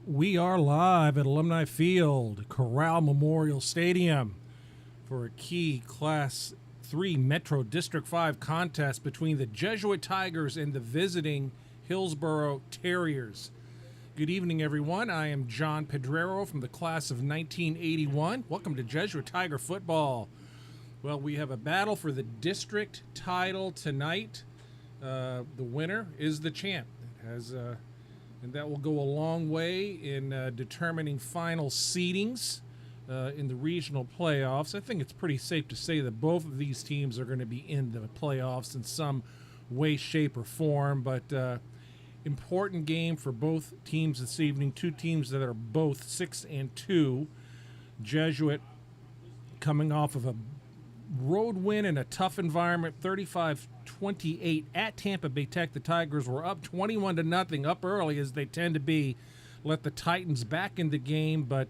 We are live at Alumni Field, Corral Memorial Stadium, for a key Class 3 Metro District 5 contest between the Jesuit Tigers and the visiting Hillsborough Terriers. Good evening, everyone. I am John Pedrero from the class of 1981. Welcome to Jesuit Tiger football. Well, we have a battle for the district title tonight. The winner is the champ. It has and that will go a long way in determining final seedings in the regional playoffs. I think it's pretty safe to say that both of these teams are going to be in the playoffs in some way, shape, or form. But important game for both teams this evening. Two teams that are both 6-2. Jesuit coming off of a road win in a tough environment, 35-28 at Tampa Bay Tech. The Tigers were up 21-0, up early as they tend to be. Let the Titans back in the game, but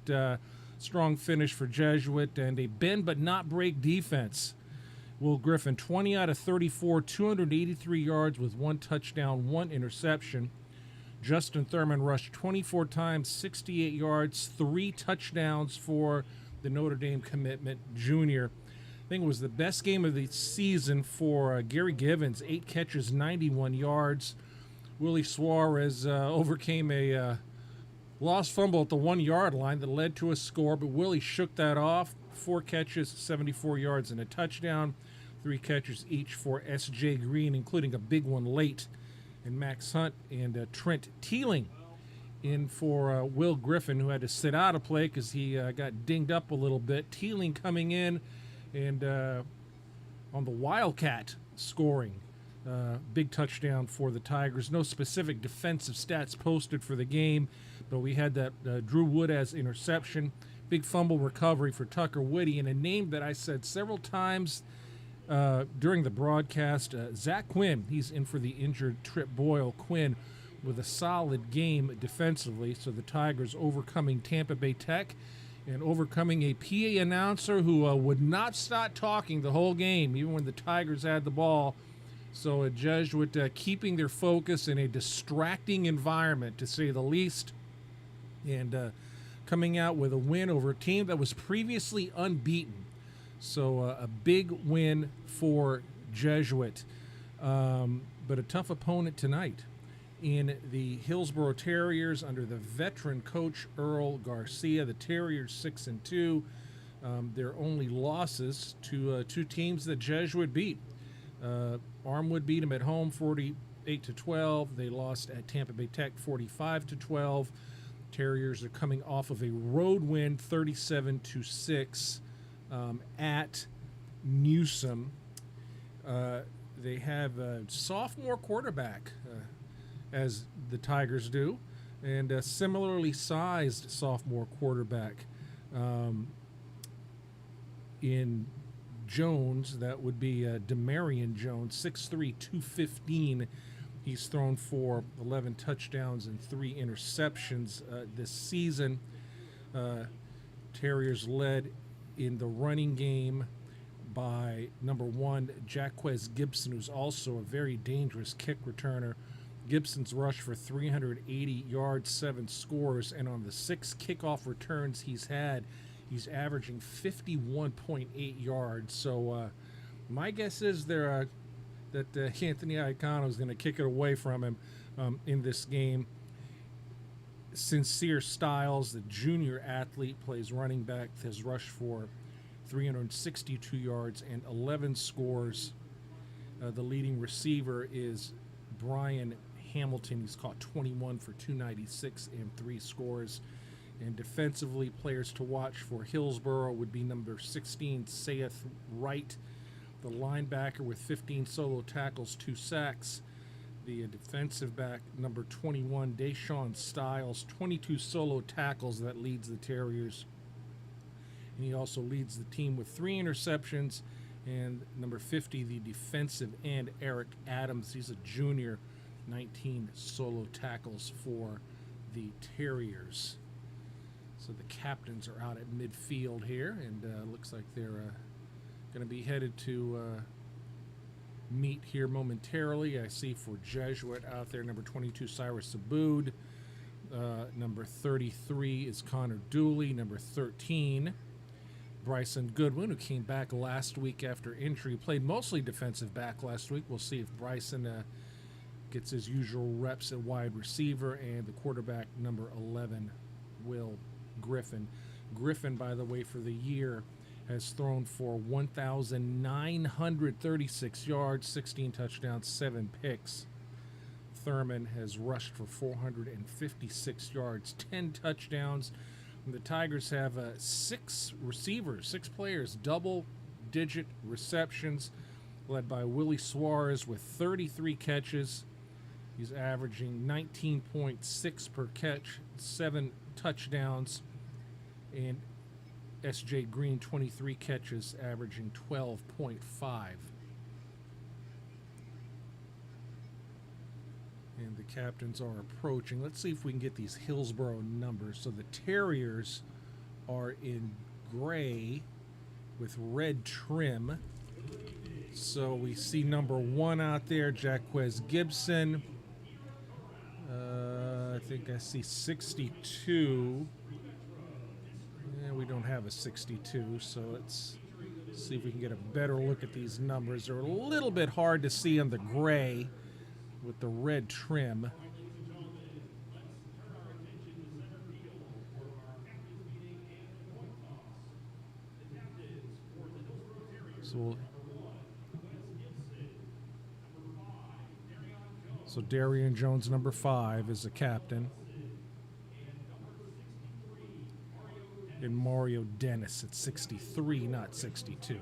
strong finish for Jesuit and a bend but not break defense. Will Griffin, 20 out of 34, 283 yards with one touchdown, one interception. Justin Thurman rushed 24 times, 68 yards, three touchdowns for the Notre Dame commitment junior. I think it was the best game of the season for Gary Givens, 8 catches, 91 yards. Willie Suarez overcame a lost fumble at the 1-yard line that led to a score, but Willie shook that off. 4 catches, 74 yards, and a touchdown. 3 catches each for S.J. Green, including a big one late. And Max Hunt and Trent Teeling in for Will Griffin, who had to sit out of play because he got dinged up a little bit. Teeling coming in and on the Wildcat scoring. Big touchdown for the Tigers. No specific defensive stats posted for the game, but we had that Drew Woodaz interception. Big fumble recovery for Tucker Whitty, and a name that I said several times during the broadcast, Zach Quinn. He's in for the injured Trip Boyle. Quinn with a solid game defensively, so the Tigers overcoming Tampa Bay Tech and overcoming a PA announcer who would not stop talking the whole game, even when the Tigers had the ball. So a Jesuit keeping their focus in a distracting environment, to say the least, and coming out with a win over a team that was previously unbeaten. So a big win for Jesuit, but a tough opponent tonight in the Hillsborough Terriers under the veteran coach Earl Garcia. The Terriers 6-2. Their only losses to two teams that Jesuit beat. Armwood beat them at home 48-12. They lost at Tampa Bay Tech 45-12. Terriers are coming off of a road win 37-6 at Newsom. They have a sophomore quarterback, as the Tigers do, and a similarly sized sophomore quarterback in Jones. That would be Demarion Jones, 6'3", 215. He's thrown for 11 touchdowns and 3 interceptions this season. Terriers led in the running game by number 1, Jaquez Gibson, who's also a very dangerous kick returner. Gibson's rushed for 380 yards, 7 scores, and on the 6 kickoff returns he's had, he's averaging 51.8 yards. So my guess is that Anthony Iacono is going to kick it away from him in this game. Sincere Styles, the junior athlete, plays running back, has rushed for 362 yards and 11 scores. The leading receiver is Brian Hamilton. He's caught 21 for 296 and 3 scores. And defensively, players to watch for Hillsborough would be number 16, Saith Wright, the linebacker with 15 solo tackles, 2 sacks. The defensive back, number 21, Deshaun Styles, 22 solo tackles. That leads the Terriers. And he also leads the team with 3 interceptions. And number 50, the defensive end, Eric Adams. He's a junior, 19 solo tackles for the Terriers. So the captains are out at midfield here, and looks like they're going to be headed to meet here momentarily. I see for Jesuit out there, number 22, Cyrus Aboud. Number 33 is Connor Dooley. Number 13, Bryson Goodwin, who came back last week after injury. Played mostly defensive back last week. We'll see if Bryson gets his usual reps at wide receiver. And the quarterback, number 11, Will Griffin. Griffin, by the way, for the year, has thrown for 1,936 yards, 16 touchdowns, 7 picks. Thurman has rushed for 456 yards, 10 touchdowns. And the Tigers have 6 receivers, 6 players, double-digit receptions, led by Willie Suarez with 33 catches. He's averaging 19.6 per catch, 7 touchdowns. And S.J. Green, 23 catches, averaging 12.5. And the captains are approaching. Let's see if we can get these Hillsborough numbers. So the Terriers are in gray with red trim. So we see number 1 out there, Jaquez Gibson. I think I see 62. And we don't have a 62, so let's see if we can get a better look at these numbers. They're a little bit hard to see on the gray with the red trim. So Darian Jones, number 5, is the captain. And Mario Dennis at 63, not 62.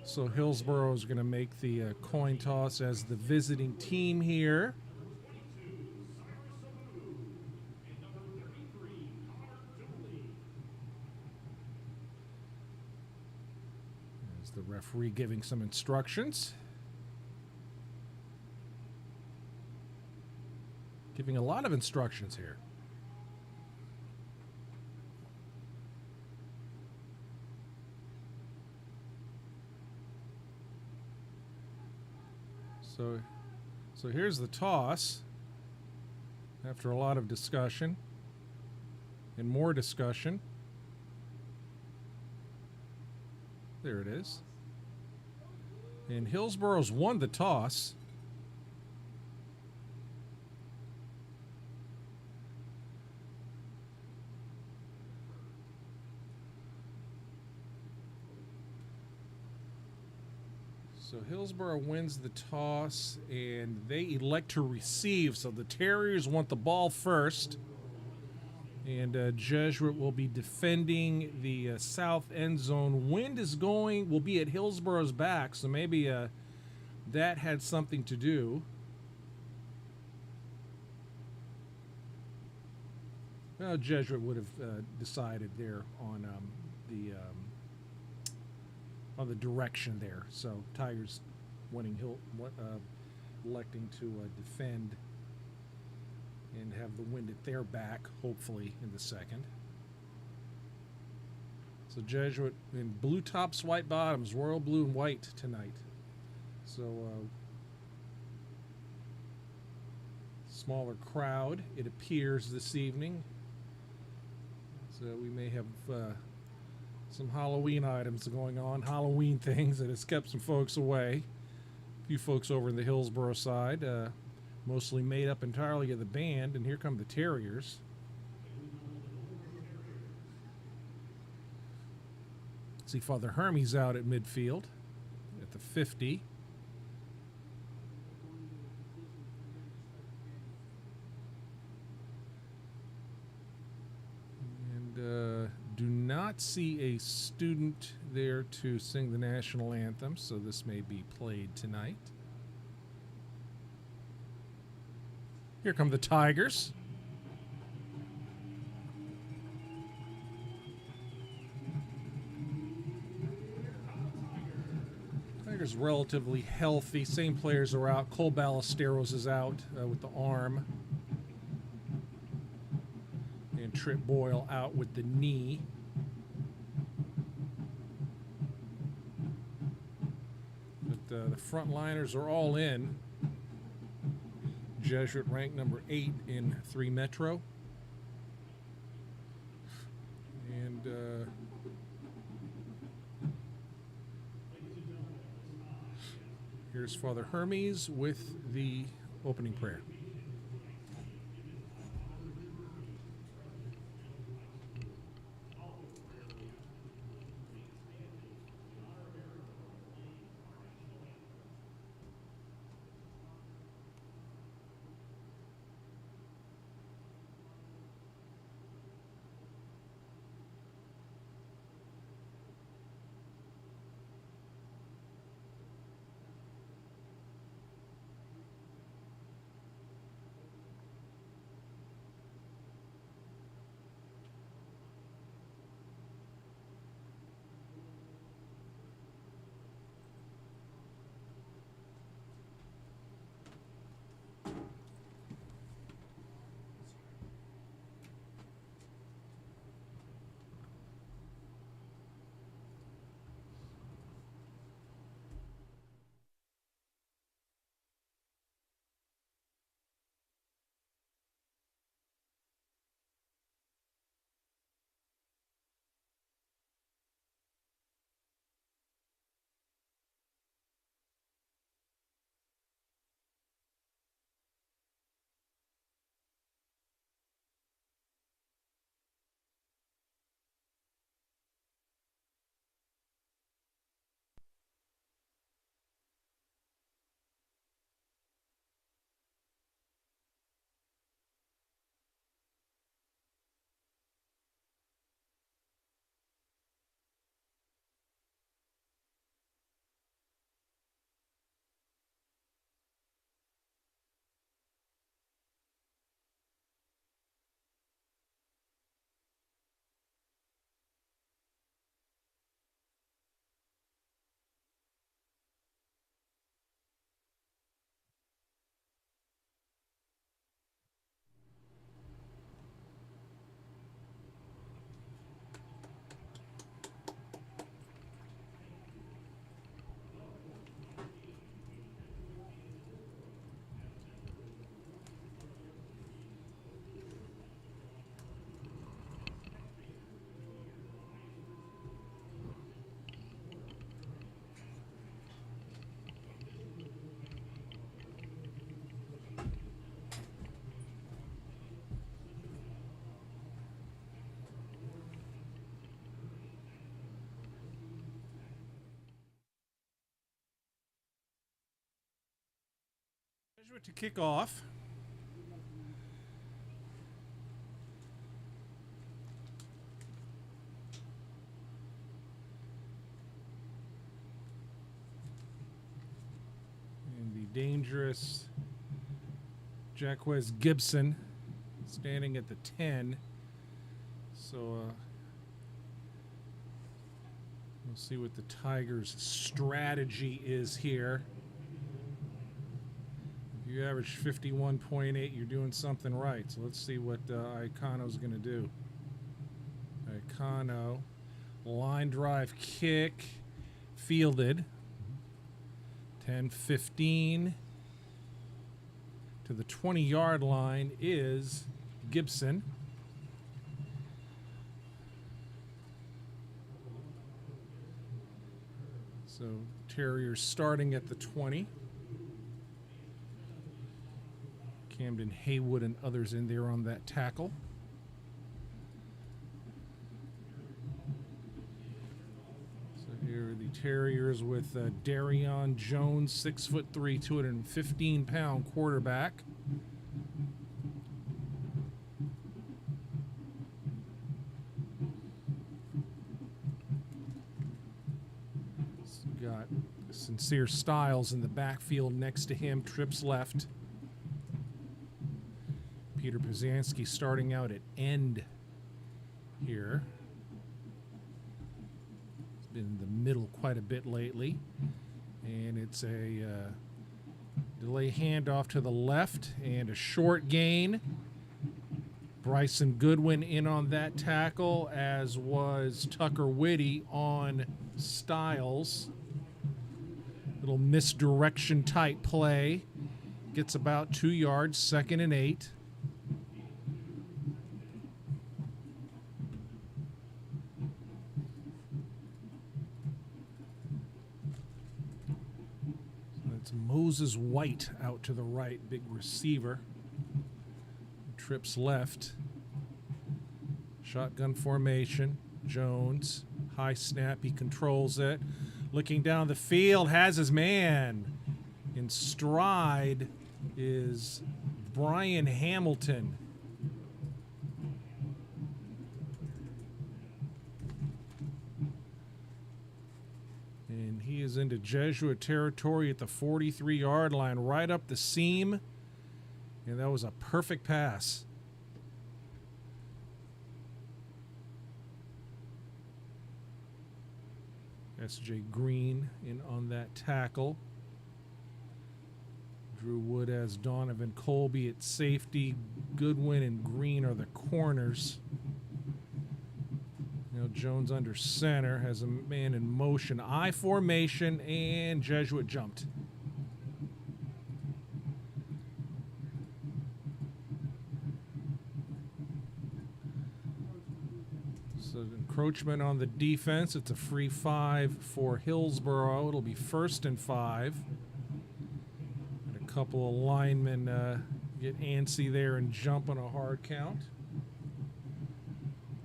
So Hillsborough is going to make the coin toss as the visiting team here. There's the referee giving some instructions. Giving a lot of instructions here. So here's the toss after a lot of discussion and more discussion. There it is. And Hillsborough's won the toss. So Hillsborough wins the toss, and they elect to receive. So the Terriers want the ball first. And Jesuit will be defending the south end zone. Wind will be at Hillsborough's back, so maybe that had something to do. Well, Jesuit would have decided there on the direction there. So Tigers electing to defend and have the wind at their back, hopefully, in the second. So Jesuit in blue tops, white bottoms, royal blue and white tonight. So smaller crowd, it appears, this evening. So we may have some Halloween items going on, Halloween things that has kept some folks away. A few folks over in the Hillsborough side, mostly made up entirely of the band, and here come the Terriers. See Father Hermes out at midfield at the 50. And do not see a student there to sing the national anthem, so this may be played tonight. Here come the Tigers. Tigers relatively healthy. Same players are out. Cole Ballesteros is out with the arm. And Trip Boyle out with the knee. But the front liners are all in. Jesuit ranked number 8 in 3 Metro. And here's Father Hermes with the opening prayer. Jesuit to kick off. And the dangerous Jacquez Gibson standing at the 10. So we'll see what the Tigers' strategy is here. You average 51.8, you're doing something right. So let's see what Icono's going to do. Icono, line drive kick, fielded. 10-15 to the 20-yard line is Gibson. So Terriers starting at the 20. Camden Haywood and others in there on that tackle. So here are the Terriers with Darion Jones, 6'3", 215-pound quarterback. Got Sincere Styles in the backfield next to him, trips left. Peter Pazanski starting out at end here. He's been in the middle quite a bit lately. And it's a delay handoff to the left and a short gain. Bryson Goodwin in on that tackle, as was Tucker Whitty on Styles. Little misdirection type play. gets about 2 yards, 2nd and 8. That's Moses White out to the right, big receiver. Trips left. Shotgun formation. Jones, high snap, he controls it. Looking down the field, has his man. In stride is Brian Hamilton. And he is into Jesuit territory at the 43-yard line, right up the seam. And that was a perfect pass. S.J. Green in on that tackle. Drew Wood has Donovan Colby at safety. Goodwin and Green are the corners. Now Jones under center, has a man in motion. I formation, and Jesuit jumped. So encroachment on the defense. It's a free 5 for Hillsborough. It'll be 1st and 5. And a couple of linemen get antsy there and jump on a hard count.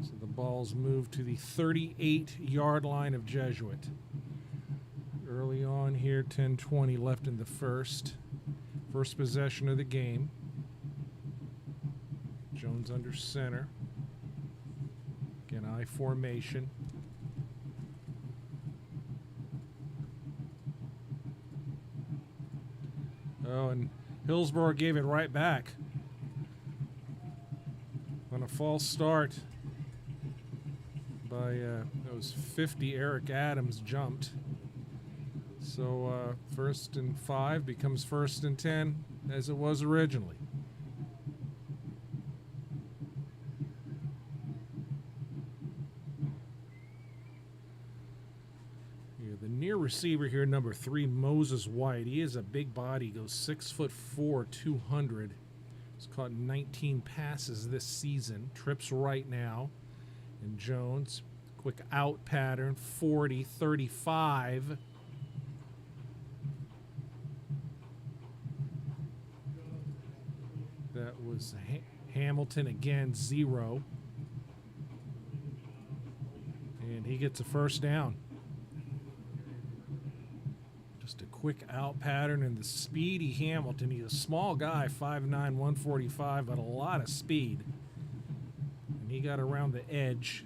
So the ball's moved to the 38-yard line of Jesuit. Early on here, 10:20 left in the first. First possession of the game. Jones under center. Again, I formation. Oh, and Hillsborough gave it right back. On a false start by, that was 50, Eric Adams jumped. So 1st and 5 becomes 1st and 10 as it was originally. Near receiver here, number 3, Moses White. He is a big body, goes 6'4", 200. He's caught 19 passes this season. Trips right now. And Jones, quick out pattern, 40, 35. That was Hamilton again, 0. And he gets a first down. Just a quick out pattern, and the speedy Hamilton. He's a small guy, 5'9", 145, but a lot of speed. And he got around the edge.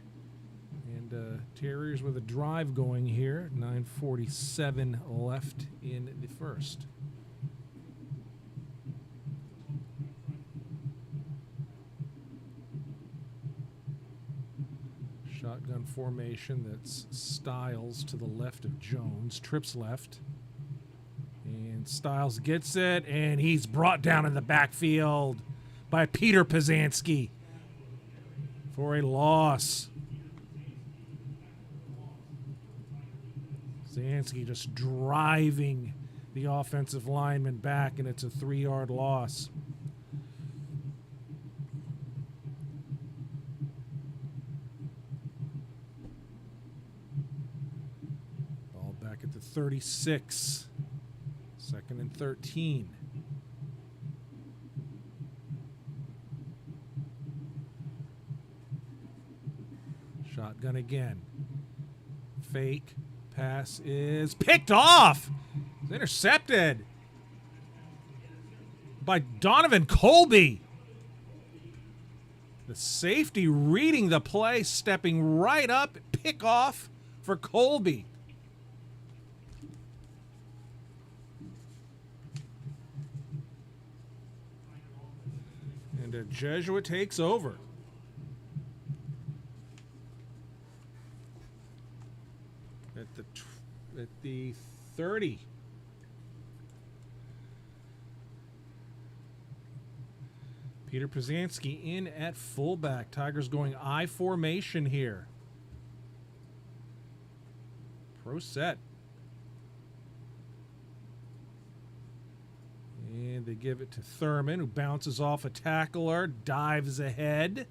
And Terriers with a drive going here. 9:47 left in the first. Shotgun formation. That's Stiles to the left of Jones. Trips left. And Stiles gets it, and he's brought down in the backfield by Peter Pazanski for a loss. Pazanski just driving the offensive lineman back, and it's a 3-yard loss. Ball back at the 36. 2nd and 13. Shotgun again. Fake. Pass is picked off. It's intercepted by Donovan Colby. The safety reading the play, stepping right up. Pick off for Colby. And Jesuit takes over. At the 30. Peter Pazanski in at fullback. Tigers going I formation here. Pro set. And And they give it to Thurman, who bounces off a tackler, dives ahead.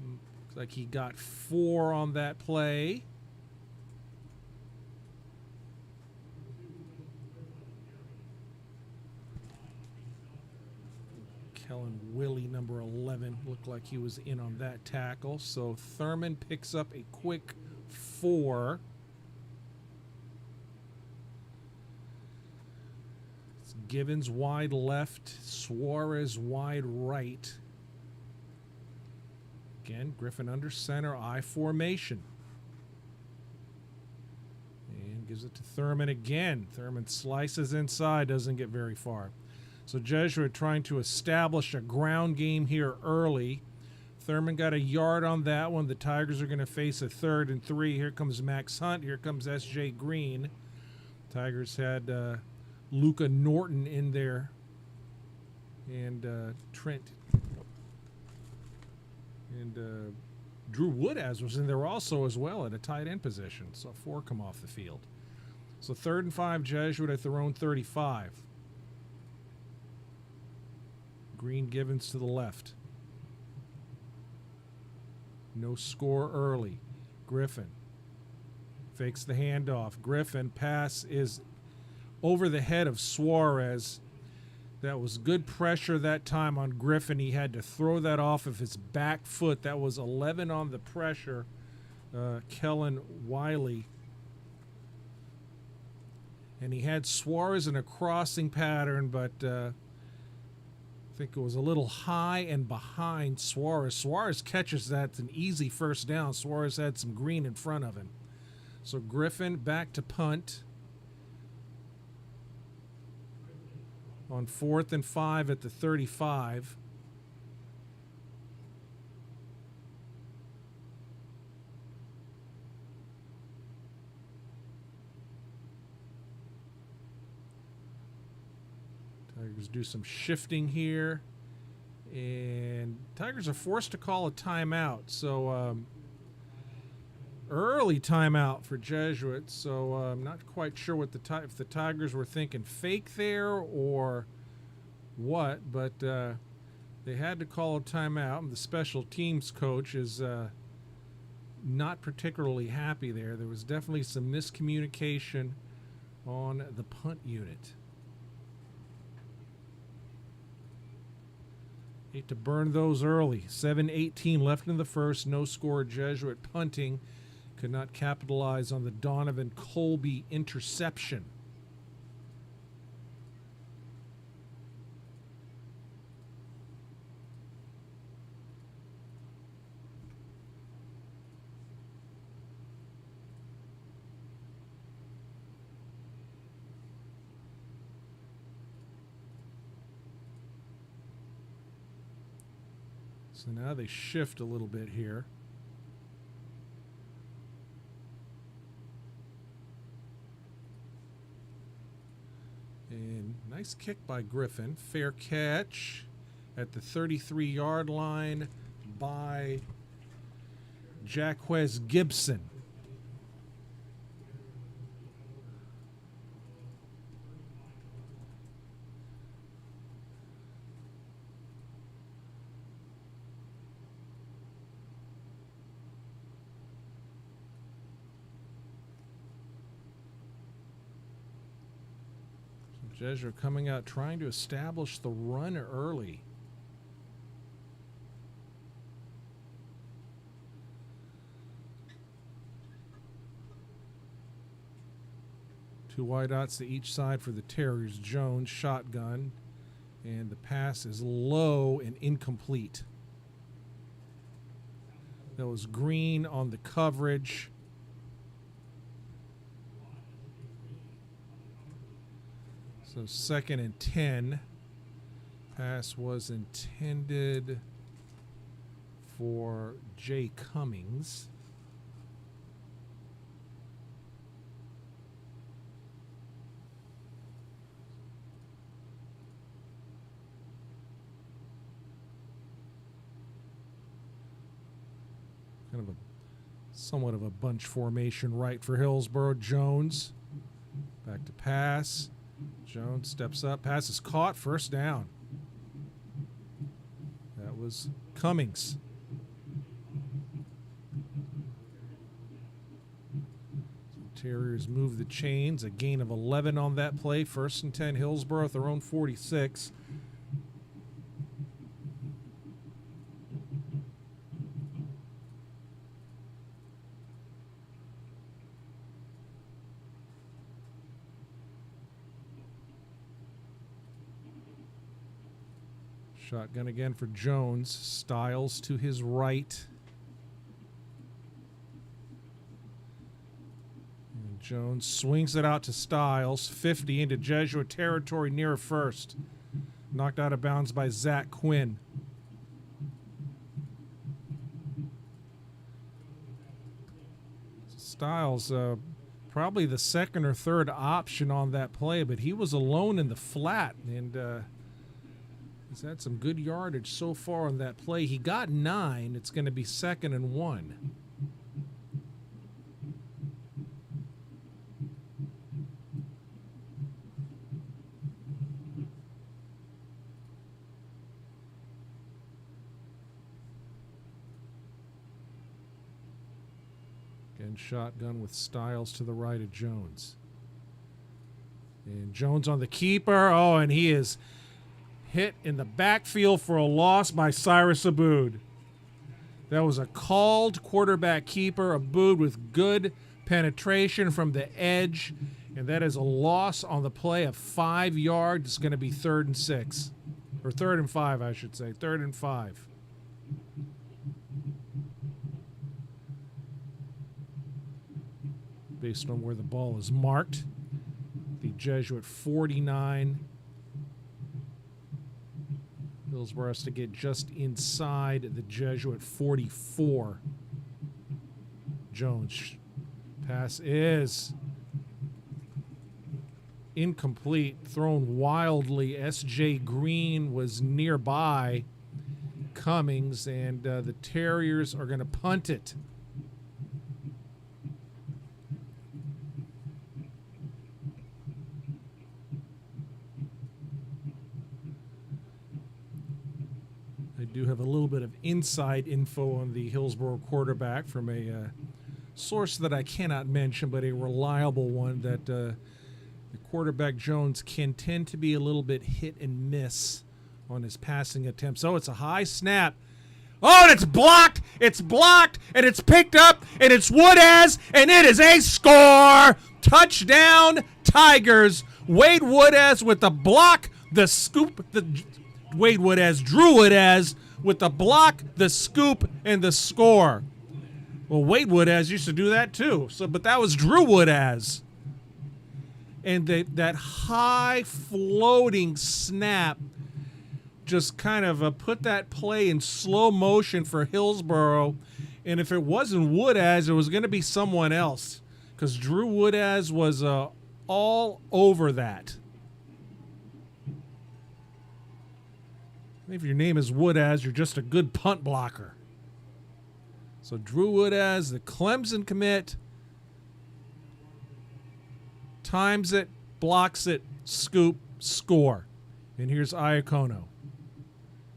Looks like he got 4 on that play. Kellen Willie, number 11, looked like he was in on that tackle. So Thurman picks up a quick 4. It's Givens wide left, Suarez wide right. Again, Griffin under center, I formation. And gives it to Thurman again. Thurman slices inside, doesn't get very far. So Jesuit trying to establish a ground game here early. Thurman got a yard on that one. The Tigers are going to face a 3rd and 3. Here comes Max Hunt. Here comes S.J. Green. Tigers had Luca Norton in there. And Trent. And Drew Woodaz was in there also as well at a tight end position. So 4 come off the field. So 3rd and 5, Jesuit at their own 35. Green Givens to the left. No score early. Griffin fakes the handoff. Griffin pass is over the head of Suarez. That was good pressure that time on Griffin. He had to throw that off of his back foot. That was 11 on the pressure. Kellen Wiley. And he had Suarez in a crossing pattern, but I think it was a little high and behind Suarez. Suarez catches that. It's an easy first down. Suarez had some green in front of him. So Griffin back to punt. On 4th and 5 at the 35. Tigers do some shifting here. And Tigers are forced to call a timeout. So early timeout for Jesuit. So I'm not quite sure what if the Tigers were thinking fake there or what. But they had to call a timeout. And the special teams coach is not particularly happy there. There was definitely some miscommunication on the punt unit. Hate to burn those early. 7:18 left in the first. No score. Jesuit punting. Could not capitalize on the Donovan Colby interception. So now they shift a little bit here. And nice kick by Griffin. Fair catch at the 33-yard line by Jaquez Gibson. Jesuit coming out trying to establish the run early. Two wideouts to each side for the Terriers. Jones, shotgun, and the pass is low and incomplete. That was Green on the coverage. So 2nd and 10. Pass was intended for Jay Cummings. Kind of a somewhat of a bunch formation right for Hillsborough. Jones back to pass. Jones steps up, pass is caught, first down. That was Cummings. Terriers move the chains. A gain of 11 on that play. 1st and 10, Hillsborough at their own 46. Shotgun again for Jones. Styles to his right. And Jones swings it out to Styles. 50 into Jesuit territory near first. Knocked out of bounds by Zach Quinn. Styles, probably the second or third option on that play, but he was alone in the flat, and he's had some good yardage so far on that play. He got 9. It's going to be 2nd and 1. Again, shotgun with Styles to the right of Jones. And Jones on the keeper. Oh, and he is hit in the backfield for a loss by Cyrus Abood. That was a called quarterback keeper. Abood with good penetration from the edge. And that is a loss on the play of 5 yards. It's going to be 3rd and 6. Or 3rd and 5, I should say. 3rd and 5. Based on where the ball is marked. The Jesuit 49. Hillsborough has to get just inside the Jesuit 44. Jones. Pass is incomplete, thrown wildly. S.J. Green was nearby. Cummings, and the Terriers are going to punt it. Do have a little bit of inside info on the Hillsborough quarterback from a source that I cannot mention, but a reliable one, that the quarterback Jones can tend to be a little bit hit and miss on his passing attempts. Oh, it's a high snap. Oh, and it's blocked, and it's picked up, and it's Woodaz, and it is a score! Touchdown, Tigers. Wade Woodaz with the block, the scoop, Wade Woodaz, Drew Woodaz with the block, the scoop, and the score. Well, Wade Woodaz used to do that too. But that was Drew Woodaz. And that high floating snap just kind of put that play in slow motion for Hillsborough. And if it wasn't Woodaz, it was going to be someone else, because Drew Woodaz was all over that. If your name is Woodaz, you're just a good punt blocker. So Drew Woodaz, the Clemson commit, times it, blocks it, scoop, score. And here's Iacono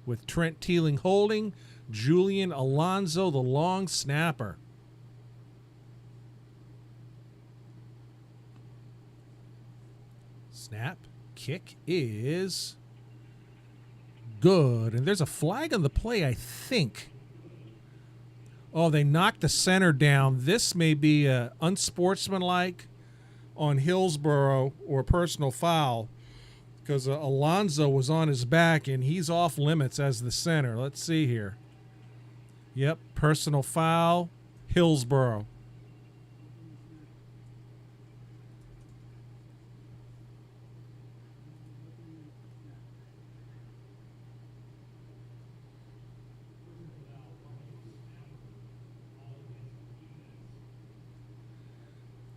with Trent Teeling holding, Julian Alonzo, the long snapper. Snap, kick is good. And there's a flag on the play, I think. Oh, they knocked the center down. This may be unsportsmanlike on Hillsborough or personal foul, because Alonzo was on his back and he's off limits as the center. Let's see here. Yep, personal foul, Hillsborough.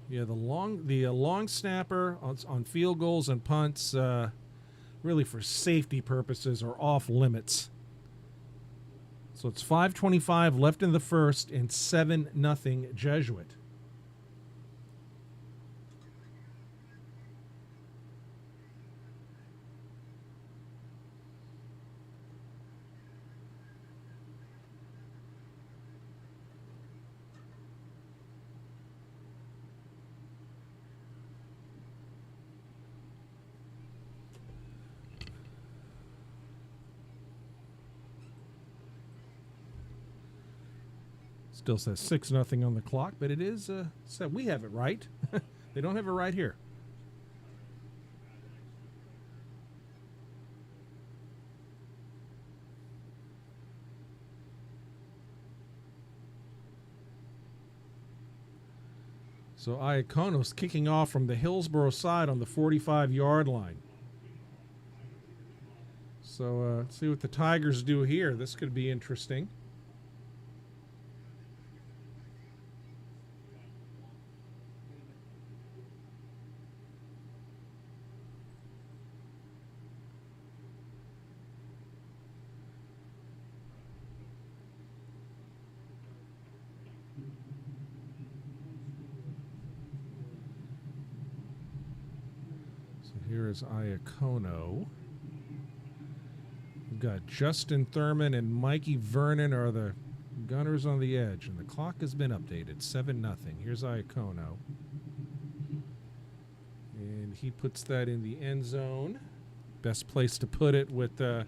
Yeah, the long snapper on field goals and punts, really for safety purposes, are off limits. So it's 5:25 left in the first and 7-0 Jesuit. Still says 6-0 on the clock, but it is set. We have it right. They don't have it right here. So Iacono's kicking off from the Hillsborough side on the 45-yard line. So let's see what the Tigers do here. This could be interesting. Here is Iacono. We've got Justin Thurman and Mikey Vernon are the gunners on the edge, and the clock has been updated, 7-0. Here's Iacono. And he puts that in the end zone. Best place to put it with a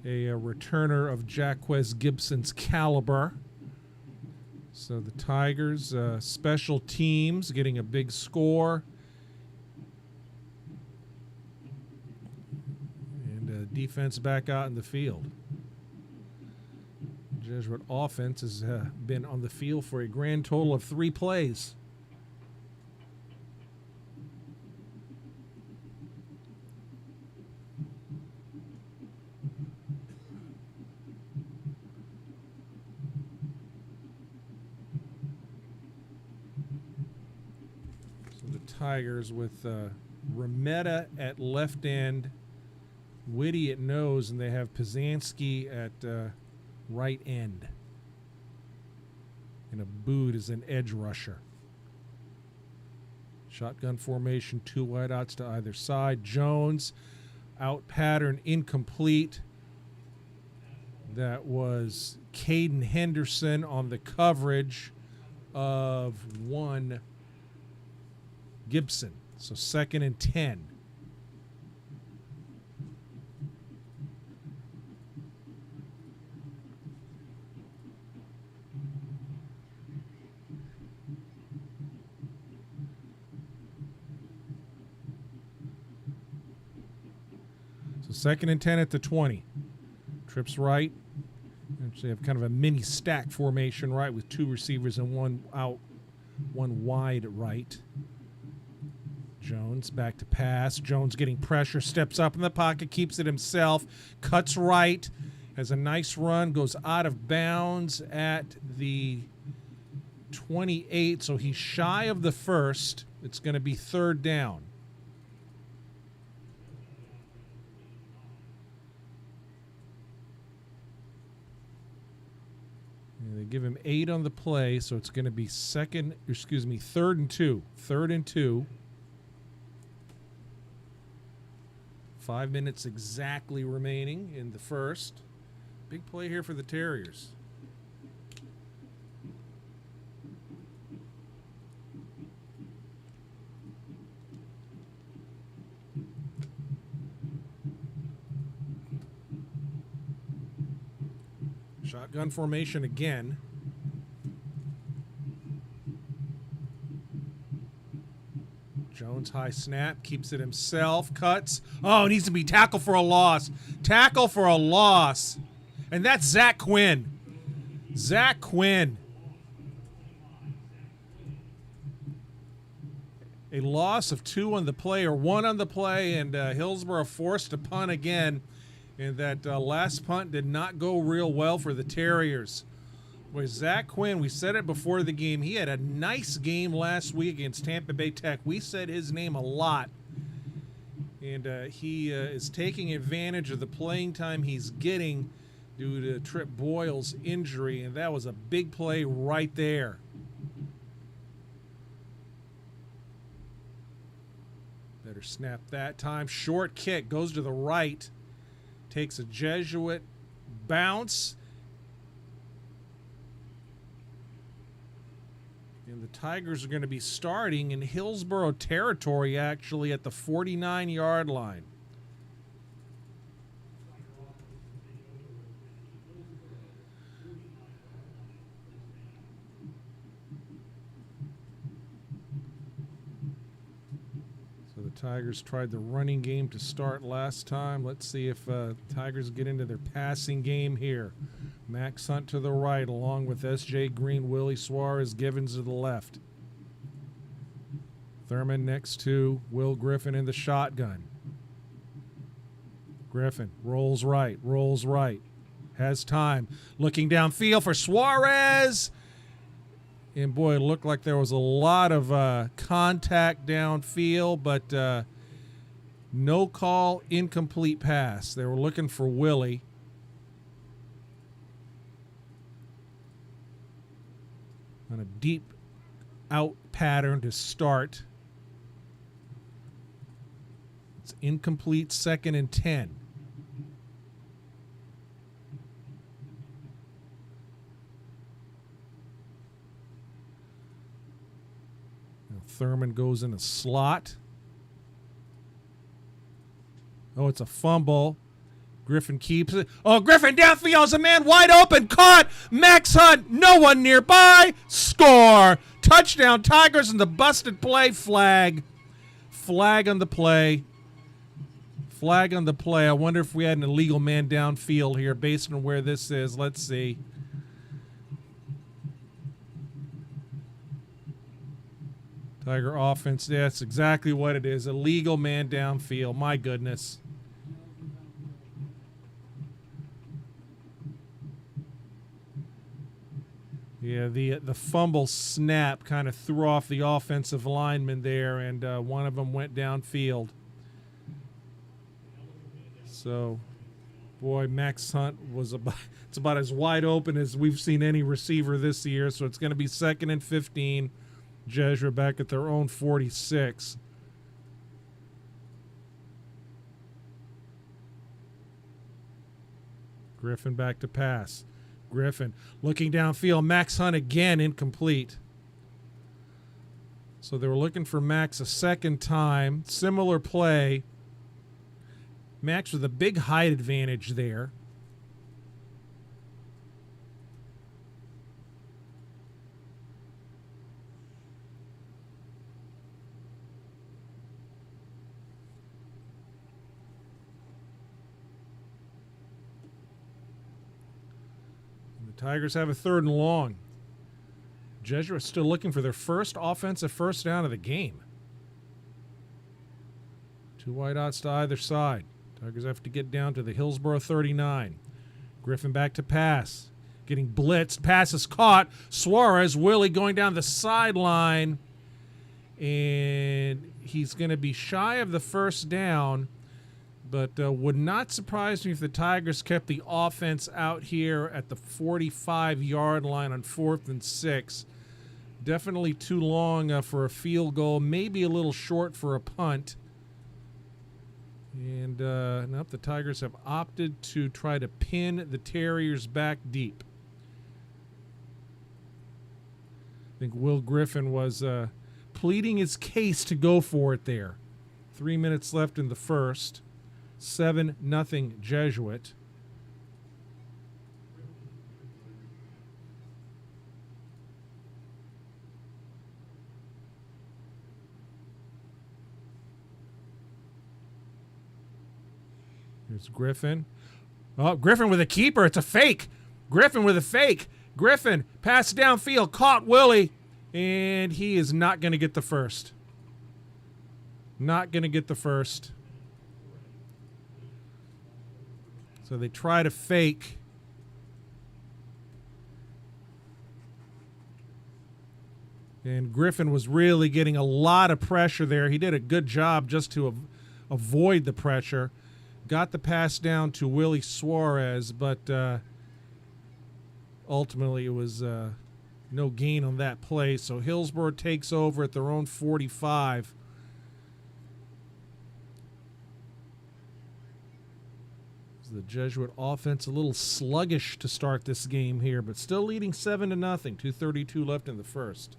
returner of Jaquez Gibson's caliber. So the Tigers, special teams, getting a big score. Defense back out in the field. Jesuit offense has been on the field for a grand total of 3 plays. So the Tigers with Remetta at left end, Whitty at nose, and they have Pizanski at right end. And Aboud is an edge rusher. Shotgun formation, 2 wideouts to either side. Jones, out pattern, incomplete. That was Caden Henderson on the coverage of 1 Gibson. So 2nd and 10. So 2nd and 10 at the 20. Trips right. Actually have kind of a mini stack formation right with 2 receivers and 1 out, 1 wide right. Jones back to pass. Jones getting pressure, steps up in the pocket, keeps it himself, cuts right, has a nice run, goes out of bounds at the 28, so he's shy of the first. It's going to be 3rd down. And they give him 8 on the play, so it's going to be 3rd and 2. 3rd and 2. 5 minutes exactly remaining in the first. Big play here for the Terriers. Shotgun formation again. Jones high snap, keeps it himself, cuts. Oh, it needs to be tackle for a loss. Tackle for a loss. And that's Zach Quinn. Zach Quinn. A loss of 2 on the play, or 1 on the play, and Hillsborough forced to punt again. And that last punt did not go real well for the Terriers. With Zach Quinn, we said it before the game, he had a nice game last week against Tampa Bay Tech. We said his name a lot. And he is taking advantage of the playing time he's getting due to Trip Boyle's injury, and that was a big play right there. Better snap that time. Short kick, goes to the right. Takes a Jesuit bounce. And the Tigers are going to be starting in Hillsborough territory, actually, at the 49-yard line. Tigers tried the running game to start last time. Let's see if Tigers get into their passing game here. Max Hunt to the right, along with S.J. Green, Willie Suarez, Givens to the left. Thurman next to Will Griffin in the shotgun. Griffin rolls right, has time. Looking downfield for Suarez. And boy, it looked like there was a lot of contact downfield, but no call, incomplete pass. They were looking for Willie. On a deep out pattern to start. It's incomplete, 2nd and 10. Now Thurman goes in a slot. Oh, it's a fumble. Griffin keeps it. Oh, Griffin downfield is a man wide open. Caught. Max Hunt. No one nearby. Score. Touchdown Tigers in the busted play. Flag. Flag on the play. Flag on the play. I wonder if we had an illegal man downfield here based on where this is. Let's see. Tiger offense. Yeah, that's exactly what it is. Illegal man downfield. My goodness. Yeah, the fumble snap kind of threw off the offensive lineman there, and one of them went downfield. So, boy, Max Hunt was it's about as wide open as we've seen any receiver this year. So it's going to be 2nd and 15. Jesuit back at their own 46. Griffin back to pass. Griffin looking downfield. Max Hunt again, incomplete. So they were looking for Max a second time. Similar play. Max with a big height advantage there. Tigers have a 3rd and long. Jesuit still looking for their first offensive first down of the game. 2 wideouts to either side. Tigers have to get down to the Hillsborough 39. Griffin back to pass. Getting blitzed. Pass is caught. Suarez, Willie going down the sideline. And he's going to be shy of the first down. But would not surprise me if the Tigers kept the offense out here at the 45-yard line on 4th and 6. Definitely too long for a field goal, maybe a little short for a punt. And nope, the Tigers have opted to try to pin the Terriers back deep. I think Will Griffin was pleading his case to go for it there. 3 minutes left in the first. 7-0 Jesuit. Here's Griffin. Oh, Griffin with a keeper. It's a fake. Griffin with a fake. Griffin pass downfield. Caught Willie. And he is not going to get the first. Not going to get the first. So they try to fake. And Griffin was really getting a lot of pressure there. He did a good job just to avoid the pressure. Got the pass down to Willie Suarez, but ultimately it was no gain on that play. So Hillsborough takes over at their own 45. The Jesuit offense a little sluggish to start this game here, but still leading 7-0. 2:32 left in the first.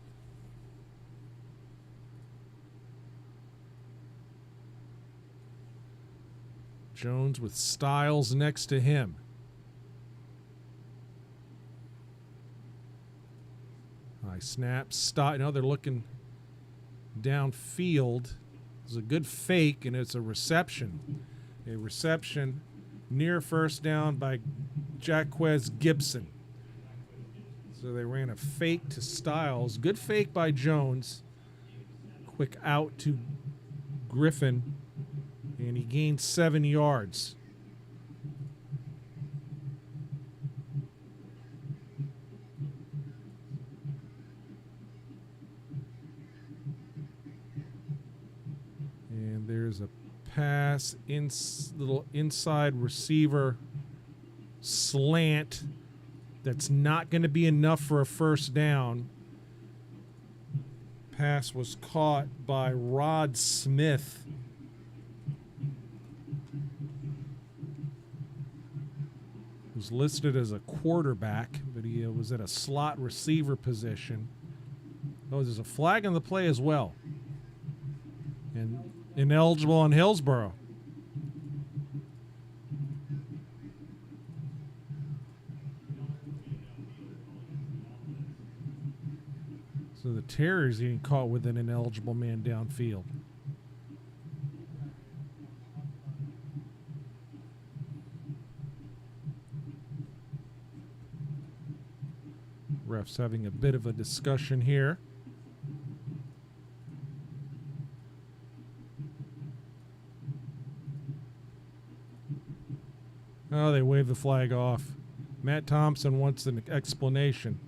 Jones with Styles next to him. High snap. Now they're looking downfield. It's a good fake, and it's a reception. A reception near first down by Jaquez Gibson. So they ran a fake to Styles. Good fake by Jones. Quick out to Griffin, and he gained 7 yards. And there's a pass, little inside receiver slant that's not going to be enough for a first down. Pass was caught by Rod Smith. Who's listed as a quarterback, but he was at a slot receiver position. Oh, there's a flag on the play as well. And ineligible on Hillsborough. So the Terriers getting caught with an ineligible man downfield. Refs having a bit of a discussion here. Oh, they waved the flag off. Matt Thompson wants an explanation.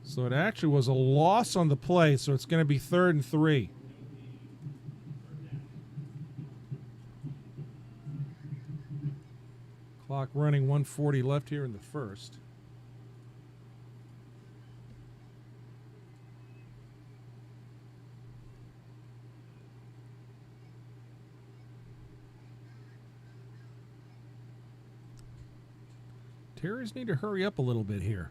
So it actually was a loss on the play, so it's going to be 3rd and 3. Clock running, 1:40 left here in the first. Terriers need to hurry up a little bit here.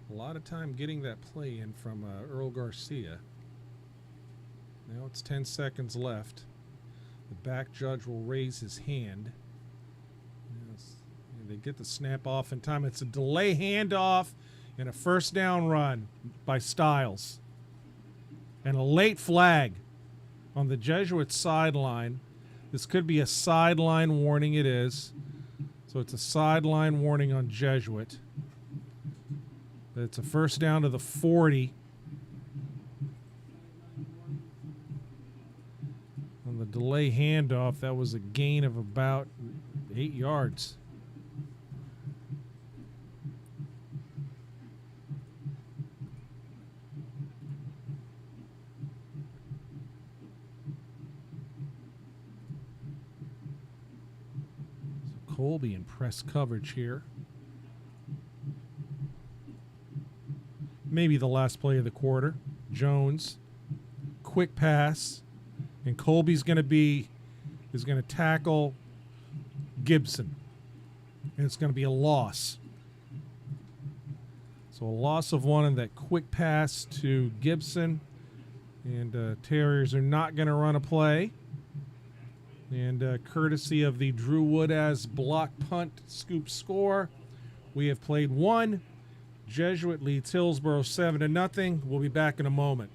A lot of time getting that play in from Earl Garcia. Now it's 10 seconds left. The back judge will raise his hand. Yes. They get the snap off in time. It's a delay handoff and a first down run by Styles. And a late flag on the Jesuit sideline. This could be a sideline warning. It is. So it's a sideline warning on Jesuit. It's a first down to the 40. On the delay handoff, that was a gain of about 8 yards. So Colby in press coverage here. Maybe the last play of the quarter. Jones, quick pass, and Colby's going to tackle Gibson, and it's going to be a loss. So a loss of 1 and that quick pass to Gibson, and Terriers are not going to run a play. And courtesy of the Drew Wood as block punt scoop score, we have played 1. Jesuit leads Hillsborough 7-0. We'll be back in a moment.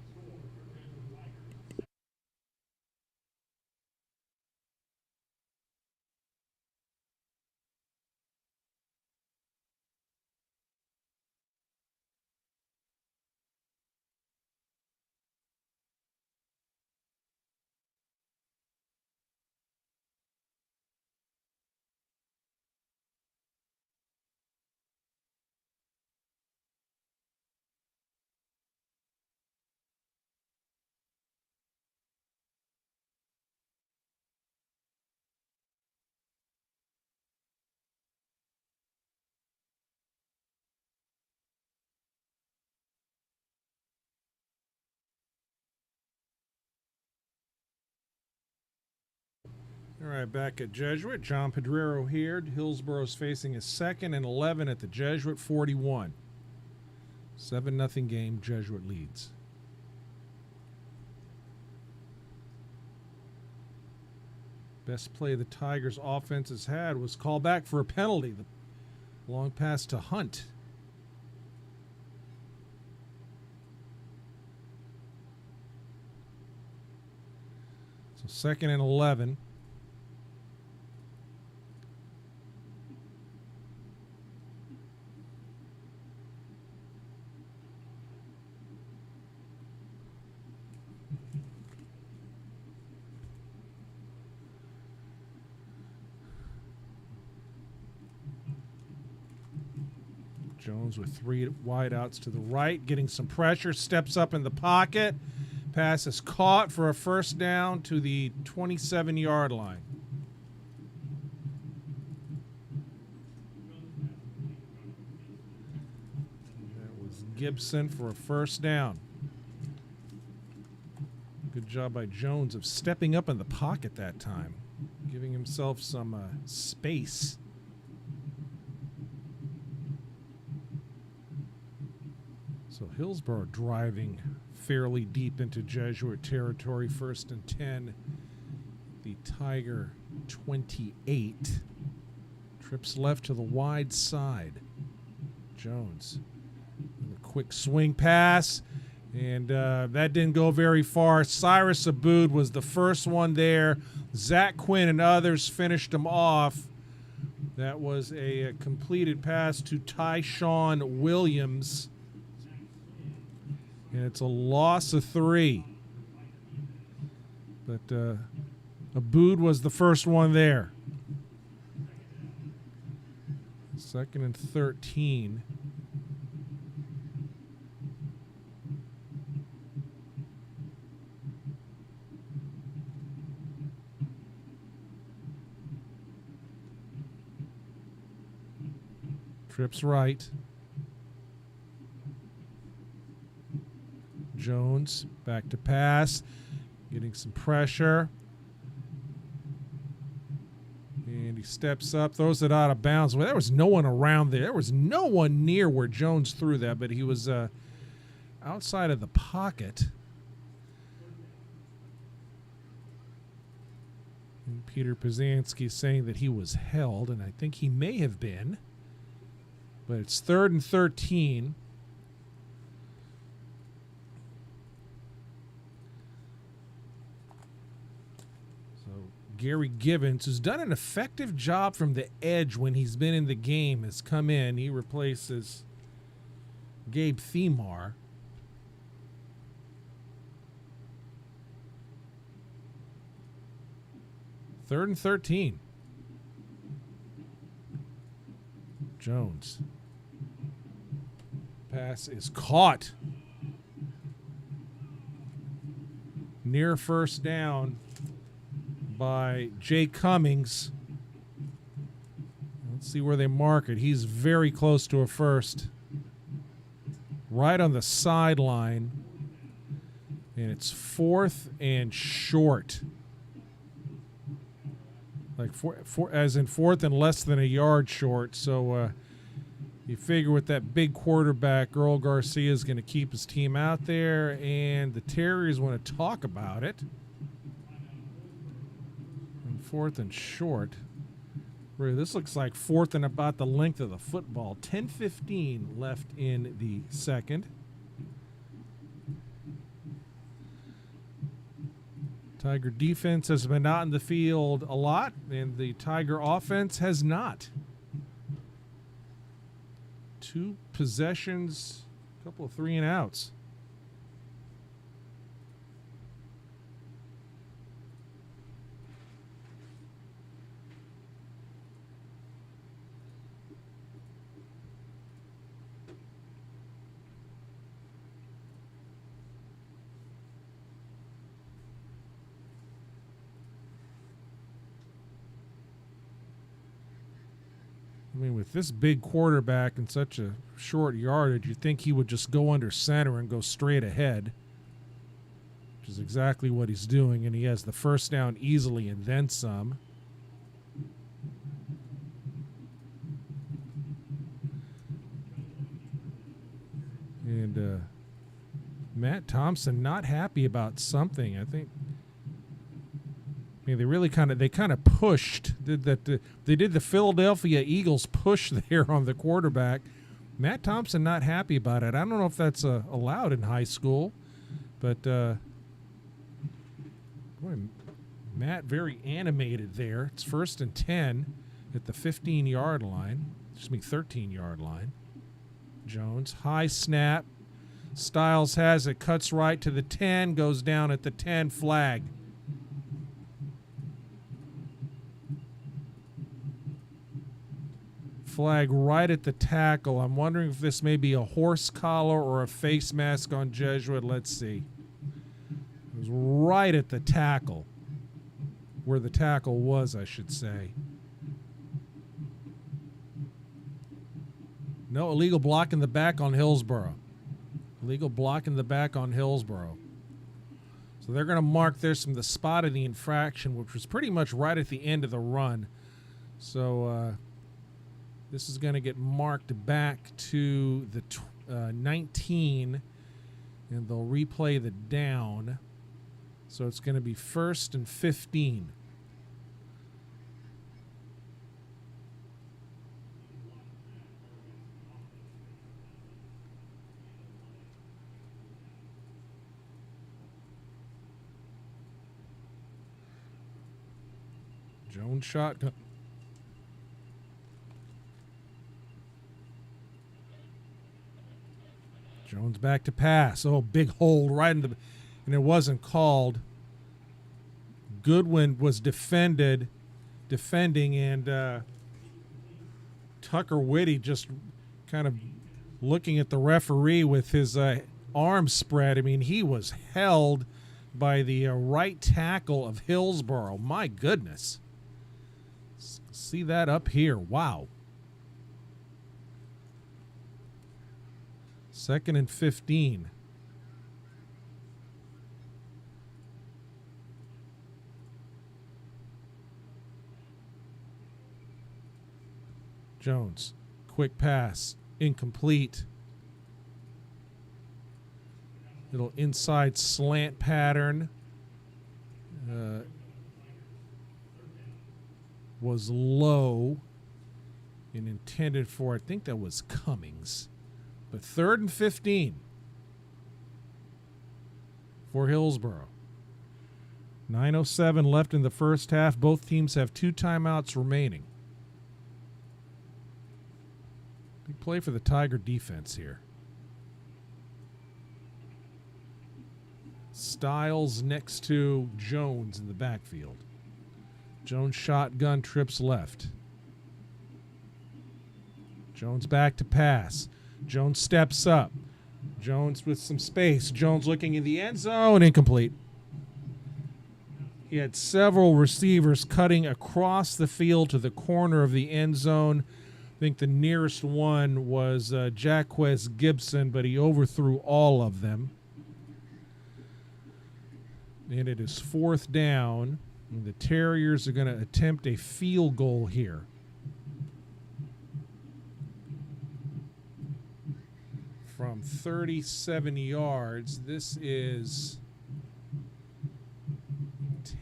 All right, back at Jesuit. John Pedrero here. Hillsborough's facing his 2nd and 11 at the Jesuit 41. 7-0 game. Jesuit leads. Best play the Tigers offense has had was called back for a penalty. The long pass to Hunt. So 2nd and 11. Jones with 3 wideouts to the right, getting some pressure, steps up in the pocket. Pass is caught for a first down to the 27-yard line. That was Gibson for a first down. Good job by Jones of stepping up in the pocket that time, giving himself some space. So Hillsborough driving fairly deep into Jesuit territory, 1st and 10. The Tiger 28. Trips left to the wide side. Jones with a quick swing pass, and that didn't go very far. Cyrus Aboud was the first one there. Zach Quinn and others finished him off. That was a completed pass to Tyshawn Williams. And it's a loss of 3. But Aboud was the first one there. 2nd and 13. Trips right. Jones back to pass, getting some pressure. And he steps up, throws it out of bounds. Well, there was no one around there. There was no one near where Jones threw that, but he was outside of the pocket. And Peter Pazanski saying that he was held, and I think he may have been. But it's 3rd and 13. Gary Gibbons, who's done an effective job from the edge when he's been in the game, has come in. He replaces Gabe Themar. Third and 13. Jones. Pass is caught. Near first down by Jay Cummings. Let's see where they mark it. He's very close to a first. Right on the sideline. And it's 4th and short. Like as in 4th and less than a yard short. So you figure with that big quarterback, Earl Garcia is going to keep his team out there, and the Terriers want to talk about it. 4th and short. This looks like 4th and about the length of the football. 10:15 left in the second. Tiger defense has been out in the field a lot, and the Tiger offense has not. 2 possessions, a couple of 3 and outs. I mean, with this big quarterback and such a short yardage, you'd think he would just go under center and go straight ahead, which is exactly what he's doing, and he has the first down easily and then some. And Matt Thompson not happy about something. I think they really kind of pushed. They did the Philadelphia Eagles push there on the quarterback. Matt Thompson not happy about it. I don't know if that's allowed in high school, but boy, Matt very animated there. It's 1st and 10 at the 15-yard line. 13-yard line. Jones, high snap. Styles has it, cuts right to the 10, goes down at the 10, flag. Flag right at the tackle. I'm wondering if this may be a horse collar or a face mask on Jesuit. Let's see. It was right at the tackle, where the tackle was, I should say. No illegal block in the back on Hillsborough. Illegal block in the back on Hillsborough. So they're going to mark this from the spot of the infraction, which was pretty much right at the end of the run. So this is going to get marked back to the 19, and they'll replay the down. So it's going to be 1st and 15. Jones shotgun. Jones back to pass. Oh, big hold right in the, and it wasn't called. Goodwin was defending, and Tucker Whitty just kind of looking at the referee with his arms spread. I mean, he was held by the right tackle of Hillsborough. My goodness. See that up here. Wow. 2nd and 15. Jones, quick pass, incomplete. Little inside slant pattern. Was low and intended for, I think that was Cummings. But 3rd and 15 for Hillsborough. 9:07 left in the first half. Both teams have 2 timeouts remaining. Big play for the Tiger defense here. Styles next to Jones in the backfield. Jones shotgun, trips left. Jones back to pass. Jones steps up. Jones with some space. Jones looking in the end zone, incomplete. He had several receivers cutting across the field to the corner of the end zone. I think the nearest one was Jaquez Gibson, but he overthrew all of them. And it is 4th down. And the Terriers are going to attempt a field goal here. From 37 yards. This is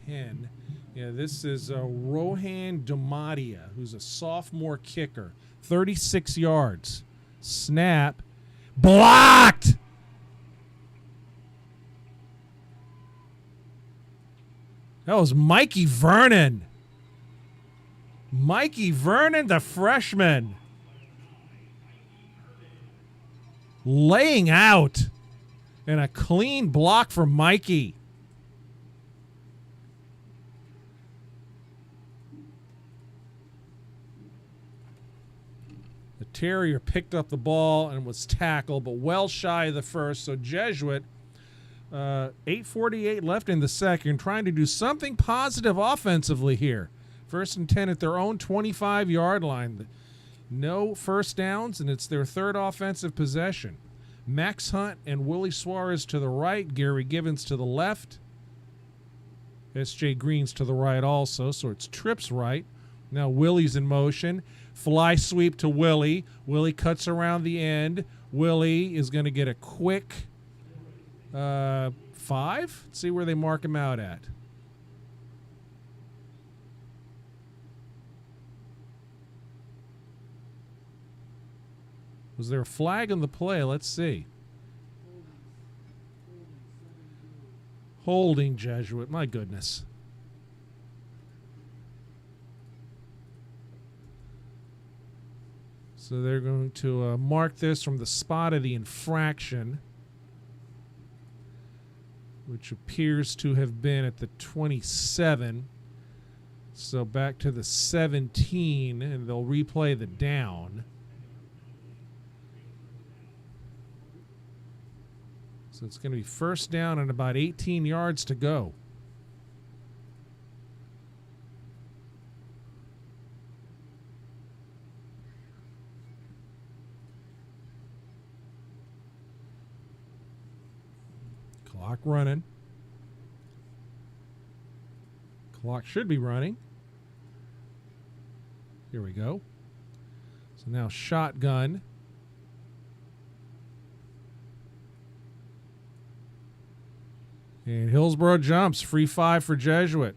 10. Yeah, this is Rohan Domadia, who's a sophomore kicker. 36 yards. Snap. Blocked! That was Mikey Vernon. Mikey Vernon, the freshman. Laying out. And a clean block for Mikey. The Terrier picked up the ball and was tackled, but well shy of the first. So Jesuit, 8:48 left in the second, trying to do something positive offensively here. 1st and 10 at their own 25-yard line. No first downs, and it's their 3rd offensive possession. Max Hunt and Willie Suarez to the right, Gary Givens to the left. S.J. Green's to the right also, so it's trips right. Now Willie's in motion. Fly sweep to Willie. Willie cuts around the end, Willie is going to get a quick 5. Let's see where they mark him out at. Was there a flag on the play? Let's see. Holding Jesuit. My goodness. So they're going to mark this from the spot of the infraction, which appears to have been at the 27. So back to the 17, and they'll replay the down. So it's going to be first down and about 18 yards to go. Clock running. Clock should be running. Here we go. So now shotgun. And Hillsborough jumps. Free 5 for Jesuit.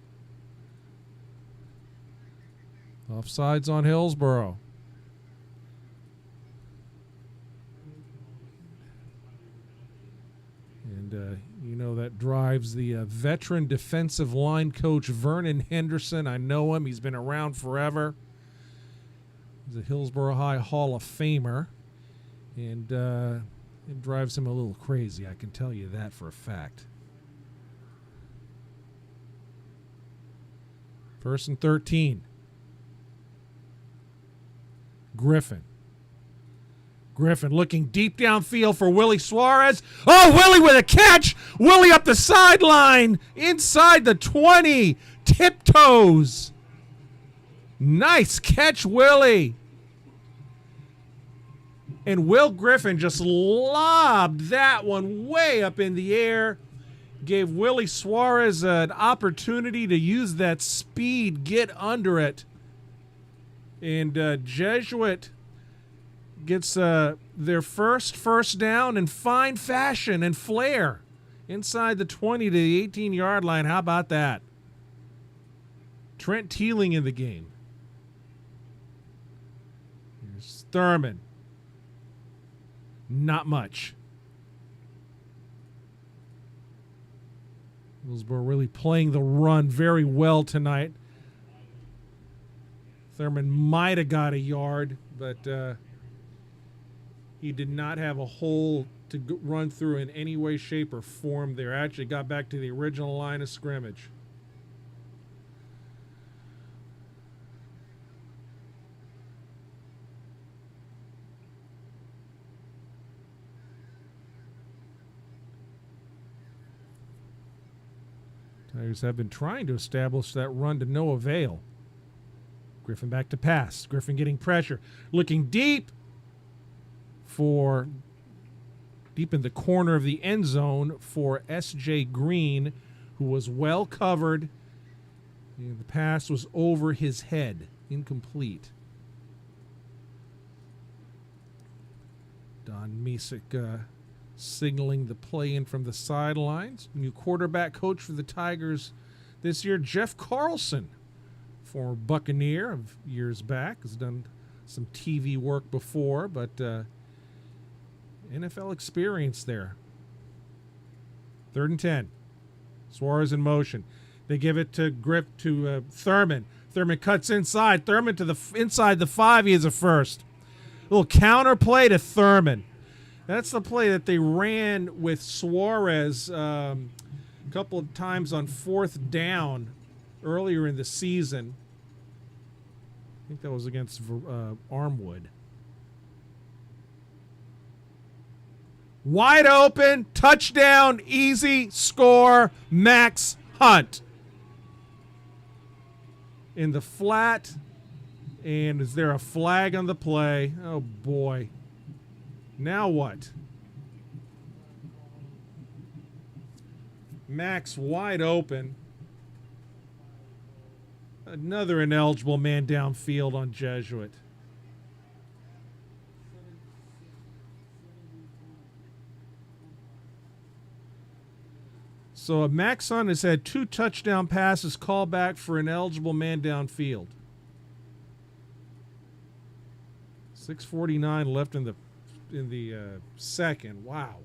Offsides on Hillsborough. And you know that drives the veteran defensive line coach Vernon Henderson. I know him. He's been around forever. He's a Hillsborough High Hall of Famer. And it drives him a little crazy. I can tell you that for a fact. First and 13. Griffin looking deep downfield for Willie Suarez. Oh, Willie with a catch. Willie up the sideline. Inside the 20. Tiptoes. Nice catch, Willie. And Will Griffin just lobbed that one way up in the air. Gave Willie Suarez an opportunity to use that speed, get under it. And Jesuit gets their first down in fine fashion and flair inside the 20 to the 18-yard line. How about that? Trent Teeling in the game. Here's Thurman. Not much. Hillsborough really playing the run very well tonight. Thurman might have got a yard, but he did not have a hole to run through in any way, shape, or form there. Actually got back to the original line of scrimmage. Tigers have been trying to establish that run to no avail. Griffin back to pass. Griffin getting pressure. Looking deep in the corner of the end zone for S.J. Green, who was well covered. And the pass was over his head. Incomplete. Don Misick signaling the play in from the sidelines. New quarterback coach for the Tigers this year, Jeff Carlson, former Buccaneer of years back, has done some TV work before, but NFL experience there. 3rd and 10. Suarez in motion. They give it to Thurman. Thurman cuts inside. Thurman to the inside the 5. He is a first. Little counter play to Thurman. That's the play that they ran with Suarez a couple of times on 4th down earlier in the season. I think that was against Armwood. Wide open, touchdown, easy score, Max Hunt. In the flat, and is there a flag on the play? Oh, boy. Now what? Max wide open. Another ineligible man downfield on Jesuit. So Max Hunt has had 2 touchdown passes called back for an eligible man downfield. 6:49 left in the second. Wow.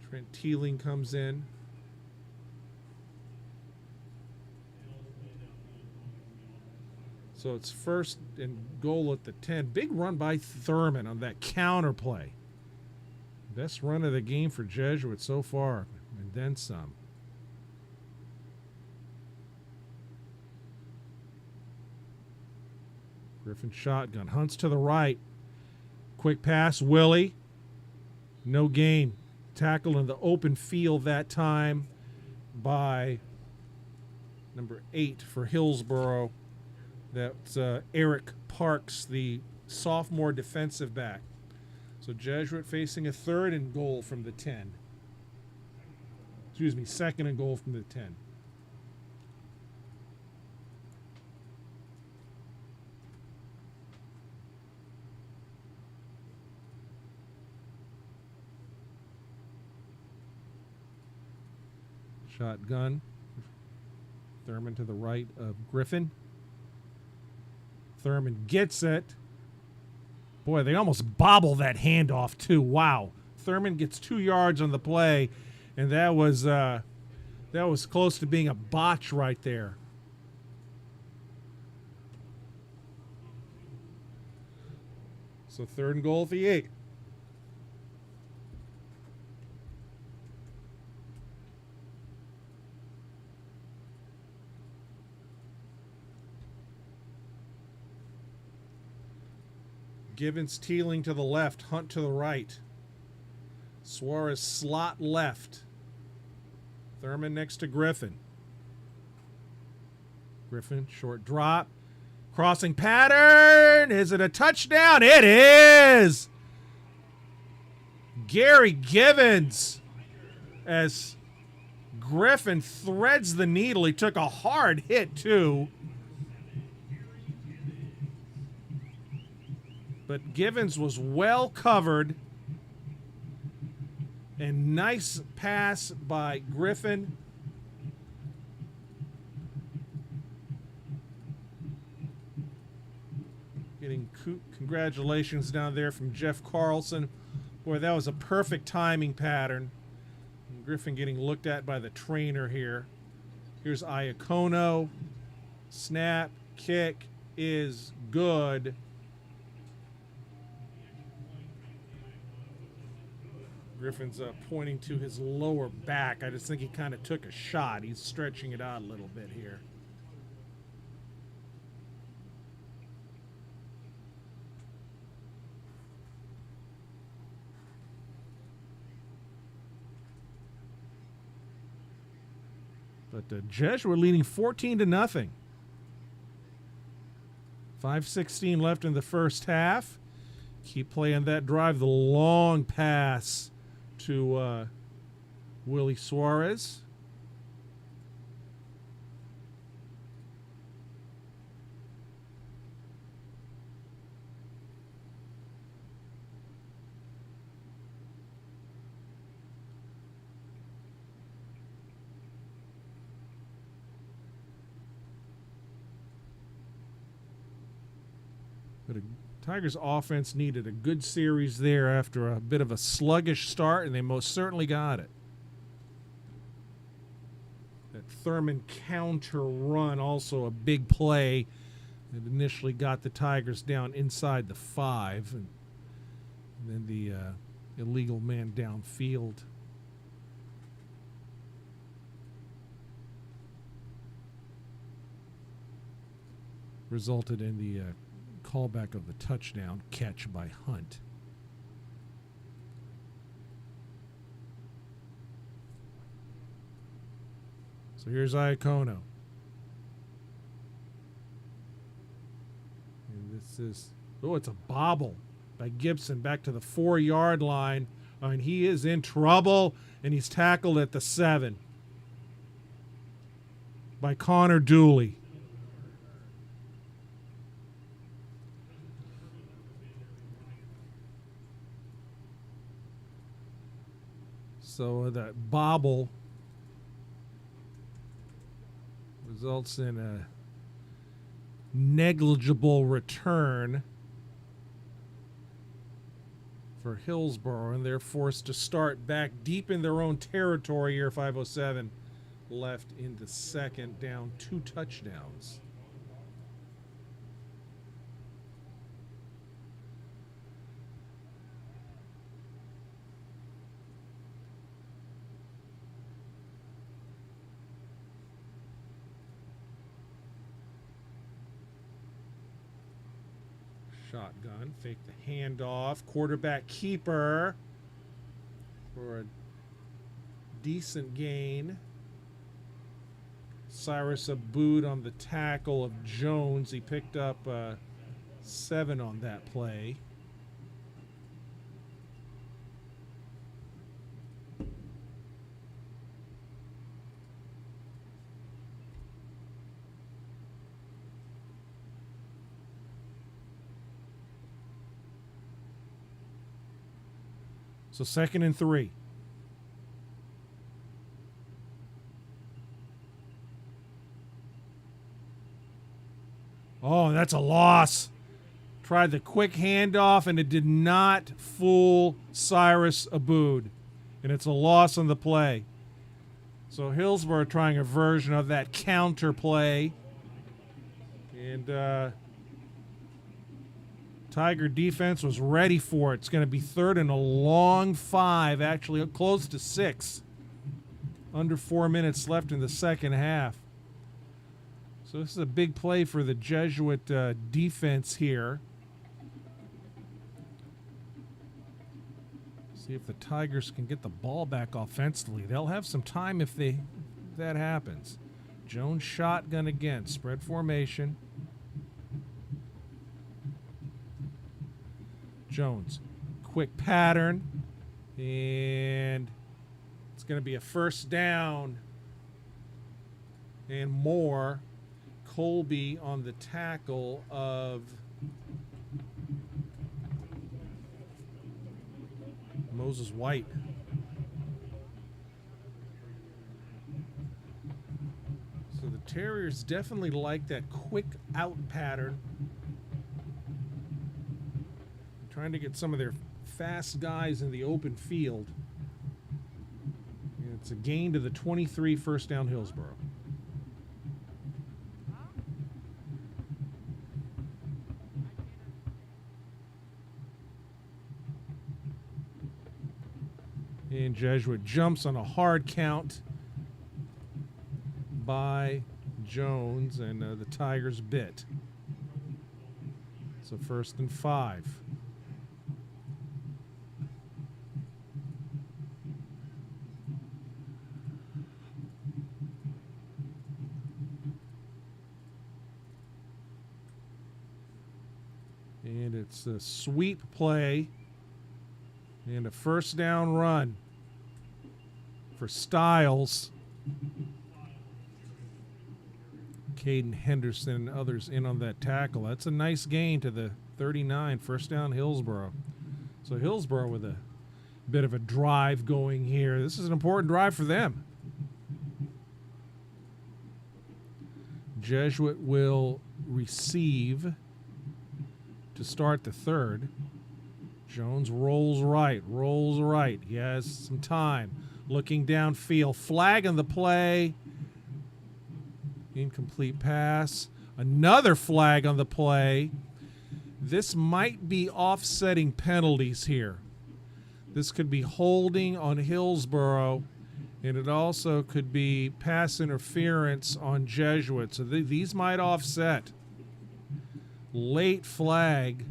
Trent Teeling comes in. So it's first and goal at the 10. Big run by Thurman on that counter play. Best run of the game for Jesuit so far, and then some. Griffin shotgun. Hunt's to the right. Quick pass, Willie. No gain. Tackle in the open field that time by number 8 for Hillsborough. That's Eric Parks, the sophomore defensive back. So Jesuit facing a 3rd and goal from the 10. Excuse me, 2nd and goal from the 10. Shotgun. Thurman to the right of Griffin. Thurman gets it. Boy, they almost bobble that handoff too. Wow. Thurman gets 2 yards on the play, and that was close to being a botch right there. So 3rd and goal at the 8. Givens Teeling to the left, Hunt to the right. Suarez slot left. Thurman next to Griffin. Griffin, short drop. Crossing pattern. Is it a touchdown? It is! Gary Givens, as Griffin threads the needle. He took a hard hit, too. But Givens was well covered. And nice pass by Griffin. Getting congratulations down there from Jeff Carlson. Boy, that was a perfect timing pattern. And Griffin getting looked at by the trainer here. Here's Iacono. Snap, kick is good. Griffin's pointing to his lower back. I just think he kind of took a shot. He's stretching it out a little bit here. But the Jesuit leading 14-0. 5:16 left in the first half. Keep playing that drive. The long pass to Willie Suarez. But Tigers offense needed a good series there after a bit of a sluggish start, and they most certainly got it. That Thurman counter run, also a big play that initially got the Tigers down inside the 5, and then the illegal man downfield. Resulted in the callback of the touchdown catch by Hunt. So here's Iacono. And this is, oh, it's a bobble by Gibson back to the 4-yard line. And he is in trouble, and he's tackled at the 7 by Connor Dooley. So that bobble results in a negligible return for Hillsborough, and they're forced to start back deep in their own territory here. 5:07 left in the second, down 2 touchdowns. Shotgun, fake the handoff, quarterback keeper for a decent gain. Cyrus Abood on the tackle of Jones. He picked up 7 on that play. So 2nd and 3. Oh, that's a loss. Tried the quick handoff, and it did not fool Cyrus Abood. And it's a loss on the play. So Hillsborough trying a version of that counter play. And Tiger defense was ready for it. It's going to be 3rd and a long 5, actually close to 6. Under 4 minutes left in the second half. So this is a big play for the Jesuit defense here. See if the Tigers can get the ball back offensively. They'll have some time if that happens. Jones shotgun again, spread formation. Jones, quick pattern, and it's going to be a 1st down and more. Colby on the tackle of Moses White. So the Terriers definitely like that quick out pattern. Trying to get some of their fast guys in the open field. And it's a gain to the 23, 1st down Hillsborough. And Jesuit jumps on a hard count by Jones, and the Tigers bit. So 1st and 5. And it's a sweep play and a 1st down run for Styles. Caden Henderson and others in on that tackle. That's a nice gain to the 39, 1st down Hillsborough. So Hillsborough with a bit of a drive going here. This is an important drive for them. Jesuit will receive to start the 3rd. Jones rolls right. He has some time. Looking downfield. Flag on the play. Incomplete pass. Another flag on the play. This might be offsetting penalties here. This could be holding on Hillsborough, and it also could be pass interference on Jesuit. So these might offset. Late flag.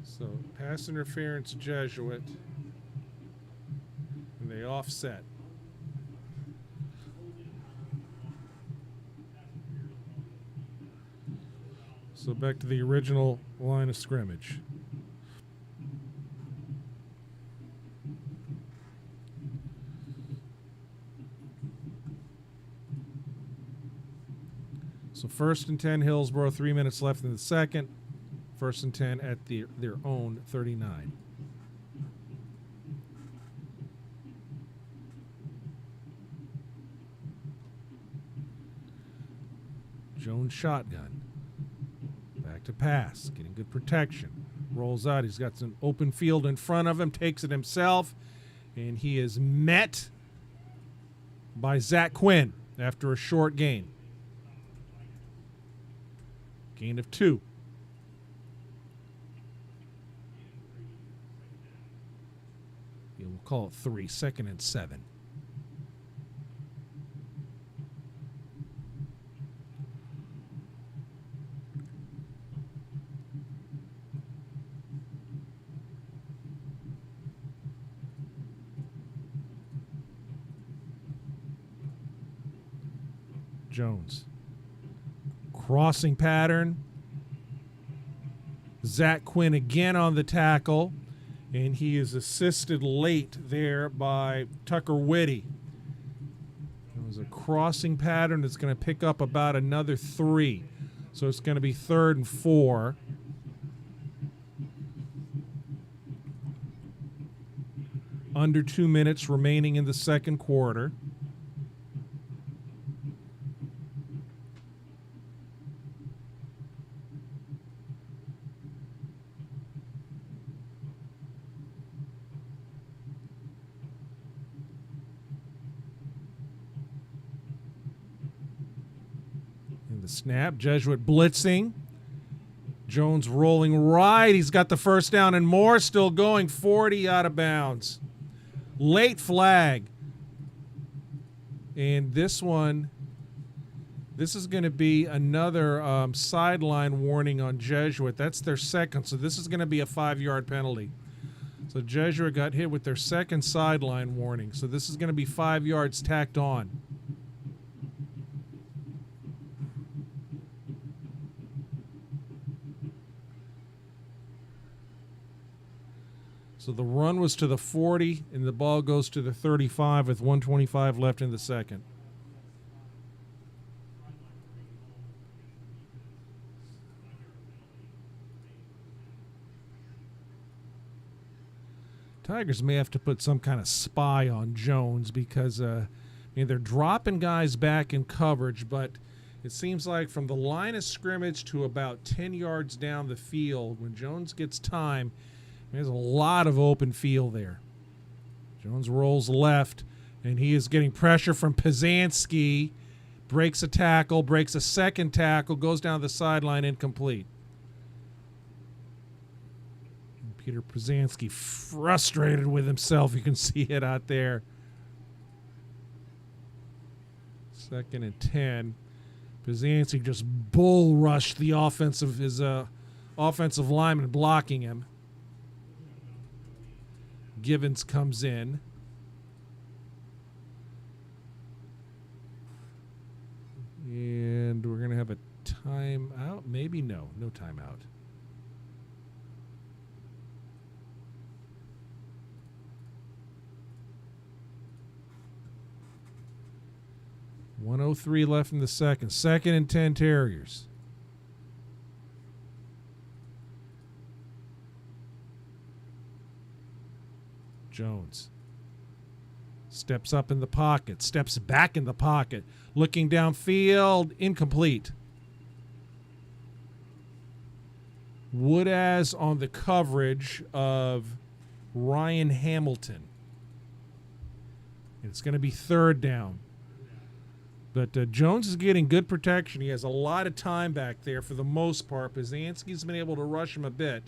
So pass interference Jesuit, and they offset. So So back to the original line of scrimmage. So 1st and 10, Hillsborough, 3 minutes left in the second. 1st and 10 at their own 39. Jones shotgun. Back to pass. Getting good protection. Rolls out. He's got some open field in front of him. Takes it himself. And he is met by Zach Quinn after a short gain. Gain of 2. We'll call it 3. 2nd and 7. Jones. Crossing pattern. Zach Quinn again on the tackle, and he is assisted late there by Tucker Whitty. It was a crossing pattern that's going to pick up about another 3. So it's going to be 3rd and 4. Under 2 minutes remaining in the second quarter. Snap. Jesuit blitzing. Jones rolling right. He's got the first down and more. Still going. 40 out of bounds. Late flag. And this one, this is going to be another sideline warning on Jesuit. That's their second. So this is going to be a 5-yard penalty. So Jesuit got hit with their second sideline warning. So this is going to be 5 yards tacked on. So the run was to the 40, and the ball goes to the 35 with 1:25 left in the second. Tigers may have to put some kind of spy on Jones because they're dropping guys back in coverage, but it seems like from the line of scrimmage to about 10 yards down the field, when Jones gets time, there's a lot of open field there. Jones rolls left, and he is getting pressure from Pizanski. Breaks a tackle, breaks a second tackle, goes down the sideline, incomplete. And Peter Pizanski frustrated with himself. You can see it out there. 2nd and 10. Pizanski just bull rushed the his offensive lineman blocking him. Givens comes in. And we're going to have a timeout. Maybe no timeout. .103 left in the second. 2nd and 10 Terriers. Jones steps up in the pocket, steps back in the pocket, looking downfield, incomplete. Woodaz on the coverage of Ryan Hamilton. It's going to be 3rd down. But Jones is getting good protection. He has a lot of time back there for the most part. Pizanski's been able to rush him a bit.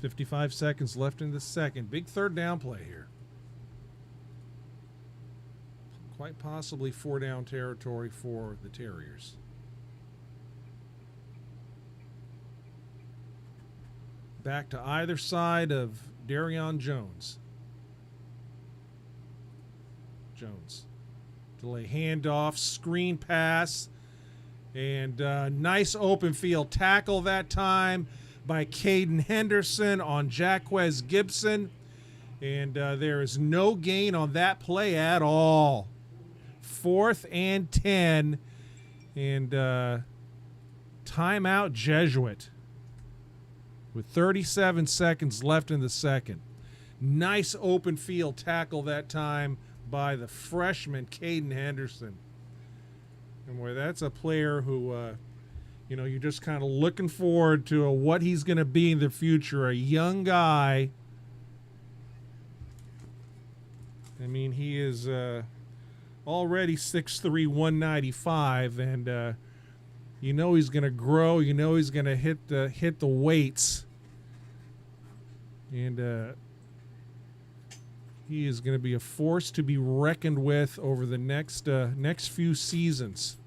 .55 seconds left in the second. Big 3rd down play here. Quite possibly 4-down territory for the Terriers. Back to either side of Darion Jones. Delay handoff, screen pass, and nice open field tackle that time by Caden Henderson on Jaquez Gibson. And there is no gain on that play at all. 4th and 10. And timeout Jesuit with 37 seconds left in the second. Nice open field tackle that time by the freshman Caden Henderson. And boy, that's a player who, you're just kind of looking forward to what he's going to be in the future. A young guy. I mean, he is already 6'3", 195, and he's going to grow. He's going to hit the weights, and he is going to be a force to be reckoned with over the next few seasons.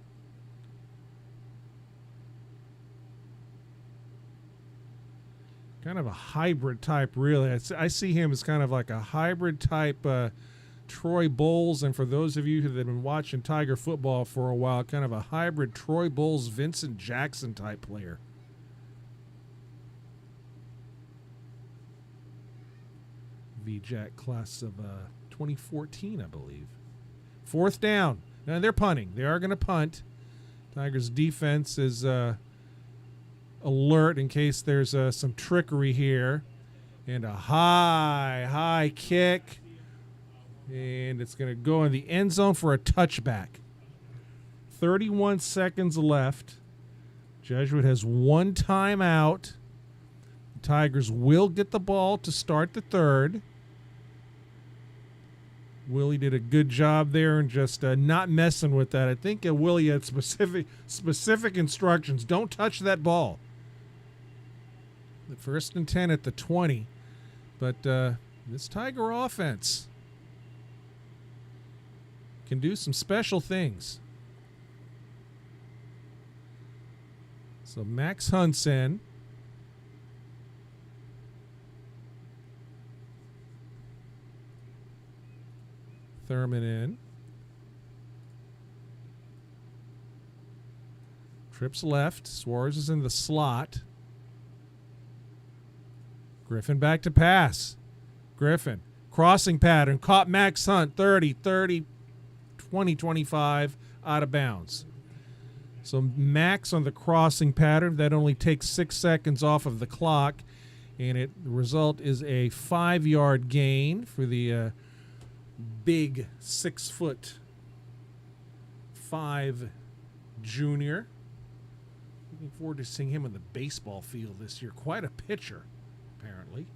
Kind of a hybrid type, really. I see him as kind of like a hybrid type Troy Bowles, and for those of you who have been watching Tiger football for a while, kind of a hybrid Troy Bowles, Vincent Jackson type player. VJack class of 2014, I believe. 4th down. Now they're punting. They are going to punt. Tigers defense is alert in case there's some trickery here. And a high kick. And it's going to go in the end zone for a touchback. 31 seconds left. Jesuit has one timeout. The Tigers will get the ball to start the third. Willie did a good job there and just not messing with that. I think Willie had specific instructions. Don't touch that ball. The 1st and 10 at the 20. But this Tiger offense can do some special things. So Max Hunt's in. Thurman in. Trips left. Suarez is in the slot. Griffin back to pass. Griffin. Crossing pattern. Caught Max Hunt. 30, 20, 25. Out of bounds. So Max on the crossing pattern. That only takes 6 seconds off of the clock. And the result is a 5-yard gain for the big 6'5" junior. Looking forward to seeing him on the baseball field this year. Quite a pitcher, apparently.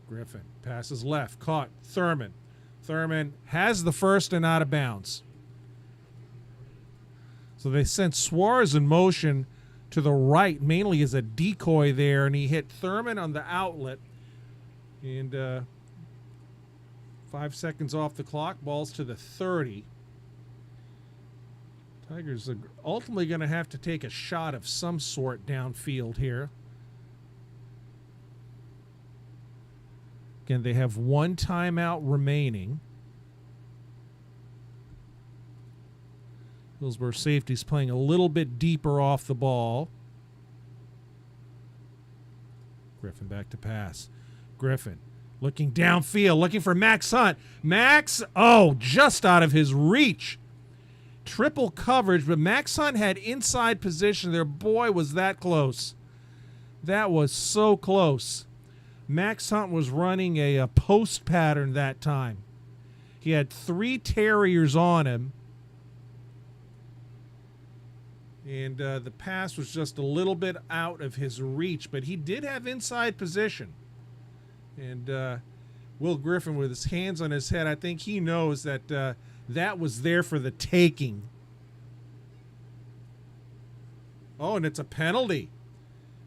Griffin passes left, caught Thurman. Thurman has the first and out of bounds. So they sent Suarez in motion to the right, mainly as a decoy there, and he hit Thurman on the outlet. And 5 seconds off the clock, ball's to the 30. Tigers are ultimately going to have to take a shot of some sort downfield here. Again, they have one timeout remaining. Hillsborough safety's playing a little bit deeper off the ball. Griffin back to pass. Griffin looking downfield, looking for Max Hunt. Max, just out of his reach. Triple coverage, but Max Hunt had inside position there. Boy, was that close. That was so close. Max Hunt was running a post pattern that time. He had 3 Terriers on him. And the pass was just a little bit out of his reach, but he did have inside position. And Will Griffin, with his hands on his head, I think he knows that that was there for the taking. Oh, and it's a penalty.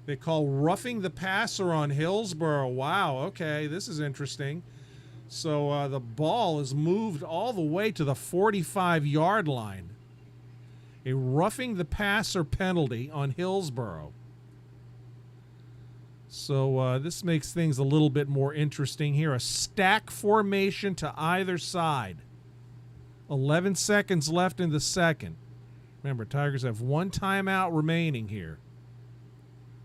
They call roughing the passer on Hillsborough. Wow, okay, this is interesting. So the ball is moved all the way to the 45-yard line. A roughing the passer penalty on Hillsborough. So this makes things a little bit more interesting here. A stack formation to either side. 11 seconds left in the second. Remember, Tigers have one timeout remaining here.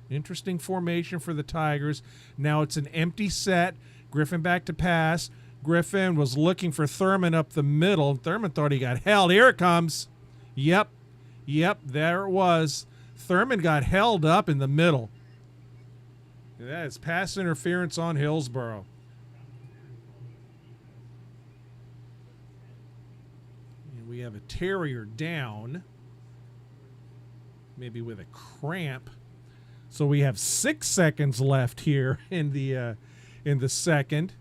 Interesting formation for the Tigers. Now it's an empty set. Griffin back to pass. Griffin was looking for Thurman up the middle. Thurman thought he got held. Here it comes. Yep, there it was. Thurman got held up in the middle. That is pass interference on Hillsborough. And we have a Terrier down, maybe with a cramp. So we have 6 seconds left here in the second.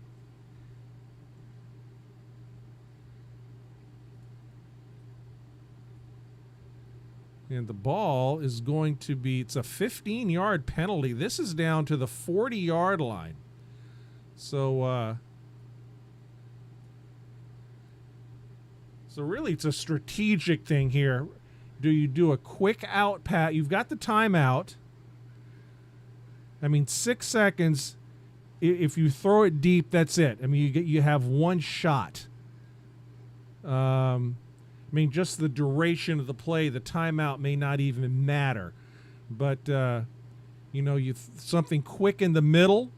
And the ball is going to be, it's a 15-yard penalty. This is down to the 40-yard line. So really it's a strategic thing here. Do you do a quick out pat? You've got the timeout. I mean, 6 seconds. If you throw it deep, that's it. I mean, you have one shot. I mean, just the duration of the play, the timeout may not even matter. But, something quick in the middle,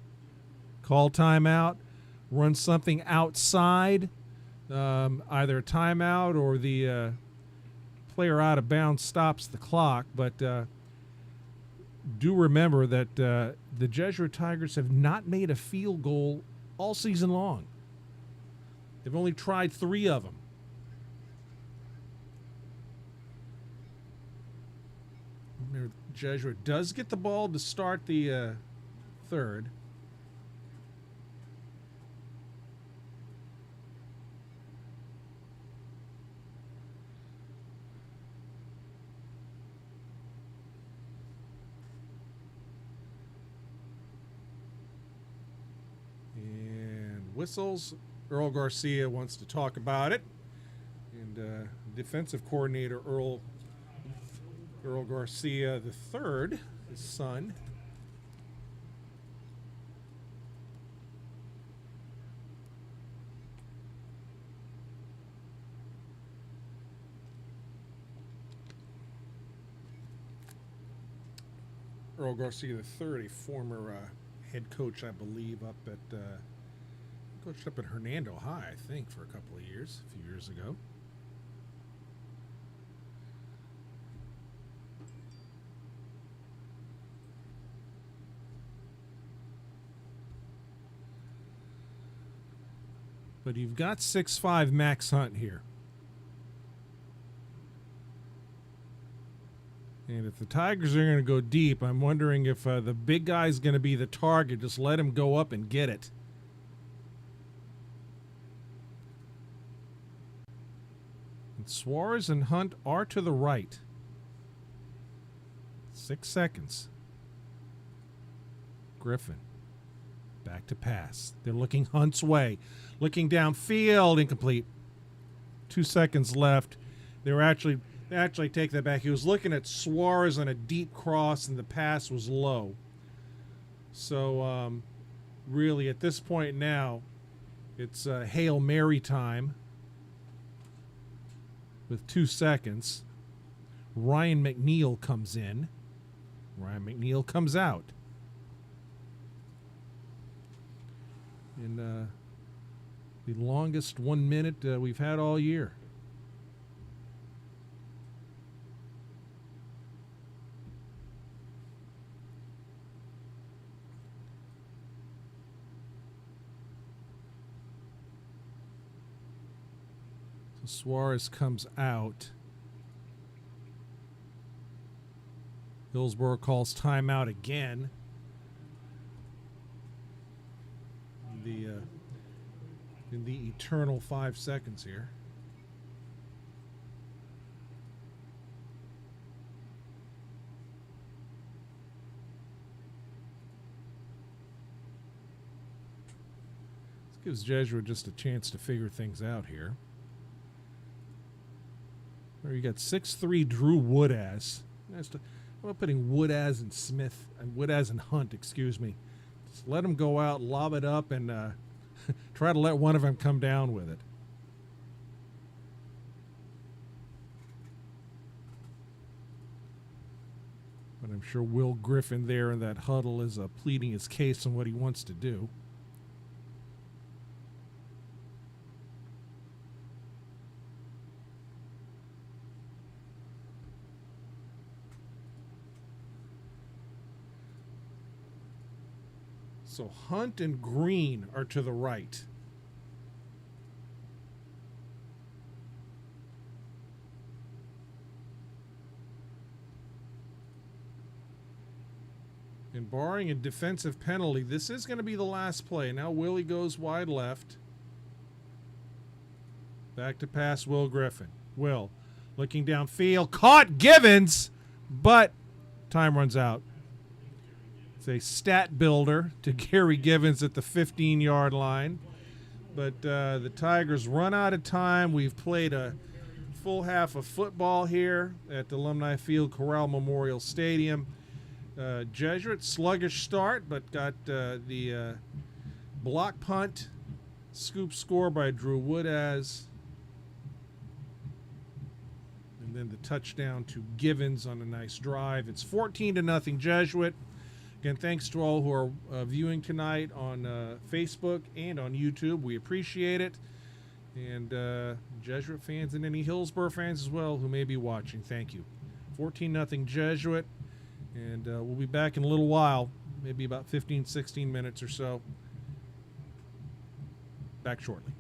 call timeout, run something outside, either a timeout or the player out of bounds stops the clock. But do remember that the Jesuit Tigers have not made a field goal all season long. They've only tried 3 of them. Jesuit does get the ball to start the third. And whistles. Earl Garcia wants to talk about it. And defensive coordinator Earl Garcia III, his son. Earl Garcia III, a former head coach, I believe, coached up at Hernando High, I think, for a couple of years, a few years ago. But you've got 6'5" Max Hunt here. And if the Tigers are going to go deep, I'm wondering if the big guy's going to be the target. Just let him go up and get it. And Suarez and Hunt are to the right. 6 seconds. Griffin. Back to pass. They're looking Hunt's way. Looking downfield, incomplete. 2 seconds left. They actually take that back. He was looking at Suarez on a deep cross, and the pass was low. So, really, at this point now, it's Hail Mary time with 2 seconds. Ryan McNeil comes in. Ryan McNeil comes out. And the longest 1 minute we've had all year. So Suarez comes out. Hillsborough calls timeout again. In the eternal 5 seconds here. Gives Jesuit just a chance to figure things out here. There you got 6'3" Drew Woodaz. I'm putting Woodaz and Smith, and Woodaz and Hunt, excuse me. Just let them go out, lob it up, and try to let one of them come down with it. But I'm sure Will Griffin there in that huddle is pleading his case on what he wants to do. So Hunt and Green are to the right. And barring a defensive penalty, this is going to be the last play. Now Willie goes wide left. Back to pass Will Griffin. Will looking downfield. Caught Givens, but time runs out. It's a stat builder to Gary Givens at the 15-yard line. But the Tigers run out of time. We've played a full half of football here at Alumni Field, Corral Memorial Stadium. Jesuit, sluggish start, but got the block punt, scoop score by Drew Woodaz. And then the touchdown to Givens on a nice drive. It's 14-0 Jesuit. Again, thanks to all who are viewing tonight on Facebook and on YouTube. We appreciate it. And Jesuit fans and any Hillsborough fans as well who may be watching, thank you. 14-0 Jesuit. And we'll be back in a little while, maybe about 15, 16 minutes or so. Back shortly.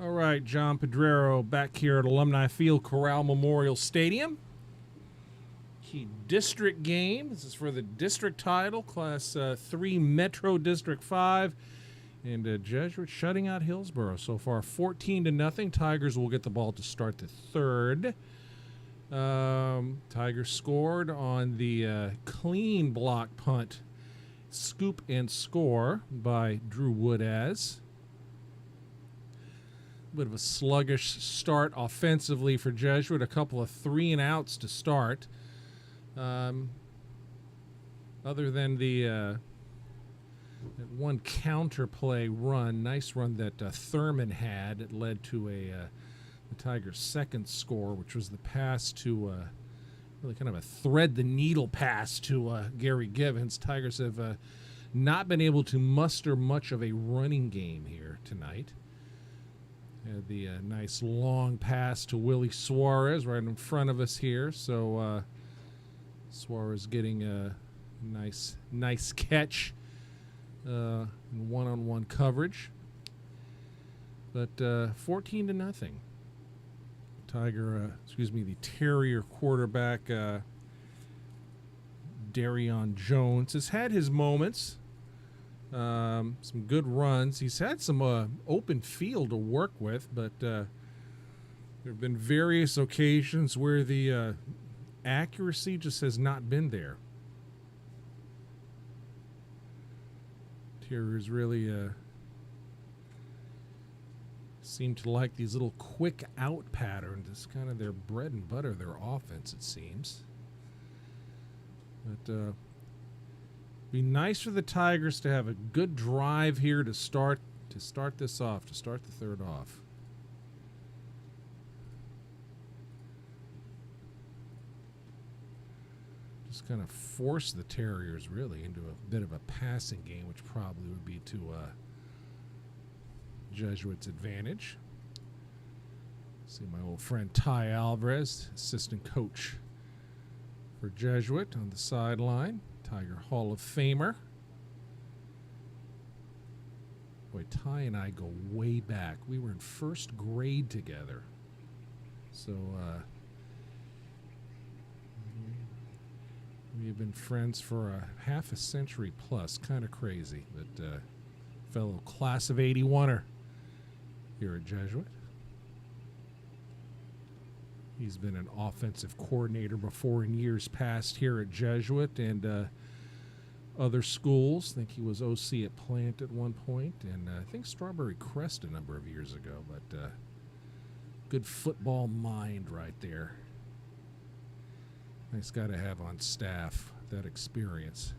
All right, John Pedrero back here at Alumni Field, Corral Memorial Stadium. Key district game. This is for the district title, Class 3 Metro District 5. And Jesuit shutting out Hillsborough so far, 14-0. Tigers will get the ball to start the third. Tigers scored on the clean block punt, scoop and score by Drew Woodaz. Bit of a sluggish start offensively for Jesuit. A couple of 3-and-outs to start. Other than the that one counterplay run, nice run that Thurman had, it led to the Tigers' second score, which was the pass to really kind of a thread-the-needle pass to Gary Givens. Tigers have not been able to muster much of a running game here tonight. Had the nice long pass to Willie Suarez right in front of us here. So Suarez getting a nice catch in one-on-one coverage. But 14-0. The Terrier quarterback Darion Jones has had his moments. Some good runs. He's had some open field to work with, but there have been various occasions where the accuracy just has not been there. Terriers really seem to like these little quick out patterns. It's kind of their bread and butter, their offense, it seems. But be nice for the Tigers to have a good drive here to start this off, to start the third off. Just kind of force the Terriers really into a bit of a passing game, which probably would be to Jesuit's advantage. See my old friend Ty Alvarez, assistant coach for Jesuit, on the sideline. Tiger Hall of Famer. Boy, Ty and I go way back. We were in first grade together. So we've been friends for a half a century plus. Kind of crazy. But fellow class of 81er here at Jesuit. He's been an offensive coordinator before in years past here at Jesuit and other schools. I think he was OC at Plant at one point, and I think Strawberry Crest a number of years ago. But good football mind right there. Nice guy to have on staff, that experience.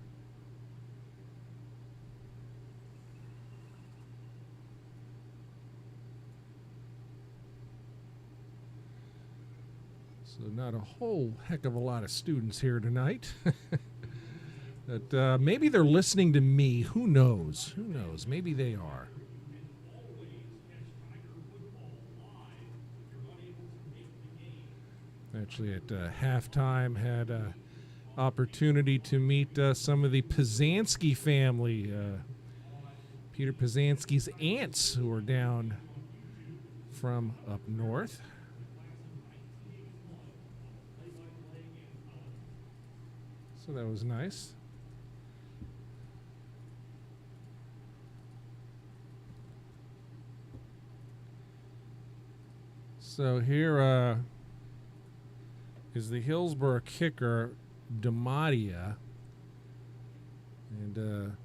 So not a whole heck of a lot of students here tonight. But maybe they're listening to me. Who knows? Who knows? Maybe they are. Actually, at halftime, had an opportunity to meet some of the Pizanski family, Peter Pizanski's aunts, who are down from up north. So that was nice. So here is the Hillsborough kicker, Demadia. And,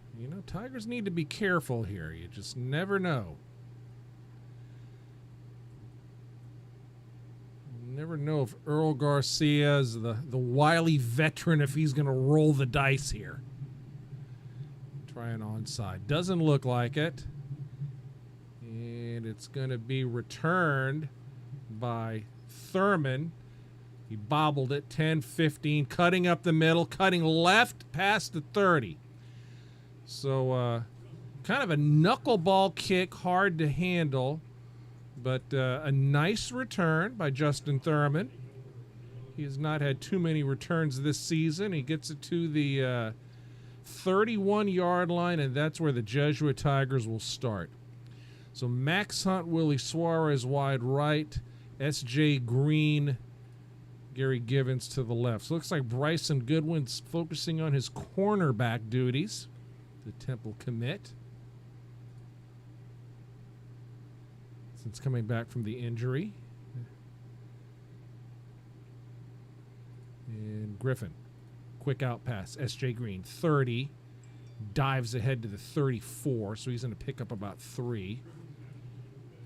Tigers need to be careful here. You just never know. Never know if Earl Garcia is the wily veteran, if he's going to roll the dice here. Try an onside. Doesn't look like it. And it's going to be returned by Thurman. He bobbled it, 10-15, cutting up the middle, cutting left past the 30. So kind of a knuckleball kick, hard to handle. But a nice return by Justin Thurman. He has not had too many returns this season. He gets it to the 31-yard line, and that's where the Jesuit Tigers will start. So Max Hunt, Willie Suarez wide right, S.J. Green, Gary Givens to the left. So it looks like Bryson Goodwin's focusing on his cornerback duties, the Temple commit, since coming back from the injury. And Griffin, quick out pass, S.J. Green, 30, dives ahead to the 34, so he's going to pick up about 3.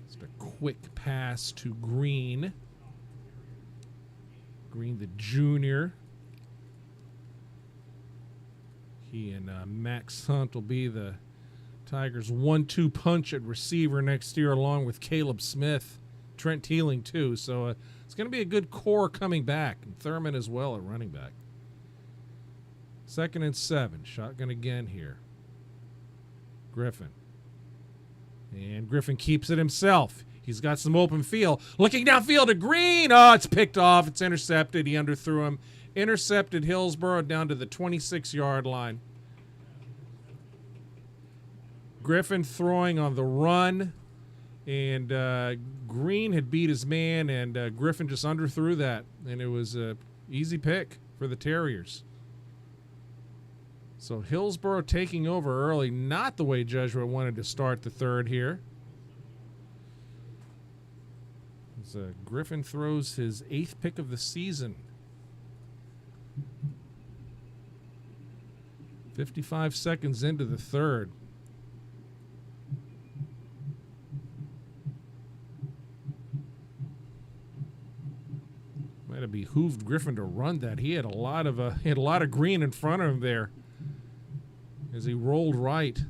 Just a quick pass to Green. Green, the junior. He and Max Hunt will be the Tigers' 1-2 punch at receiver next year, along with Caleb Smith, Trent Teeling too. So it's going to be a good core coming back, and Thurman as well at running back. 2nd and 7, shotgun again here. Griffin. And Griffin keeps it himself. He's got some open field. Looking downfield to Green. Oh, it's picked off. It's intercepted. He underthrew him. Intercepted Hillsborough down to the 26-yard line. Griffin throwing on the run. And Green had beat his man, and Griffin just underthrew that. And it was an easy pick for the Terriers. So Hillsborough taking over early. Not the way Jesuit wanted to start the third here. As Griffin throws his 8th pick of the season. 55 seconds into the third. Might have behooved Griffin to run that. He had a lot of green in front of him there as he rolled right.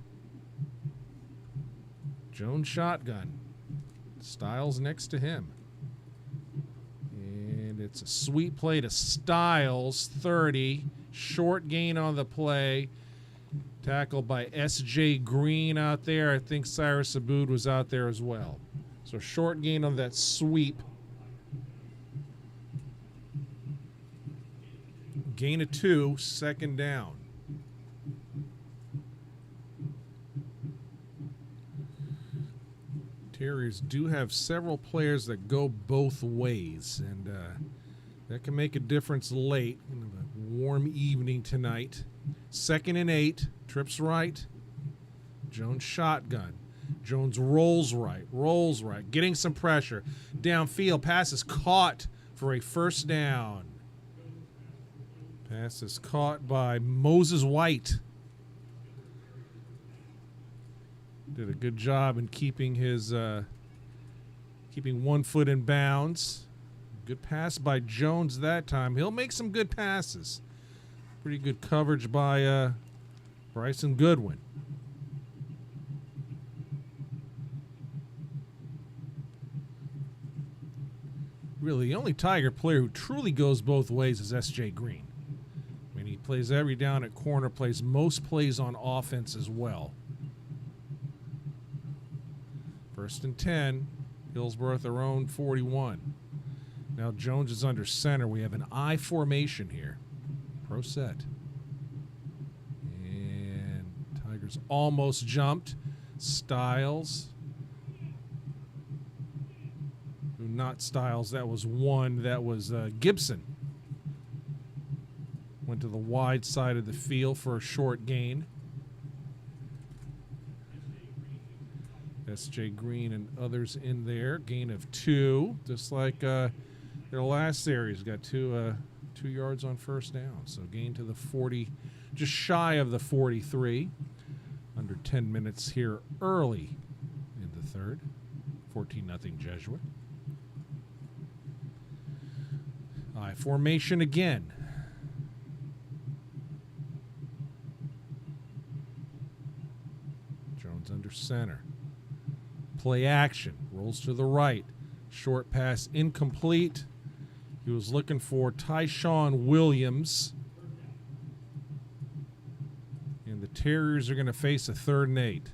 Jones shotgun. Styles next to him. And it's a sweet play to Styles, 30. Short gain on the play. Tackled by S.J. Green out there. I think Cyrus Aboud was out there as well. So short gain on that sweep. Gain of 2, 2nd down. Terriers do have several players that go both ways, and that can make a difference late. A warm evening tonight. 2nd and 8, trips right. Jones shotgun. Jones rolls right, getting some pressure. Downfield, pass is caught for a 1st down. Pass is caught by Moses White. Did a good job in keeping his keeping 1 foot in bounds. Good pass by Jones that time. He'll make some good passes. Pretty good coverage by Bryson Goodwin. Really, the only Tiger player who truly goes both ways is S.J. Green. I mean, he plays every down at corner, plays most plays on offense as well. 1st and 10, Hillsborough at their own 41. Now Jones is under center. We have an I formation here. Pro set. And Tigers almost jumped. Styles. Not Styles. That was one. That was Gibson. Went to the wide side of the field for a short gain. S.J. Green and others in there. Gain of 2, just like their last series. Got 2 yards on 1st down. So gain to the 40, just shy of the 43. Under 10 minutes here early in the third. 14-0 Jesuit. I formation again. Jones under center. Play action. Rolls to the right. Short pass incomplete. He was looking for Tyshawn Williams. And the Terriers are going to face a 3rd and 8.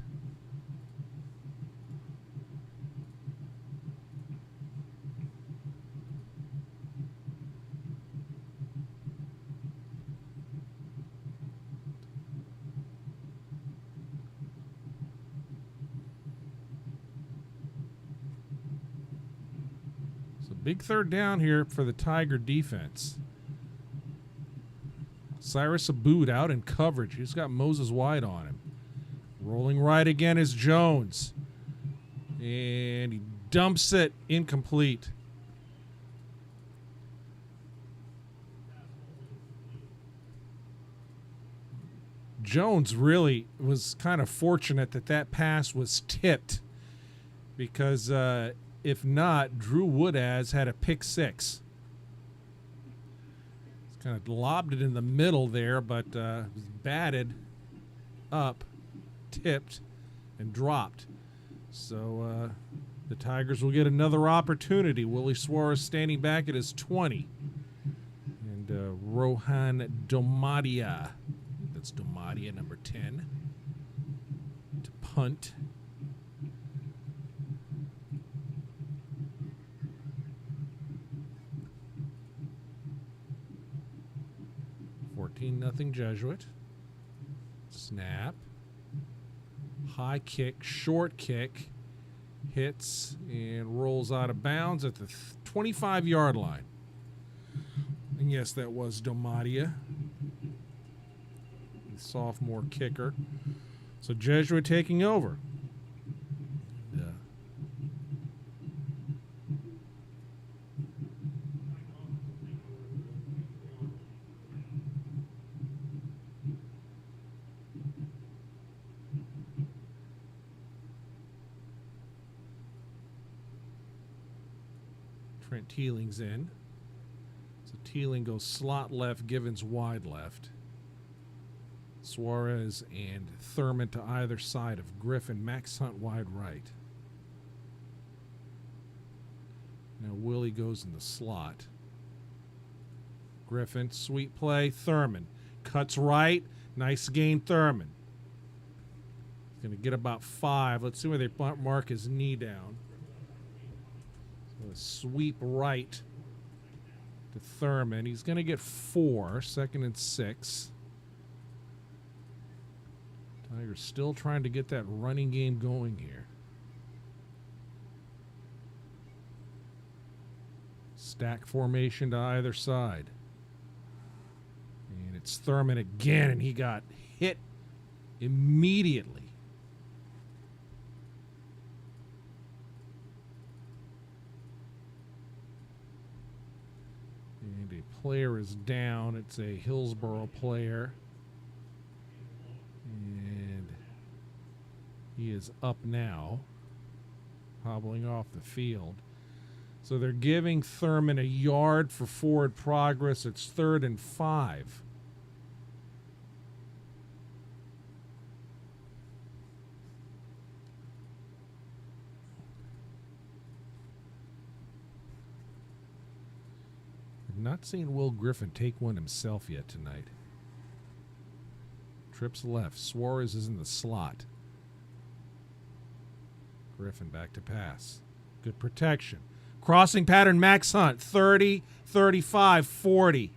Big third down here for the Tiger defense. Cyrus Abood out in coverage. He's got Moses White on him. Rolling right again is Jones. And he dumps it incomplete. Jones really was kind of fortunate that pass was tipped, because if not, Drew Woodaz had a pick six. He's kind of lobbed it in the middle there, but was batted up, tipped, and dropped. So the Tigers will get another opportunity. Willie Suarez standing back at his 20. And Rohan Domadia. That's Domadia, number 10, to punt. Nothing Jesuit. Snap. High kick, short kick. Hits and rolls out of bounds at the 25-yard line. And yes, that was Domadia, the sophomore kicker. So Jesuit taking over. Trent Teeling's in. So Teeling goes slot left, Givens wide left. Suarez and Thurman to either side of Griffin. Max Hunt wide right. Now Willie goes in the slot. Griffin, sweet play. Thurman cuts right. Nice gain, Thurman. He's going to get about 5. Let's see where they mark his knee down. A sweep right to Thurman. He's going to get 4, 2nd and 6. Tigers still trying to get that running game going here. Stack formation to either side. And it's Thurman again, and he got hit immediately. Player is down. It's a Hillsborough player. And he is up now, hobbling off the field. So they're giving Thurman a yard for forward progress. It's 3rd and 5. Not seeing Will Griffin take one himself yet tonight. Trips left. Suarez is in the slot. Griffin back to pass. Good protection. Crossing pattern, Max Hunt. 30, 35, 40.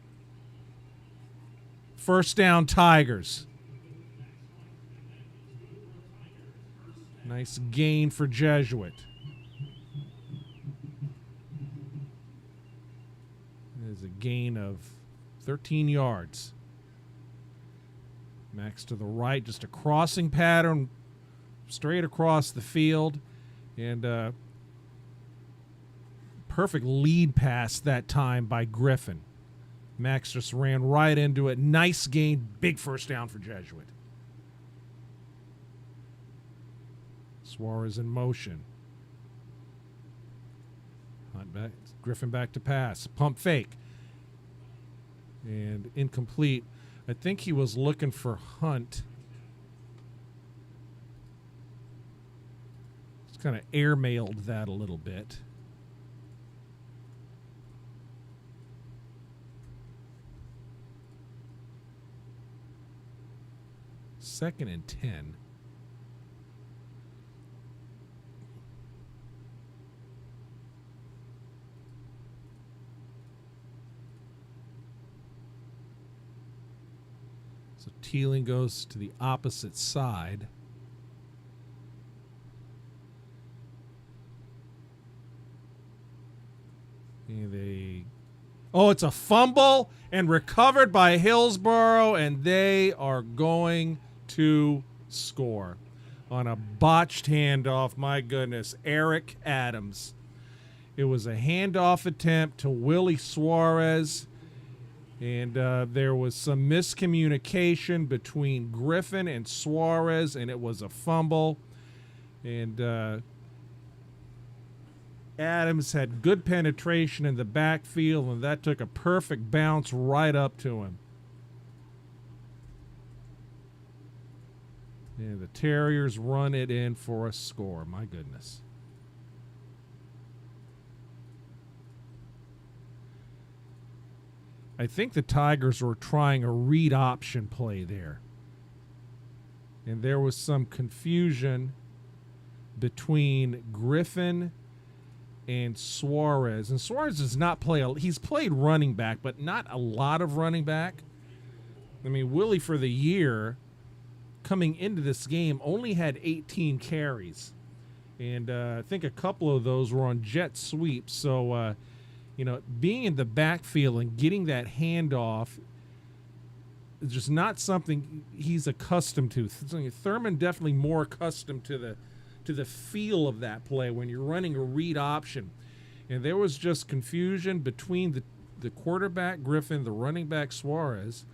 First down, Tigers. Nice gain for Jesuit. A gain of 13 yards. Max to the right, just a crossing pattern straight across the field, and perfect lead pass that time by Griffin. Max just ran right into it. Nice gain, big first down for Jesuit. Suarez in motion. Hunt back, Griffin back to pass. Pump fake. And incomplete. I think he was looking for Hunt. Just kind of airmailed that a little bit. Second and 10. So Teeling goes to the opposite side. Oh, it's a fumble and recovered by Hillsborough, and they are going to score on a botched handoff. My goodness, Eric Adams. It was a handoff attempt to Willie Suarez, and there was some miscommunication between Griffin and Suarez, and it was a fumble. And Adams had good penetration in the backfield, and that took a perfect bounce right up to him. And the Terriers run it in for a score. My goodness. I think the Tigers were trying a read option play there. And there was some confusion between Griffin and Suarez. And Suarez does not play, he's played running back, but not a lot of running back. I mean, Willie for the year coming into this game only had 18 carries. And I think a couple of those were on jet sweeps. So, being in the backfield and getting that handoff is just not something he's accustomed to. Thurman definitely more accustomed to the feel of that play when you're running a read option. And there was just confusion between the quarterback, Griffin, the running back, Suarez,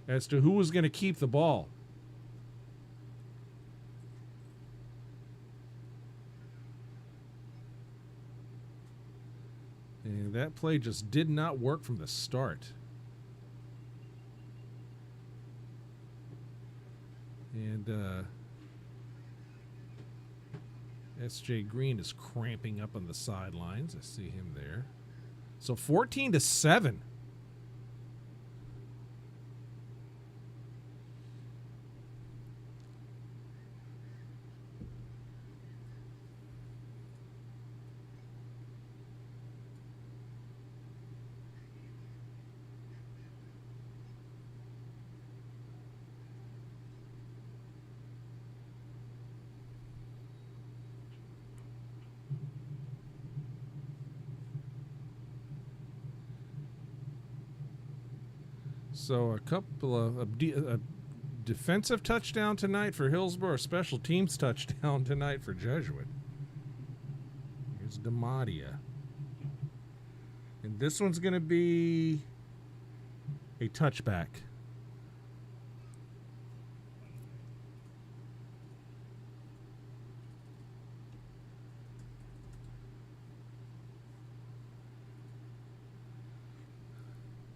as to who was going to keep the ball. And that play just did not work from the start. And S.J. Green is cramping up on the sidelines. I see him there. So 14-7. So a couple of a defensive touchdown tonight for Hillsborough, a special teams touchdown tonight for Jesuit. Here's DeMatia. And this one's going to be a touchback.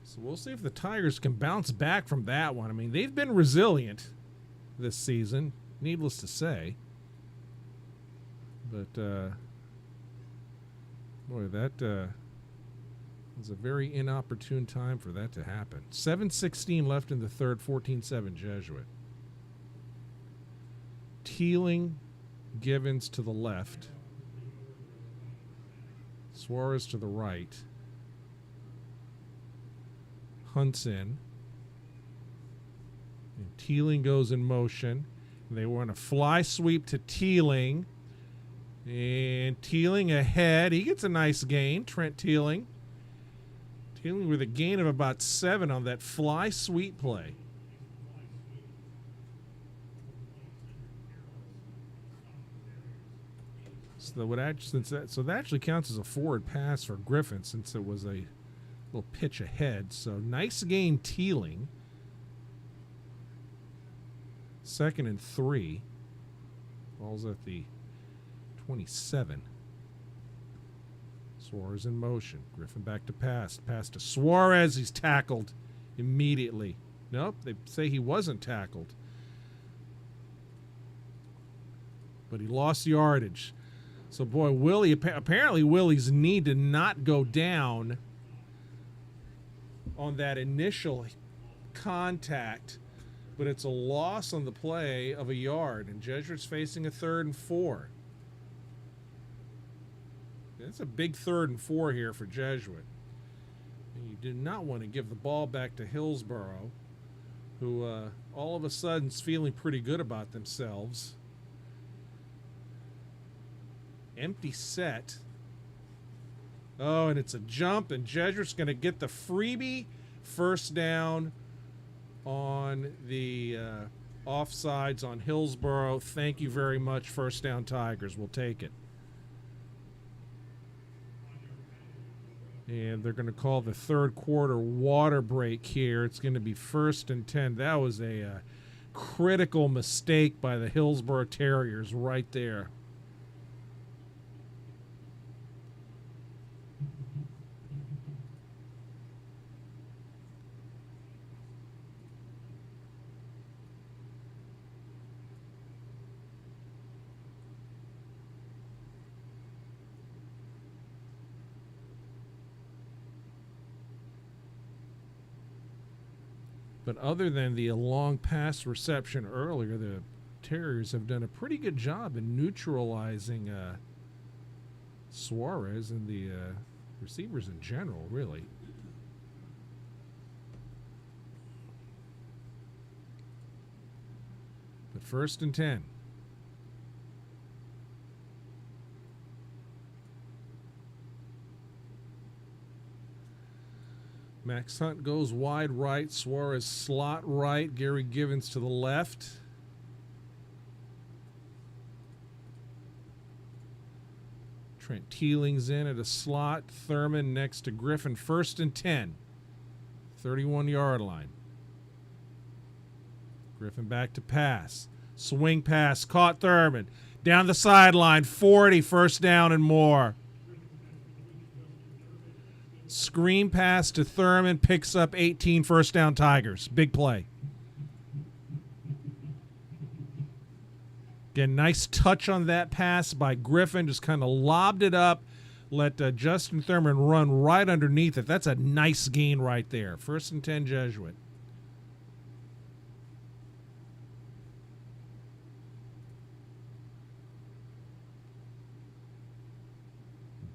So we'll see if the Tigers can bounce back from that one. I mean, they've been resilient this season, needless to say. But, boy, that was a very inopportune time for that to happen. 7:16 left in the third, 14-7 Jesuit. Teeling, Givens to the left. Suarez to the right. Hunts in. And Teeling goes in motion. They want a fly sweep to Teeling. And Teeling ahead. He gets a nice gain, Trent Teeling. Teeling with a gain of about 7 on that fly sweep play. So that actually counts as a forward pass for Griffin since it was a little pitch ahead. So nice gain, Teeling. 2nd and 3. Ball's at the 27. Suarez in motion. Griffin back to pass. Pass to Suarez. He's tackled immediately. Nope, they say he wasn't tackled. But he lost yardage. So, boy, Willie, apparently Willie's knee did not go down on that initial contact, but it's a loss on the play of a yard, and Jesuit's facing a 3rd and 4. It's a big 3rd and 4 here for Jesuit. And you do not want to give the ball back to Hillsborough, who all of a sudden is feeling pretty good about themselves. Empty set. Oh, and it's a jump, and Jesuit's going to get the freebie first down on the offsides on Hillsborough. Thank you very much, first down Tigers. We'll take it. And they're going to call the third quarter water break here. It's going to be 1st and 10. That was a critical mistake by the Hillsborough Terriers right there. But other than the long pass reception earlier, the Terriers have done a pretty good job in neutralizing Suarez and the receivers in general, really. But 1st and 10. Max Hunt goes wide right. Suarez slot right. Gary Givens to the left. Trent Teeling's in at a slot. Thurman next to Griffin. 1st and 10. 31-yard line. Griffin back to pass. Swing pass. Caught Thurman. Down the sideline. 40. First down and more. Screen pass to Thurman, picks up 18, first down Tigers. Big play. Again, nice touch on that pass by Griffin. Just kind of lobbed it up. Let Justin Thurman run right underneath it. That's a nice gain right there. 1st and 10 Jesuit.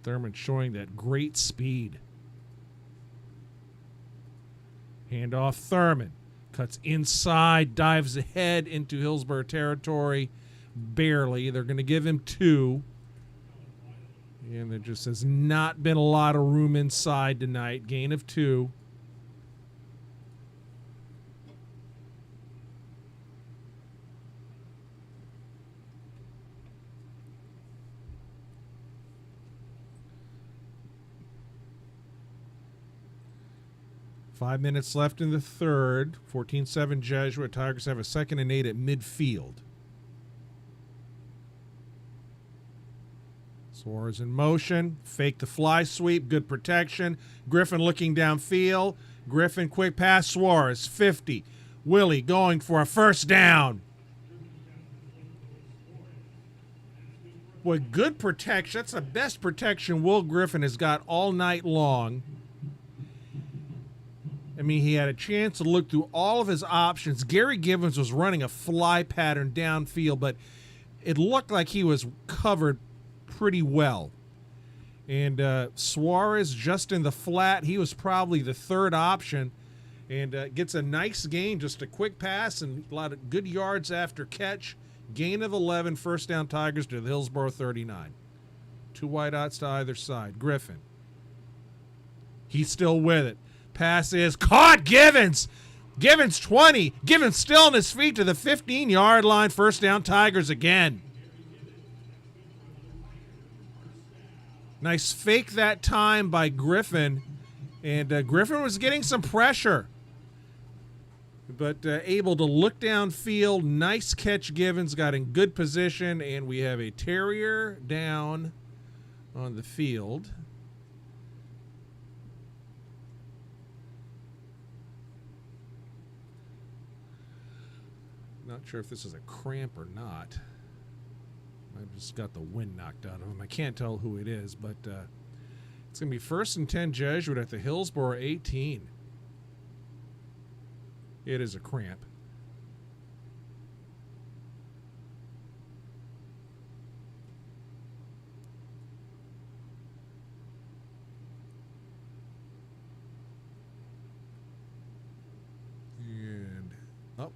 Thurman showing that great speed. Handoff Thurman. Cuts inside, dives ahead into Hillsborough territory. Barely. They're going to give him 2. And there just has not been a lot of room inside tonight. Gain of 2. Five minutes left in the third. 14-7 Jesuit. Tigers have a 2nd and 8 at midfield. Suarez in motion. Fake the fly sweep. Good protection. Griffin looking downfield. Griffin quick pass. Suarez 50. Willie going for a first down. Boy, good protection. That's the best protection Will Griffin has got all night long. I mean, he had a chance to look through all of his options. Gary Givens was running a fly pattern downfield, but it looked like he was covered pretty well. And Suarez just in the flat. He was probably the 3rd option and gets a nice gain, just a quick pass and a lot of good yards after catch. Gain of 11, first down Tigers to the Hillsborough 39. 2 wideouts to either side. Griffin. He's still with it. Pass is caught. Givens. Givens 20. Givens still on his feet to the 15-yard line. First down Tigers again. Nice fake that time by Griffin. And Griffin was getting some pressure. But able to look downfield. Nice catch Givens. Got in good position. And we have a Terrier down on the field. Not sure if this is a cramp or not. I just got the wind knocked out of him. I can't tell who it is, but it's going to be 1st and 10 Jesuit at the Hillsborough 18. It is a cramp. And up.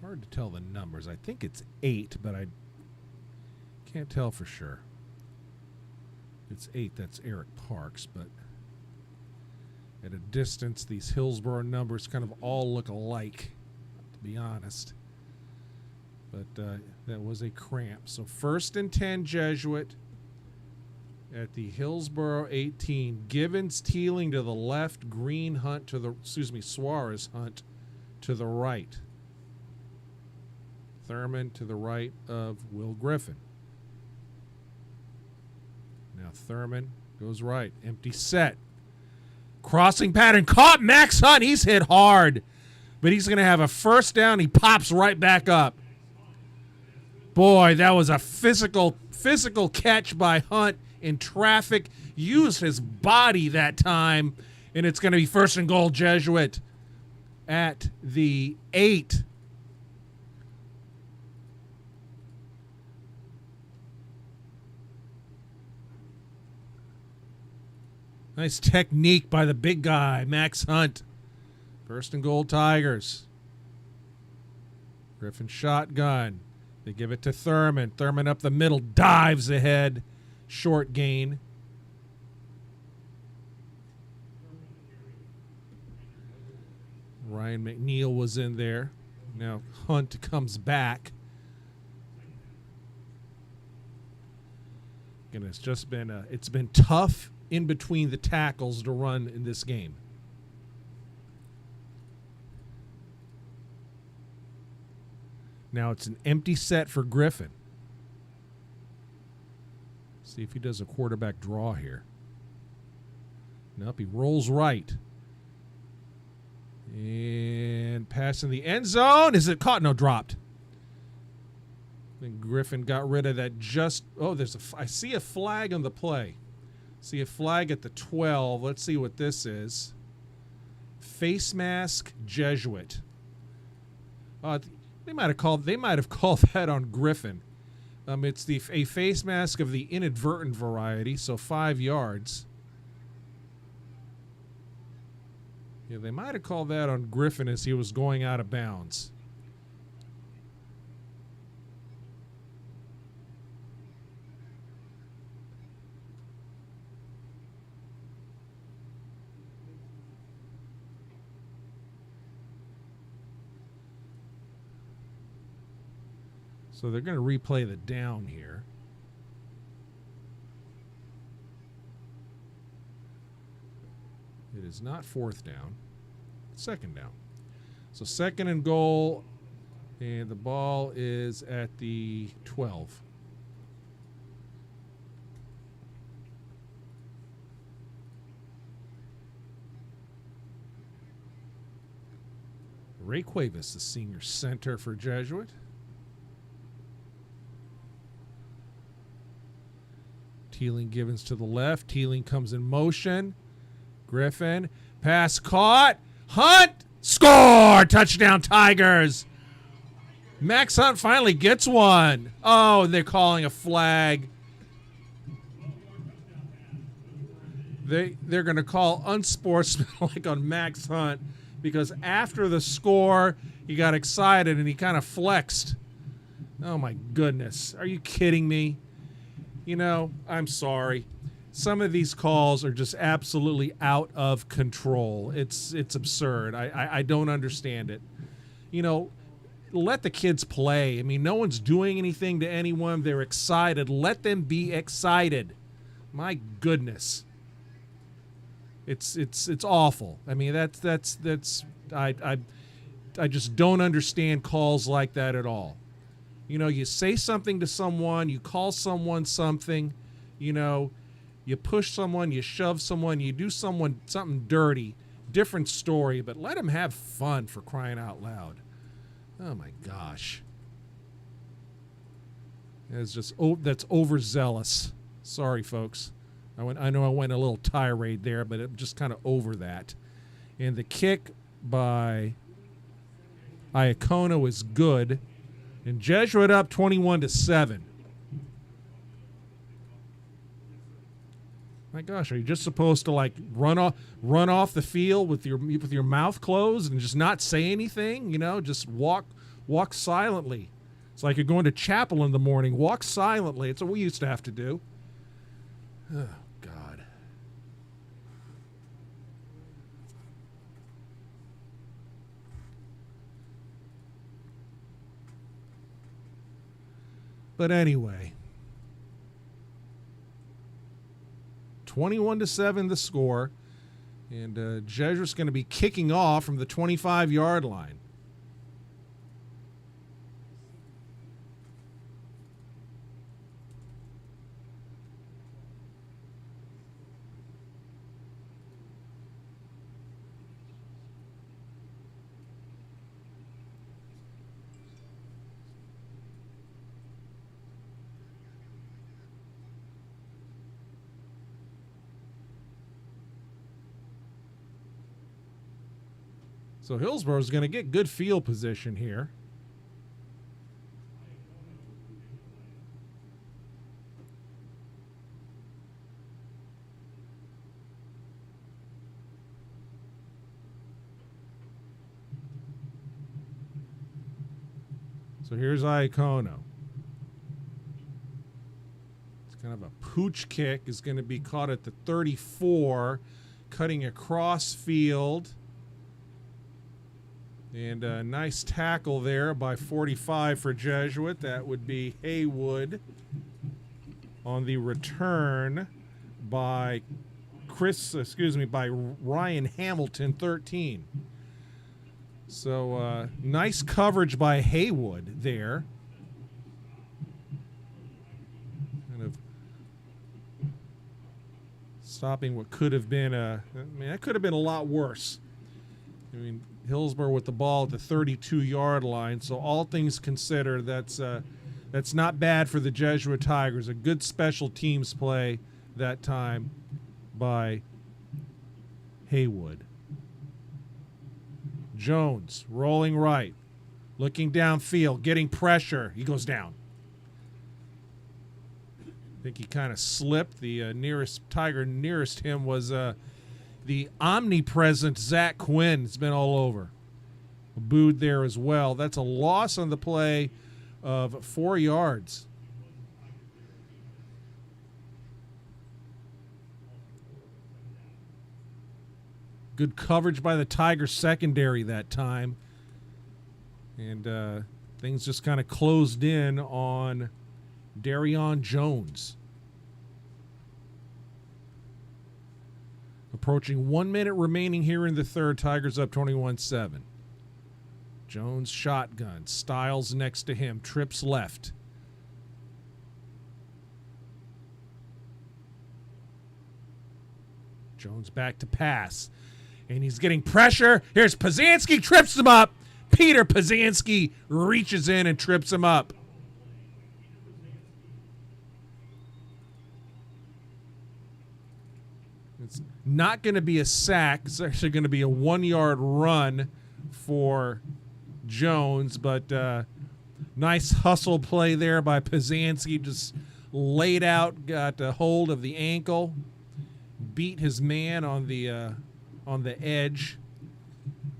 hard to tell the numbers. I think it's 8, but I can't tell for sure. It's 8, that's Eric Parks, but at a distance, these Hillsborough numbers kind of all look alike, to be honest. But that was a cramp. So 1st and 10 Jesuit at the Hillsborough 18. Givens, Teeling to the left, Green, Hunt to the, Suarez, Hunt to the right. Thurman to the right of Will Griffin. Now Thurman goes right. Empty set. Crossing pattern. Caught Max Hunt. He's hit hard. But he's going to have a first down. He pops right back up. Boy, that was a physical catch by Hunt in traffic. Used his body that time. And it's going to be 1st and goal Jesuit at the 8. Nice technique by the big guy, Max Hunt. 1st and goal Tigers. Griffin shotgun. They give it to Thurman. Thurman up the middle, dives ahead. Short gain. Ryan McNeil was in there. Now Hunt comes back. And it's just been it's been tough in between the tackles to run in this game. Now it's an empty set for Griffin. See if he does a quarterback draw here. Nope, he rolls right. And pass in the end zone. Is it caught? No, dropped. Then Griffin got rid of that just... Oh, I see a flag on the play. See a flag at the 12. Let's see what this is. Face mask Jesuit. They might have called that on Griffin. It's a face mask of the inadvertent variety, so 5 yards. Yeah, they might have called that on Griffin as he was going out of bounds. So they're going to replay the down here. It is not 4th down. 2nd down. So 2nd and goal, and the ball is at the 12. Ray Cuevas, the senior center for Jesuit. Teeling Givens to the left. Teeling comes in motion. Griffin. Pass caught. Hunt. Score! Touchdown Tigers. Max Hunt finally gets one. Oh, they're calling a flag. They're going to call unsportsmanlike on Max Hunt because after the score, he got excited and he kind of flexed. Oh, my goodness. Are you kidding me? You know, I'm sorry. Some of these calls are just absolutely out of control. It's absurd. I don't understand it. You know, let the kids play. I mean, no one's doing anything to anyone. They're excited. Let them be excited. My goodness. It's awful. I mean, I just don't understand calls like that at all. You know, you say something to someone, you call someone something, you know, you push someone, you shove someone, you do something dirty, different story, but let them have fun, for crying out loud. Oh my gosh. That's overzealous. Sorry, folks. I know I went a little tirade there, but I'm just kind of over that. And the kick by Iacono is good. And Jesuit up 21-7. My gosh, are you just supposed to like run off the field with your mouth closed and just not say anything? You know, just walk Walk silently. It's like you're going to chapel in the morning. Walk silently. It's what we used to have to do. Oh, God. But anyway, 21-7 the score, and Jesuit's going to be kicking off from the 25-yard line. So Hillsborough is going to get good field position here. So here's Iacono. It's kind of a pooch kick. Is going to be caught at the 34, cutting across field. And a nice tackle there by 45 for Jesuit. That would be Haywood on the return by by Ryan Hamilton, 13. So nice coverage by Haywood there. Kind of stopping what could have been that could have been a lot worse. I mean, Hillsborough with the ball at the 32-yard line. So all things considered, that's not bad for the Jesuit Tigers. A good special teams play that time by Haywood. Jones rolling right, looking downfield, getting pressure. He goes down. I think he kind of slipped. The nearest Tiger nearest him was the omnipresent Zach Quinn. Has been all over. Booed there as well. That's a loss on the play of 4 yards. Good coverage by the Tigers secondary that time. And things just kind of closed in on Darion Jones. Approaching 1 minute remaining here in the third. Tigers up 21-7. Jones shotgun. Styles next to him. Trips left. Jones back to pass. And he's getting pressure. Here's Pazanski. Trips him up. Peter Pazanski reaches in and trips him up. It's not going to be a sack. It's actually going to be a 1-yard run for Jones, but nice hustle play there by Pazanski. Just laid out, got a hold of the ankle, beat his man on the edge,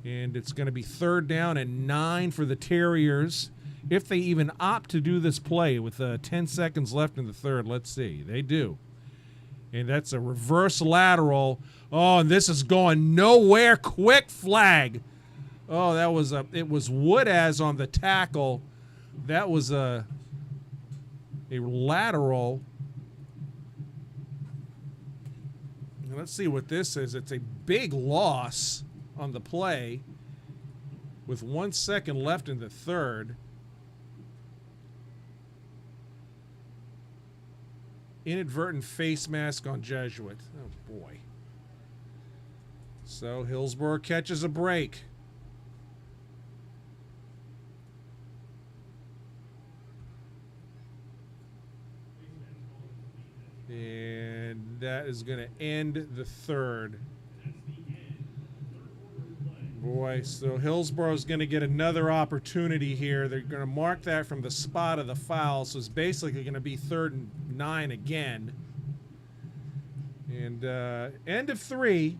and it's going to be 3rd down and 9 for the Terriers. If they even opt to do this play with 10 seconds left in the third, let's see. They do. And that's a reverse lateral. Oh, and this is going nowhere. Quick flag. Oh, it was Woodaz on the tackle. That was a lateral. And let's see what this is. It's a big loss on the play with 1 second left in the third. Inadvertent face mask on Jesuit. Oh, boy. So Hillsborough catches a break. And that is going to end the third. Boy, so Hillsborough is going to get another opportunity here. They're going to mark that from the spot of the foul, so it's basically going to be 3rd and 9 again. And end of 3.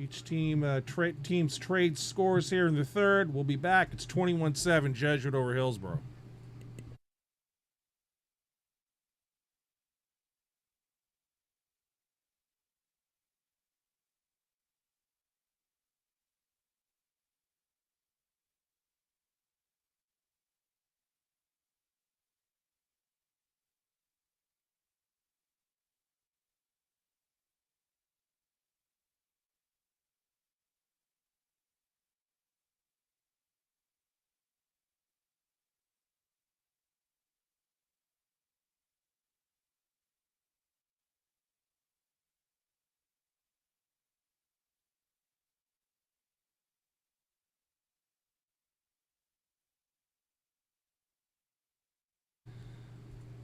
Each team's trade scores here in the third. We'll be back. It's 21-7 Jesuit over Hillsborough.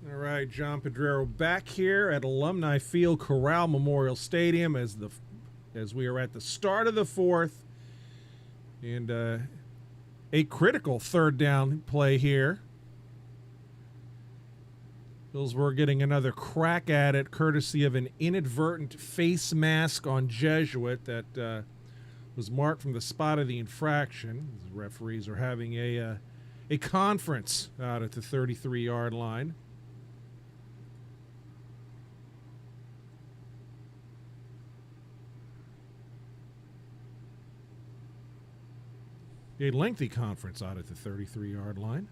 All right, John Pedrero back here at Alumni Field, Corral Memorial Stadium as we are at the start of the fourth, and a critical third down play here. Hillsborough getting another crack at it, courtesy of an inadvertent face mask on Jesuit that was marked from the spot of the infraction. The referees are having a conference out at the 33-yard line. A lengthy conference out at the 33-yard line.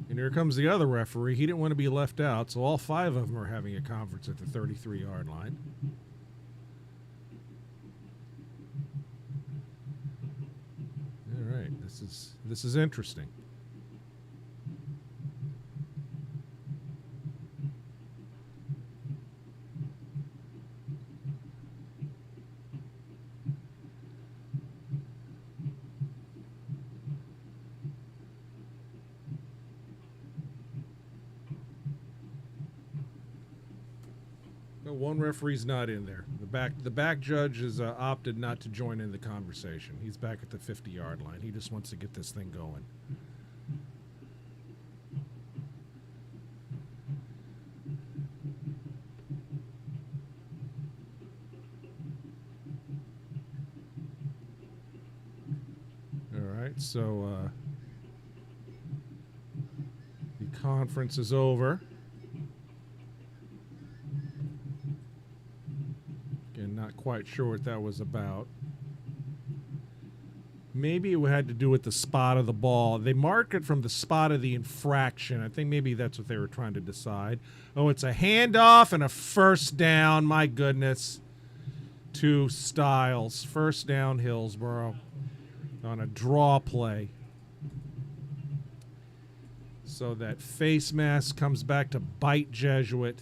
And here comes the other referee. He didn't want to be left out, so all five of them are having a conference at the 33-yard line. All right, this is interesting. One referee's not in there. The back judge has opted not to join in the conversation. He's back at the 50-yard line. He just wants to get this thing going. All right, so the conference is over. Not quite sure what that was about. Maybe it had to do with the spot of the ball. They mark it from the spot of the infraction. I think maybe that's what they were trying to decide. Oh, it's a handoff and a first down. My goodness. To Styles. First down, Hillsborough on a draw play. So that face mask comes back to bite Jesuit.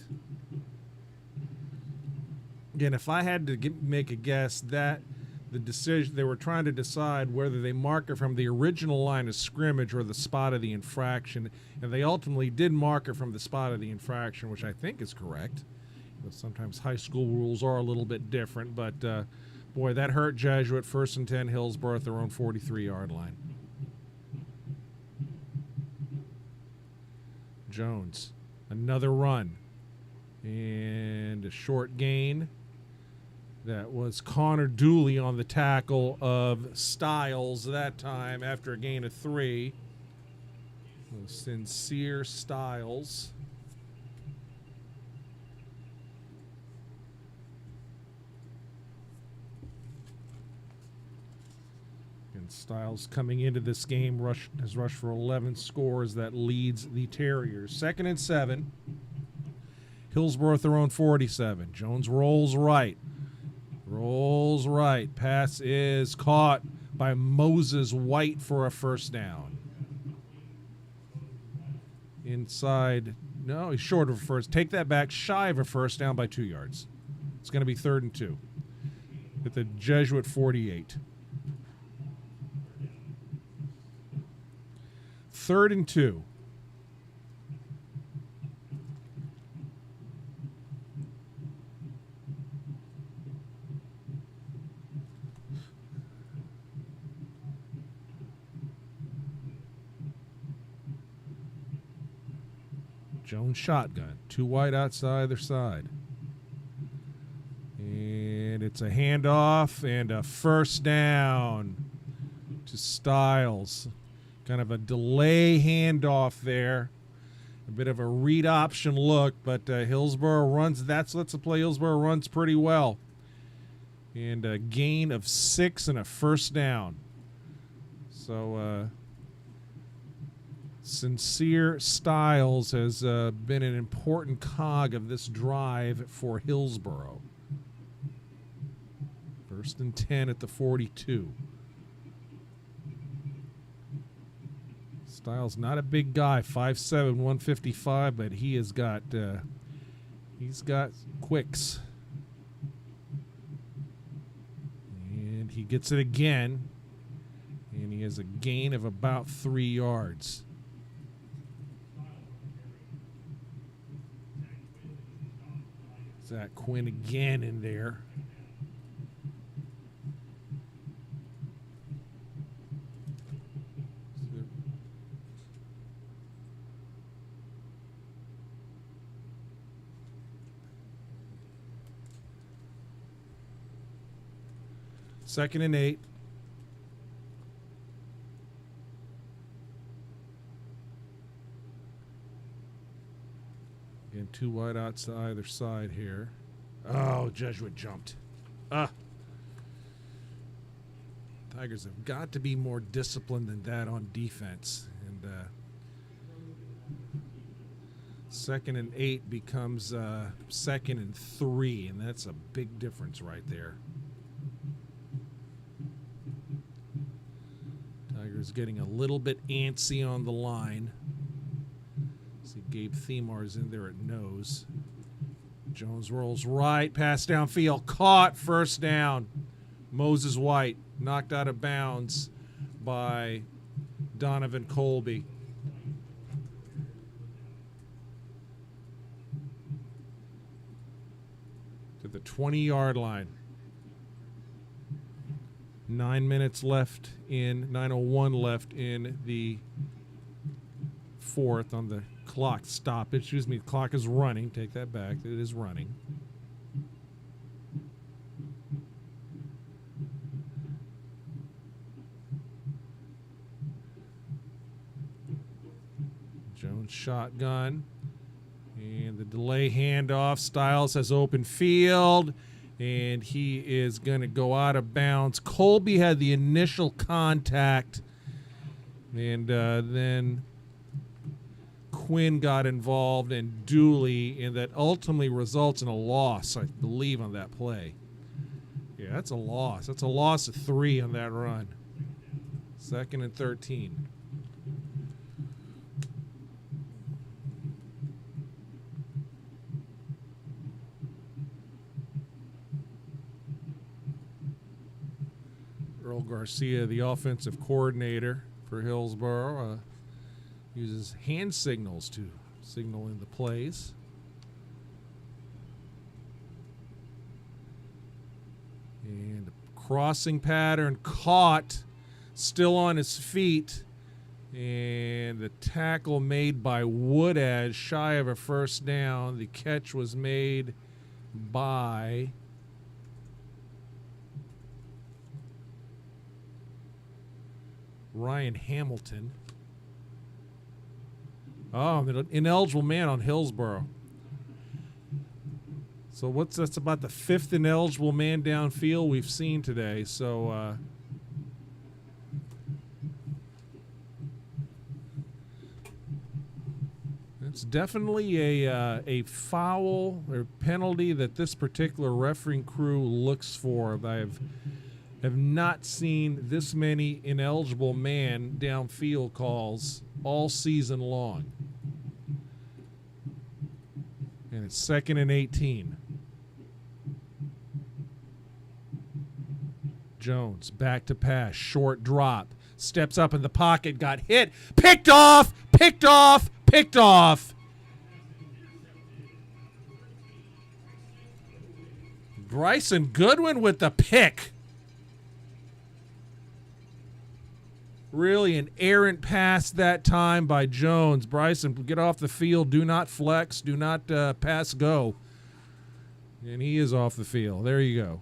Again, if I had to make a guess, that the decision they were trying to decide whether they mark it from the original line of scrimmage or the spot of the infraction, and they ultimately did mark it from the spot of the infraction, which I think is correct. But sometimes high school rules are a little bit different, but boy, that hurt Jesuit. 1st and 10, Hillsborough at their own 43-yard line. Jones, another run, and a short gain. That was Connor Dooley on the tackle of Styles that time after a gain of 3. Sincere Styles. And Styles coming into this game has rushed for 11 scores. That leads the Terriers. 2nd and 7. Hillsborough at their own 47. Jones rolls right. Rolls right. Pass is caught by Moses White for a first down. Inside. No, he's short of a first. Take that back. Shy of a first down by 2 yards. It's going to be 3rd and 2 at the Jesuit 48. 3rd and 2. Jones shotgun. 2 wide outside either side. And it's a handoff and a first down to Styles. Kind of a delay handoff there. A bit of a read option look, but Hillsborough runs. That's a play Hillsborough runs pretty well. And a gain of 6 and a first down. So Sincere Styles has been an important cog of this drive for Hillsborough. 1st and 10 at the 42. Styles not a big guy, 5'7", 155, but he's got quicks. And he gets it again, and he has a gain of about 3 yards. Zach Quinn again in there. Second and 8. Again, 2 wide outs to either side here. Oh, Jesuit jumped. Tigers have got to be more disciplined than that on defense. And 2nd and 8 becomes 2nd and 3, and that's a big difference right there. Tigers getting a little bit antsy on the line. See Gabe Themar's in there at nose. Jones rolls right, pass downfield, caught, first down. Moses White knocked out of bounds by Donovan Colby. To the 20-yard line. 9:01 left in the 4th on the clock. Stop. Excuse me. The clock is running. Take that back. It is running. Jones shotgun. And the delay handoff. Styles has open field. And he is going to go out of bounds. Colby had the initial contact. And then Quinn got involved and Dooley, and that ultimately results in a loss, I believe, on that play. Yeah, that's a loss. That's a loss of 3 on that run. 2nd and 13. Earl Garcia, the offensive coordinator for Hillsborough, uses hand signals to signal in the plays. And crossing pattern caught, still on his feet. And the tackle made by Woodad, shy of a first down. The catch was made by Ryan Hamilton. Oh, an ineligible man on Hillsborough. So that's about the 5th ineligible man downfield we've seen today. So it's definitely a foul or penalty that this particular refereeing crew looks for. I have not seen this many ineligible man downfield calls all season long. And it's 2nd and 18. Jones back to pass, short drop, steps up in the pocket, got hit, picked off. Bryson Goodwin with the pick. Really an errant pass that time by Jones. Bryson, get off the field. Do not flex. Do not pass go. And he is off the field. There you go.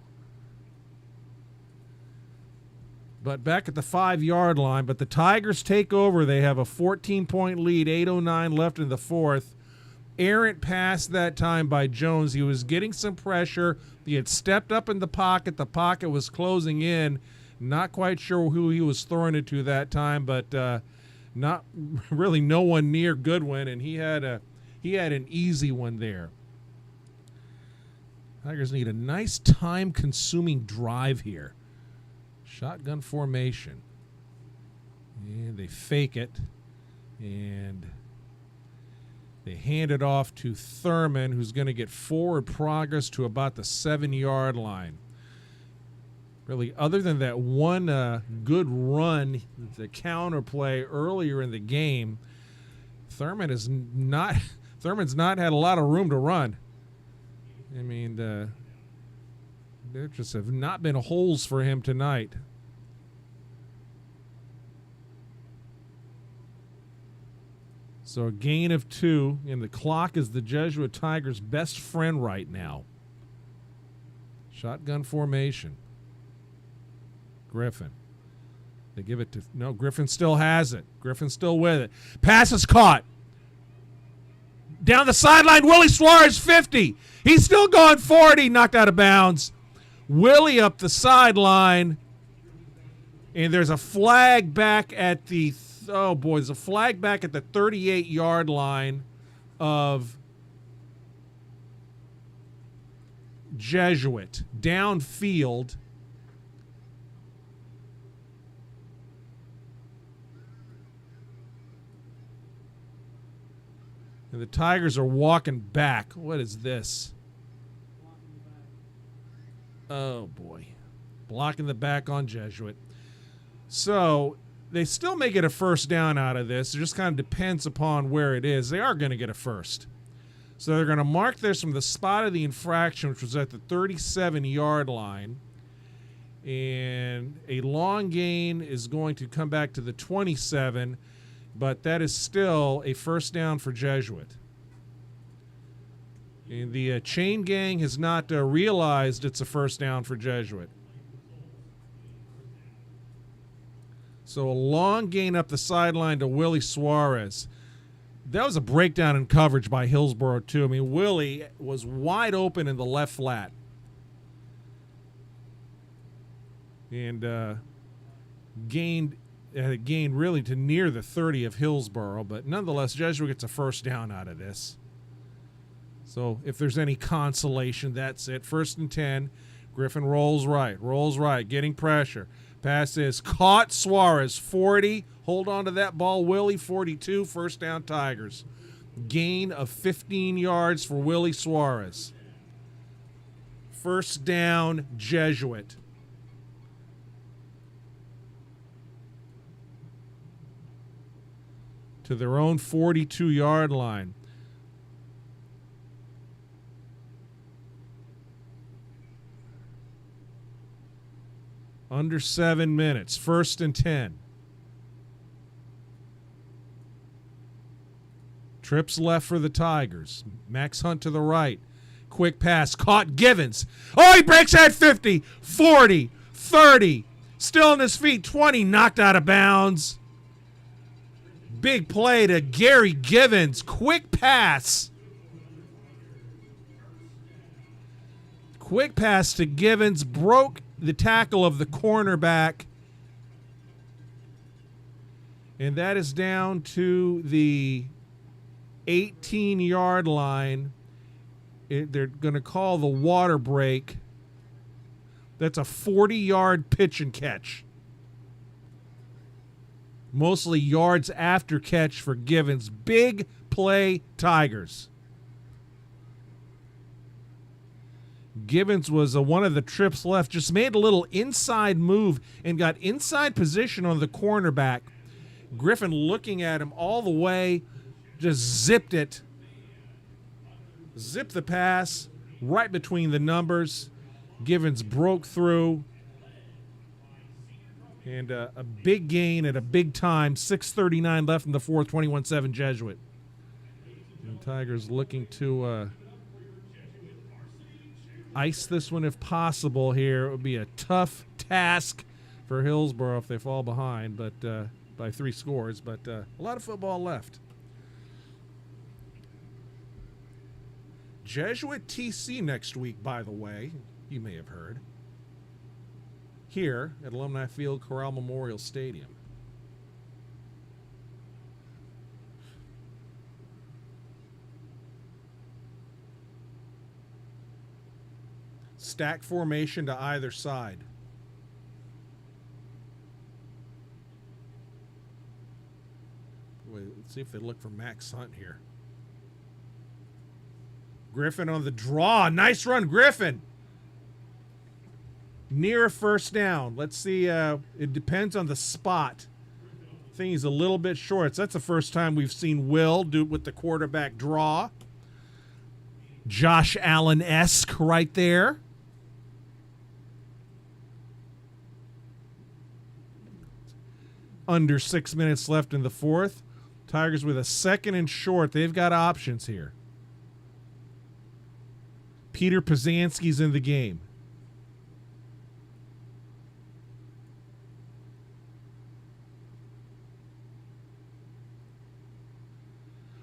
But back at the 5-yard line. But the Tigers take over. They have a 14-point lead. 8:09 left in the fourth. Errant pass that time by Jones. He was getting some pressure. He had stepped up in the pocket. The pocket was closing in. Not quite sure who he was throwing it to that time, but not really no one near Goodwin, and he had an easy one there. Tigers need a nice time-consuming drive here. Shotgun formation. And they fake it, and they hand it off to Thurman, who's going to get forward progress to about the 7-yard line. Really, other than that one good run, the counter play earlier in the game, Thurman's not had a lot of room to run. I mean, there just have not been holes for him tonight. So a gain of 2, and the clock is the Jesuit Tigers' best friend right now. Shotgun formation. Griffin. They give it to, no, Griffin still has it. Griffin still with it. Pass is caught. Down the sideline, Willie Suarez, 50. He's still going 40, knocked out of bounds. Willie up the sideline, and there's a flag back at the, there's a flag back at the 38-yard line of Jesuit. Downfield. And the Tigers are walking back. What is this? Oh, boy. Blocking the back on Jesuit. So they still may get a first down out of this. It just kind of depends upon where it is. They are going to get a first. So they're going to mark this from the spot of the infraction, which was at the 37-yard line. And a long gain is going to come back to the 27, but that is still a first down for Jesuit. And the chain gang has not realized it's a first down for Jesuit. So a long gain up the sideline to Willie Suarez. That was a breakdown in coverage by Hillsborough, too. I mean, Willie was wide open in the left flat. And gained really to near the 30 of Hillsborough, but nonetheless, Jesuit gets a first down out of this. So if there's any consolation, that's it. 1st and 10. Griffin rolls right, getting pressure. Pass is caught. Suarez, 40. Hold on to that ball, Willie, 42. First down, Tigers. Gain of 15 yards for Willie Suarez. First down, Jesuit. To their own 42-yard line. Under 7 minutes. 1st and 10. Trips left for the Tigers. Max Hunt to the right. Quick pass. Caught Givens. Oh, he breaks at 50, 40, 30. Still on his feet. 20. Knocked out of bounds. Big play to Gary Givens. Quick pass. Quick pass to Givens. Broke the tackle of the cornerback. And that is down to the 18-yard line. They're going to call the water break. That's a 40-yard pitch and catch. Mostly yards after catch for Givens. Big play, Tigers. Givens was one of the trips left. Just made a little inside move and got inside position on the cornerback. Griffin looking at him all the way. Just zipped it. Zipped the pass right between the numbers. Givens broke through. And a big gain at a big time. 6:39 left in the fourth, 21-7 Jesuit. And Tigers looking to ice this one if possible here. It would be a tough task for Hillsborough if they fall behind, but by 3 scores. But a lot of football left. Jesuit TC next week, by the way. You may have heard. Here at Alumni Field, Corral Memorial Stadium. Stack formation to either side. Wait, let's see if they look for Max Hunt here. Griffin on the draw. Nice run, Griffin. Near a first down. Let's see. It depends on the spot. I think he's a little bit short. So that's the first time we've seen Will do it with the quarterback draw. Josh Allen-esque right there. Under 6 minutes left in the fourth. Tigers with a second and short. They've got options here. Peter Pazanski's in the game.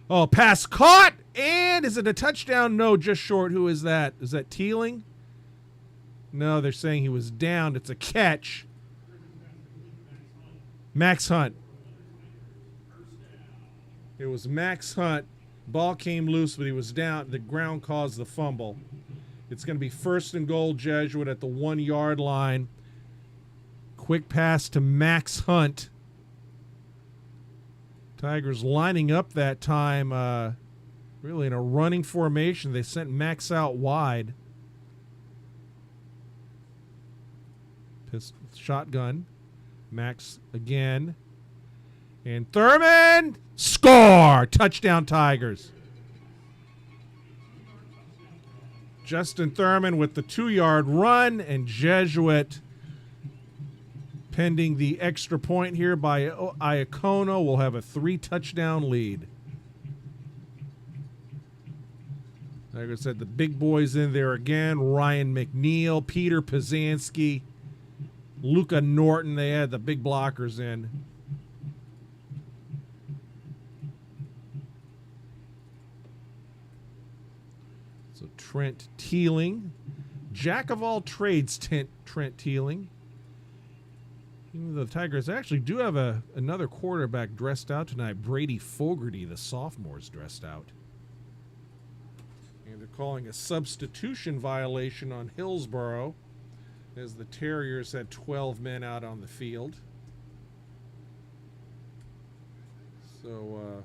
Oh, pass caught. And is it a touchdown? No, just short. Who is that? Is that Teeling? No, they're saying he was down. It's a catch. Max Hunt. It was Max Hunt. Ball came loose, but he was down. The ground caused the fumble. It's going to be first and goal, Jesuit at the 1 yard line. Quick pass to Max Hunt. Tigers lining up that time, really in a running formation. They sent Max out wide. Shotgun. Max again. And Thurman, score! Touchdown Tigers. Justin Thurman with the 2 yard run, and Jesuit, pending the extra point here by Iacono, will have a 3 touchdown lead. Like I said, the big boys in there again. Ryan McNeil, Peter Pazanski, Luca Norton. They had the big blockers in. So Trent Teeling, jack of all trades, Trent Teeling. The Tigers actually do have another quarterback dressed out tonight. Brady Fogarty, the sophomore's dressed out. And they're calling a substitution violation on Hillsborough as the Terriers had 12 men out on the field. So,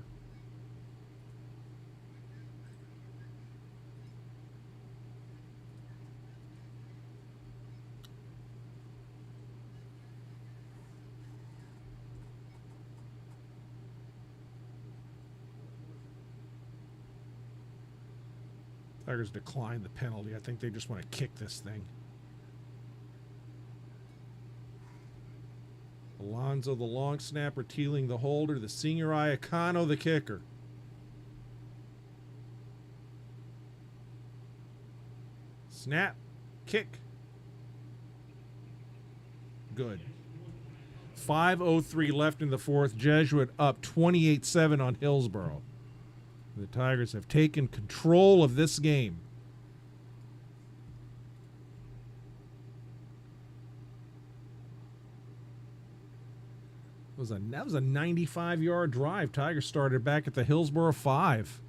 Tigers decline the penalty. I think they just want to kick this thing. Alonzo the long snapper, Teeling the holder, the senior Iacono the kicker. Snap, kick. Good. 5:03 left in the fourth. Jesuit up 28-7 on Hillsborough. The Tigers have taken control of this game. That was a 95-yard drive. Tigers started back at the Hillsborough 5.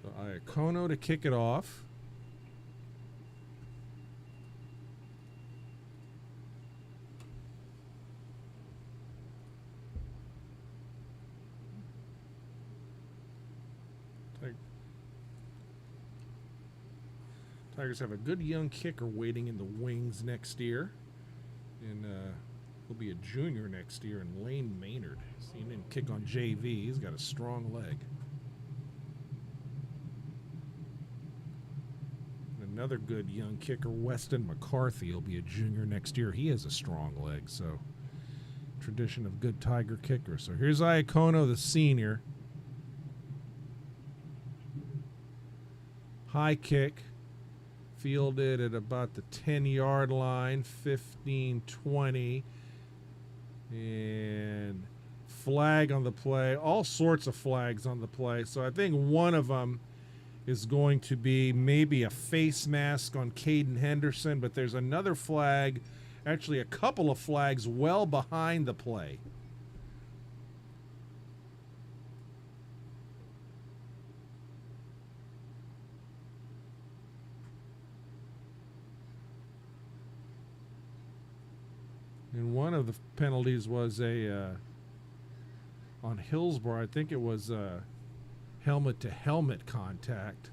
So Iacono to kick it off. Tigers have a good young kicker waiting in the wings next year. And he'll be a junior next year in Lane Maynard. Seen him kick on JV. He's got a strong leg. And another good young kicker, Weston McCarthy, will be a junior next year. He has a strong leg, so tradition of good Tiger kickers. So here's Iacono, the senior. High kick. Fielded at about the 10-yard line, 15-20. And flag on the play. All sorts of flags on the play. So I think one of them is going to be maybe a face mask on Caden Henderson, but there's another flag, actually a couple of flags well behind the play. And one of the penalties was on Hillsborough. I think it was helmet-to-helmet contact.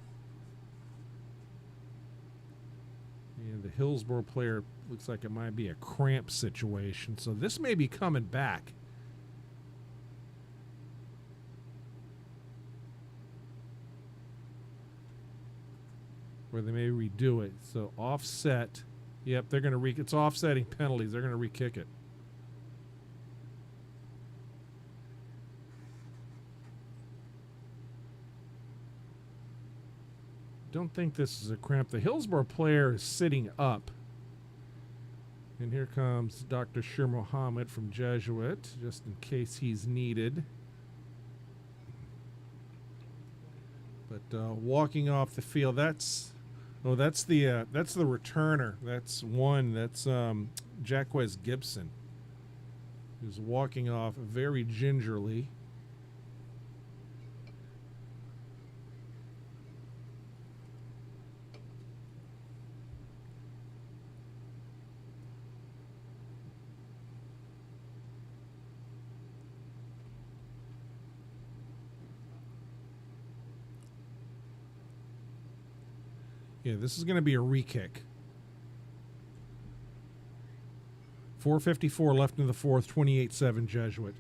And the Hillsborough player looks like it might be a cramp situation. So this may be coming back. Where they may redo it. So offset. Yep, they're going to it's offsetting penalties. They're going to re-kick it. Don't think this is a cramp. The Hillsborough player is sitting up. And here comes Dr. Shir Mohammed from Jesuit, just in case he's needed. But walking off the field, that's the returner. That's one. That's Jacquez Gibson, who's walking off very gingerly. Yeah, this is going to be a re-kick. 4:54 left in the fourth, 28-7 Jesuit.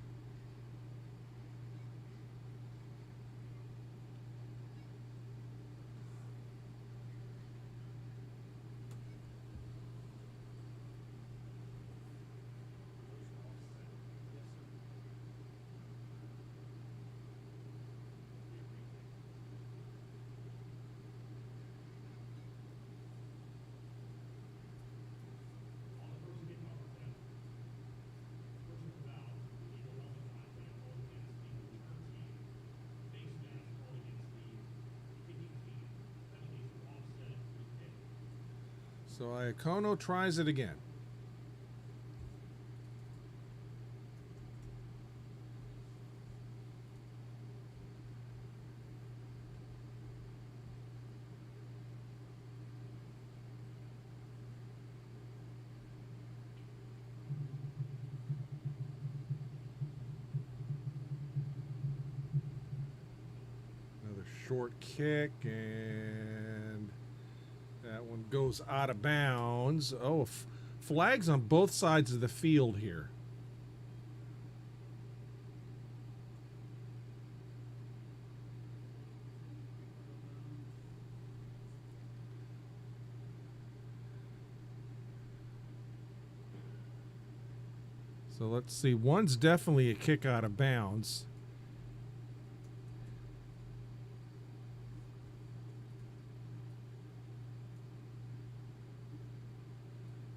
So Iacono tries it again. Another short kick, and that one goes out of bounds. Oh, flags on both sides of the field here. So let's see. One's definitely a kick out of bounds.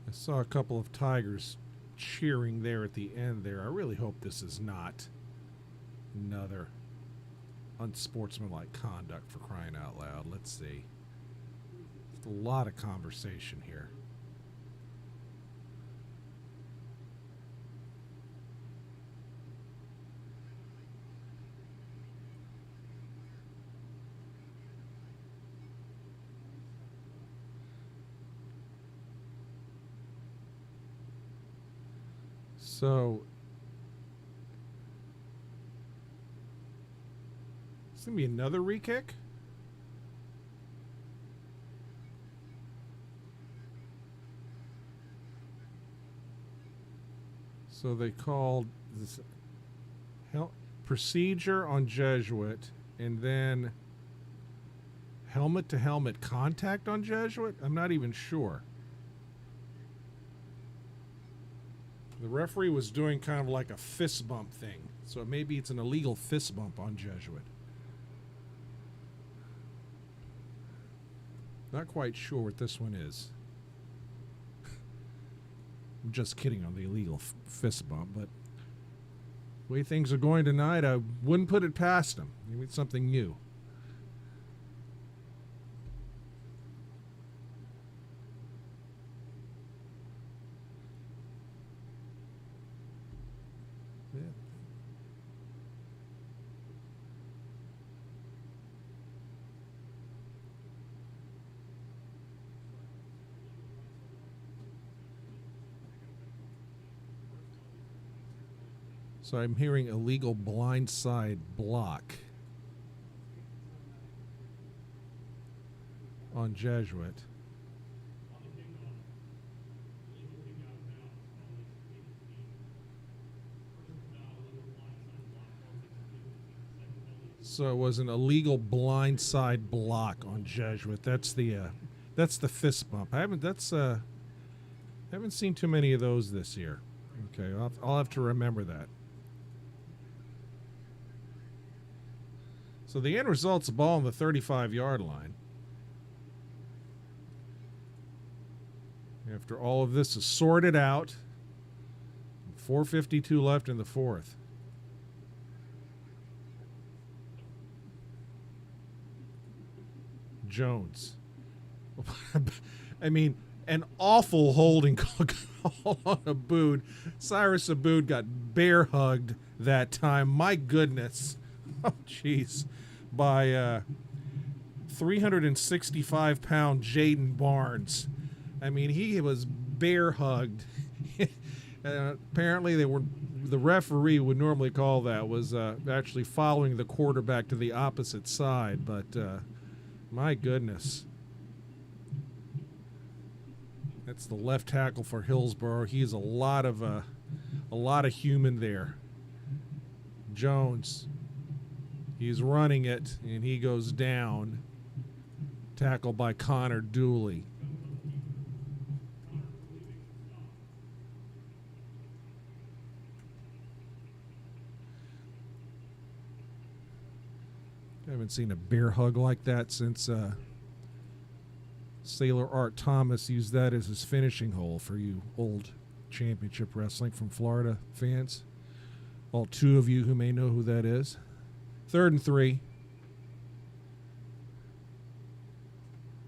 I saw a couple of Tigers cheering there at the end there. I really hope this is not another unsportsmanlike conduct, for crying out loud. Let's see. There's a lot of conversation here. It's going to be another re-kick. So they called this procedure on Jesuit, and then helmet-to-helmet contact on Jesuit? I'm not even sure. The referee was doing kind of like a fist bump thing, so maybe it's an illegal fist bump on Jesuit. Not quite sure what this one is. I'm just kidding on the illegal fist bump, but the way things are going tonight, I wouldn't put it past them. Maybe it's something new. Yeah. So I'm hearing illegal blindside block on Jesuit. So it was an illegal blindside block on Jesuit. That's the fist bump. I haven't seen too many of those this year. Okay, I'll have to remember that. So the end result's a ball on the 35-yard line. After all of this is sorted out, 4:52 left in the fourth. Jones. I mean, an awful holding call on Abood. Cyrus Abood got bear hugged that time. My goodness. Oh, jeez. By 365-pound Jaden Barnes. I mean, he was bear hugged. Apparently, the referee would normally call that was actually following the quarterback to the opposite side. But my goodness, that's the left tackle for Hillsborough. He's a lot of human there. Jones. He's running it, and he goes down. Tackled by Connor Dooley. I haven't seen a bear hug like that since Sailor Art Thomas used that as his finishing hole for you old championship wrestling from Florida fans. All two of you who may know who that is. 3rd and 3.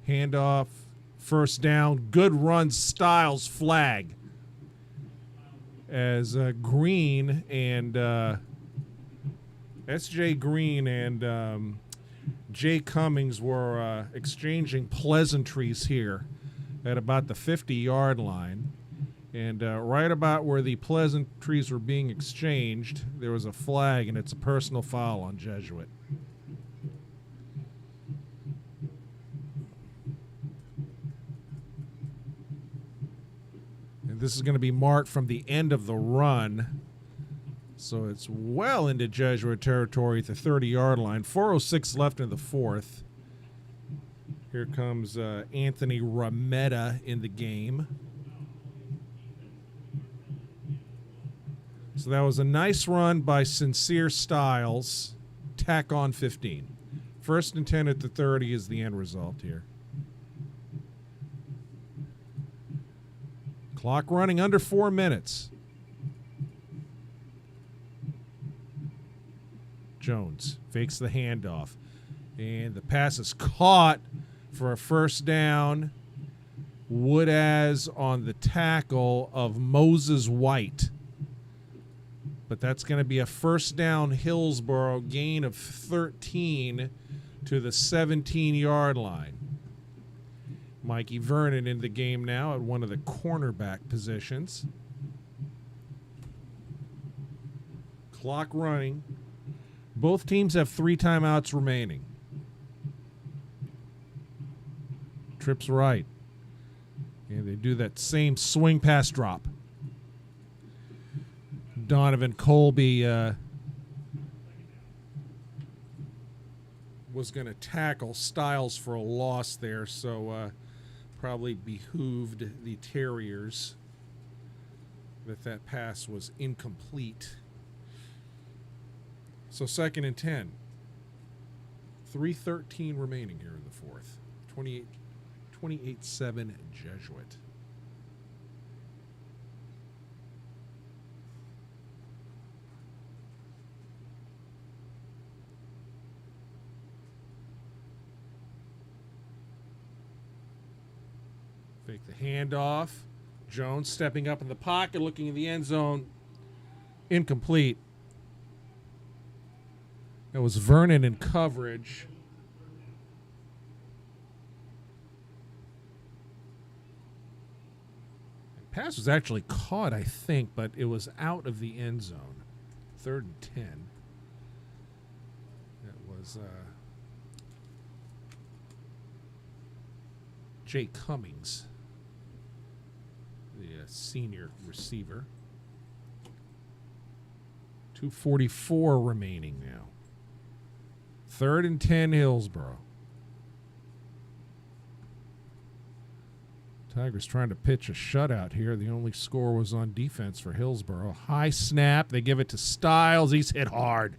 Handoff. First down. Good run. Styles flag. As Green and S.J. Green and Jay Cummings were exchanging pleasantries here at about the 50-yard line. And right about where the pleasantries were being exchanged, there was a flag, and it's a personal foul on Jesuit. And this is going to be marked from the end of the run. So it's well into Jesuit territory at the 30-yard line. 4:06 left in the fourth. Here comes Anthony Rametta in the game. So that was a nice run by Sincere Styles. Tack on 15. 1st and 10 at the 30 is the end result here. Clock running under 4 minutes. Jones fakes the handoff. And the pass is caught for a first down. Woodaz on the tackle of Moses White. But that's going to be a first down Hillsborough, gain of 13 to the 17-yard line. Mikey Vernon in the game now at one of the cornerback positions. Clock running. Both teams have 3 timeouts remaining. Trips right. And they do that same swing pass drop. Donovan Colby was going to tackle Styles for a loss there, so probably behooved the Terriers that pass was incomplete. So 2nd and 10. 3:13 remaining here in the fourth. 28-7 Jesuit. Fake the handoff. Jones stepping up in the pocket, looking in the end zone. Incomplete. That was Vernon in coverage. The pass was actually caught, I think, but it was out of the end zone. 3rd and 10. That was Jay Cummings, the senior receiver. 2:44 remaining now. 3rd and 10 Hillsborough. Tigers trying to pitch a shutout here. The only score was on defense for Hillsborough. High snap. They give it to Styles. He's hit hard.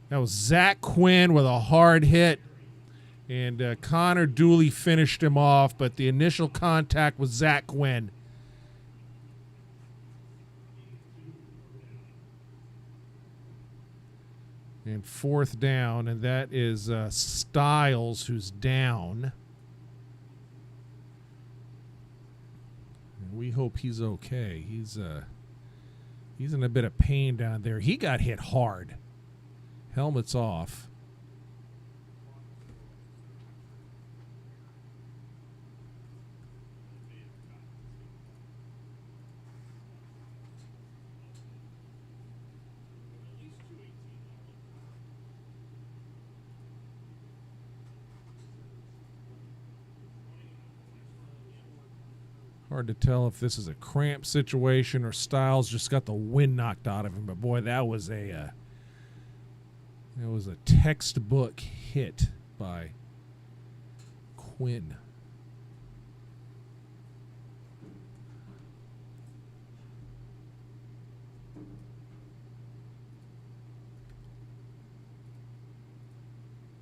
That was Zach Quinn with a hard hit. And Connor Dooley finished him off, but the initial contact was Zach Quinn. And 4th down, and that is Styles who's down. And we hope he's okay. He's in a bit of pain down there. He got hit hard. Helmet's off. Hard to tell if this is a cramp situation or Styles just got the wind knocked out of him. But boy, that was a textbook hit by Quinn.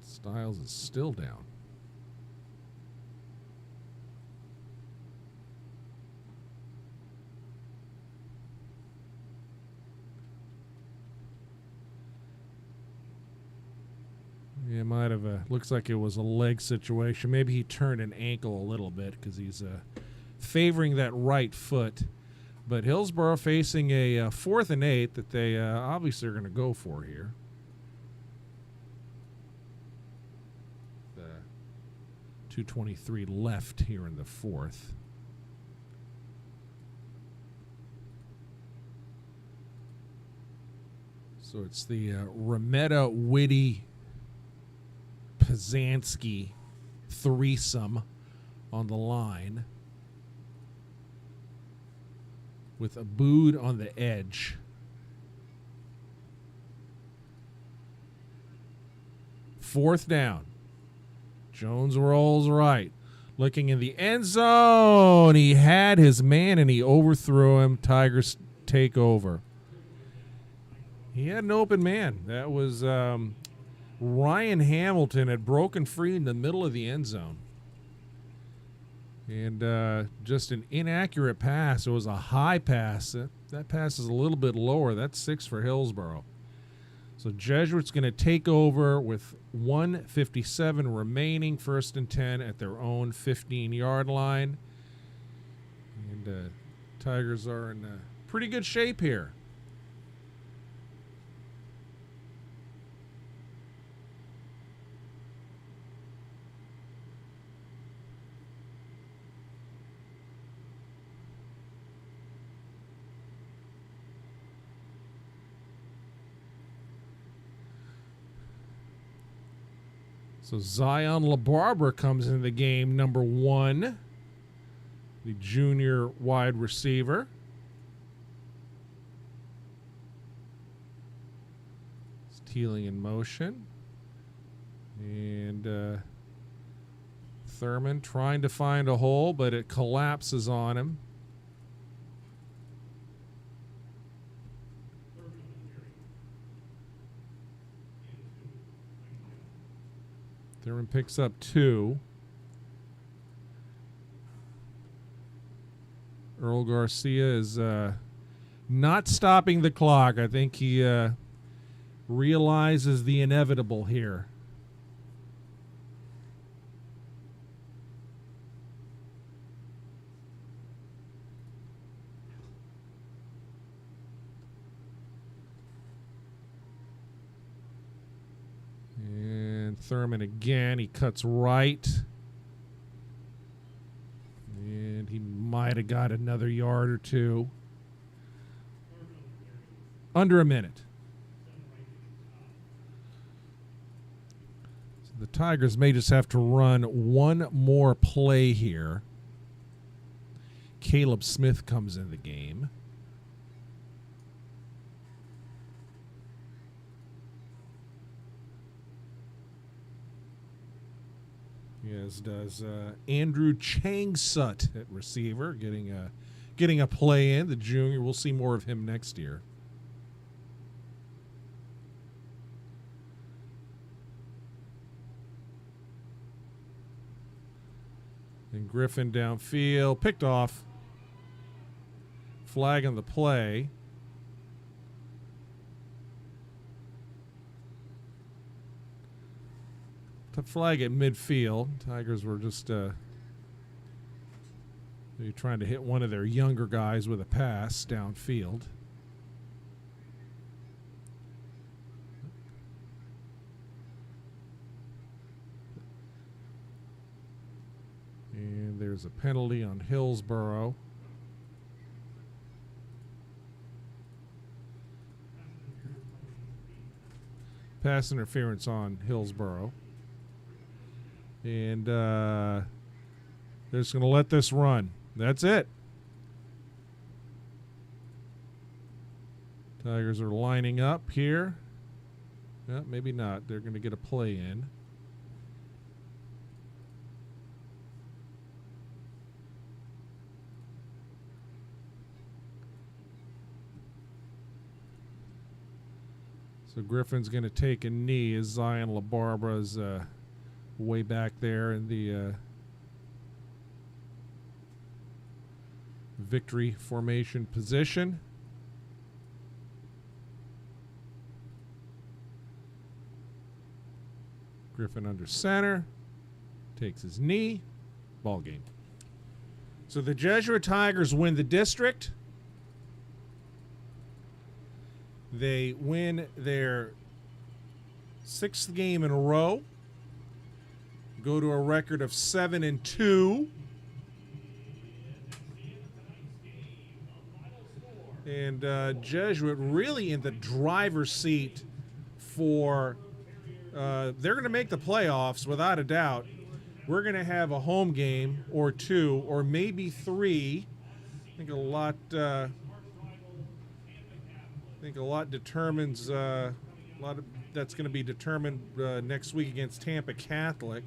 Styles is still down. Yeah, it might have. Looks like it was a leg situation. Maybe he turned an ankle a little bit because he's favoring that right foot. But Hillsborough facing a 4th and 8 that they obviously are going to go for here. 2:23 left here in the fourth. So it's the Remetta, Whitty, Pazanski threesome on the line with Abood on the edge. Fourth down. Jones rolls right. Looking in the end zone. He had his man and he overthrew him. Tigers take over. He had an open man. That was Ryan Hamilton had broken free in the middle of the end zone. And just an inaccurate pass. It was a high pass. That pass is a little bit lower. That's 6 for Hillsborough. So Jesuit's going to take over with 1:57 remaining, 1st and 10 at their own 15-yard line. And Tigers are in pretty good shape here. So Zion LaBarbera comes into the game, number 1, the junior wide receiver. Teeling in motion. And Thurman trying to find a hole, but it collapses on him. Thurman picks up 2. Earl Garcia is not stopping the clock. I think he realizes the inevitable here. And Thurman again, he cuts right. And he might have got another yard or 2. Under a minute. So the Tigers may just have to run one more play here. Caleb Smith comes in the game. As does Andrew Changsut at receiver, getting a play in. The junior, we'll see more of him next year. And Griffin downfield, picked off. Flag on the play. Flag at midfield. Tigers were just trying to hit one of their younger guys with a pass downfield. And there's a penalty on Hillsborough. Pass interference on Hillsborough. And they're just going to let this run. That's it. Tigers are lining up here. Maybe not. They're going to get a play in. So Griffin's going to take a knee as Zion LaBarbera's way back there in the victory formation position. Griffin under center, takes his knee, ball game. So the Jesuit Tigers win the district. They win their 6th game in a row. Go to a record of 7-2. And Jesuit really in the driver's seat for they're going to make the playoffs without a doubt. We're going to have a home game or 2 or maybe 3. I think a lot determines a lot of that's going to be determined next week against Tampa Catholic.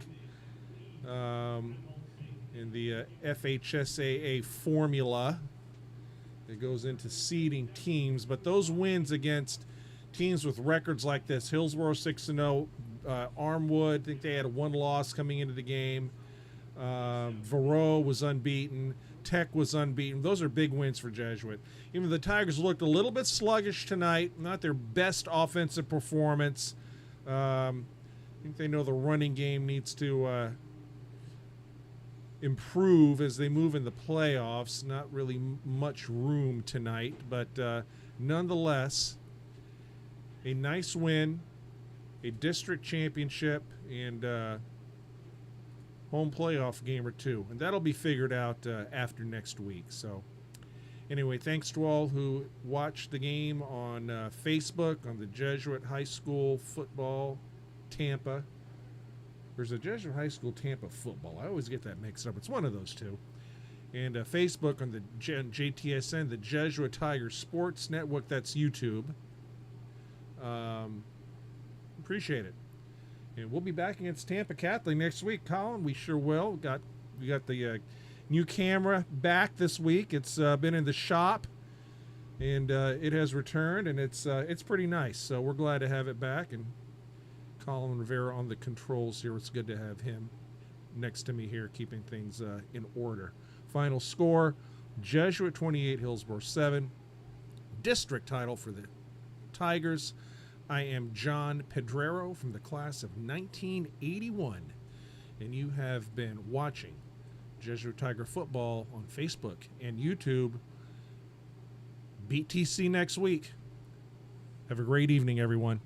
In the FHSAA formula that goes into seeding teams. But those wins against teams with records like this, Hillsborough 6-0, Armwood, I think they had 1 loss coming into the game. Varro was unbeaten. Tech was unbeaten. Those are big wins for Jesuit. Even the Tigers looked a little bit sluggish tonight, not their best offensive performance. I think they know the running game needs to improve as they move in the playoffs. Not really much room tonight, but nonetheless, a nice win, a district championship, and home playoff game or 2. And that'll be figured out after next week. So anyway, thanks to all who watched the game on Facebook, on the Jesuit High School Football Tampa There's a Jesuit High School Tampa football. I always get that mixed up. It's one of those two. And Facebook on the JTSN, the Jesuit Tigers Sports Network. That's YouTube. Appreciate it. And we'll be back against Tampa Catholic next week, Colin. We sure will. We got the new camera back this week. It's been in the shop, and it has returned, and it's pretty nice. So we're glad to have it back. And Colin Rivera on the controls here. It's good to have him next to me here, keeping things in order. Final score: Jesuit 28, Hillsborough 7. District title for the Tigers. I am John Pedrero from the class of 1981, and you have been watching Jesuit Tiger Football on Facebook and YouTube. Beat TC next week. Have a great evening, everyone.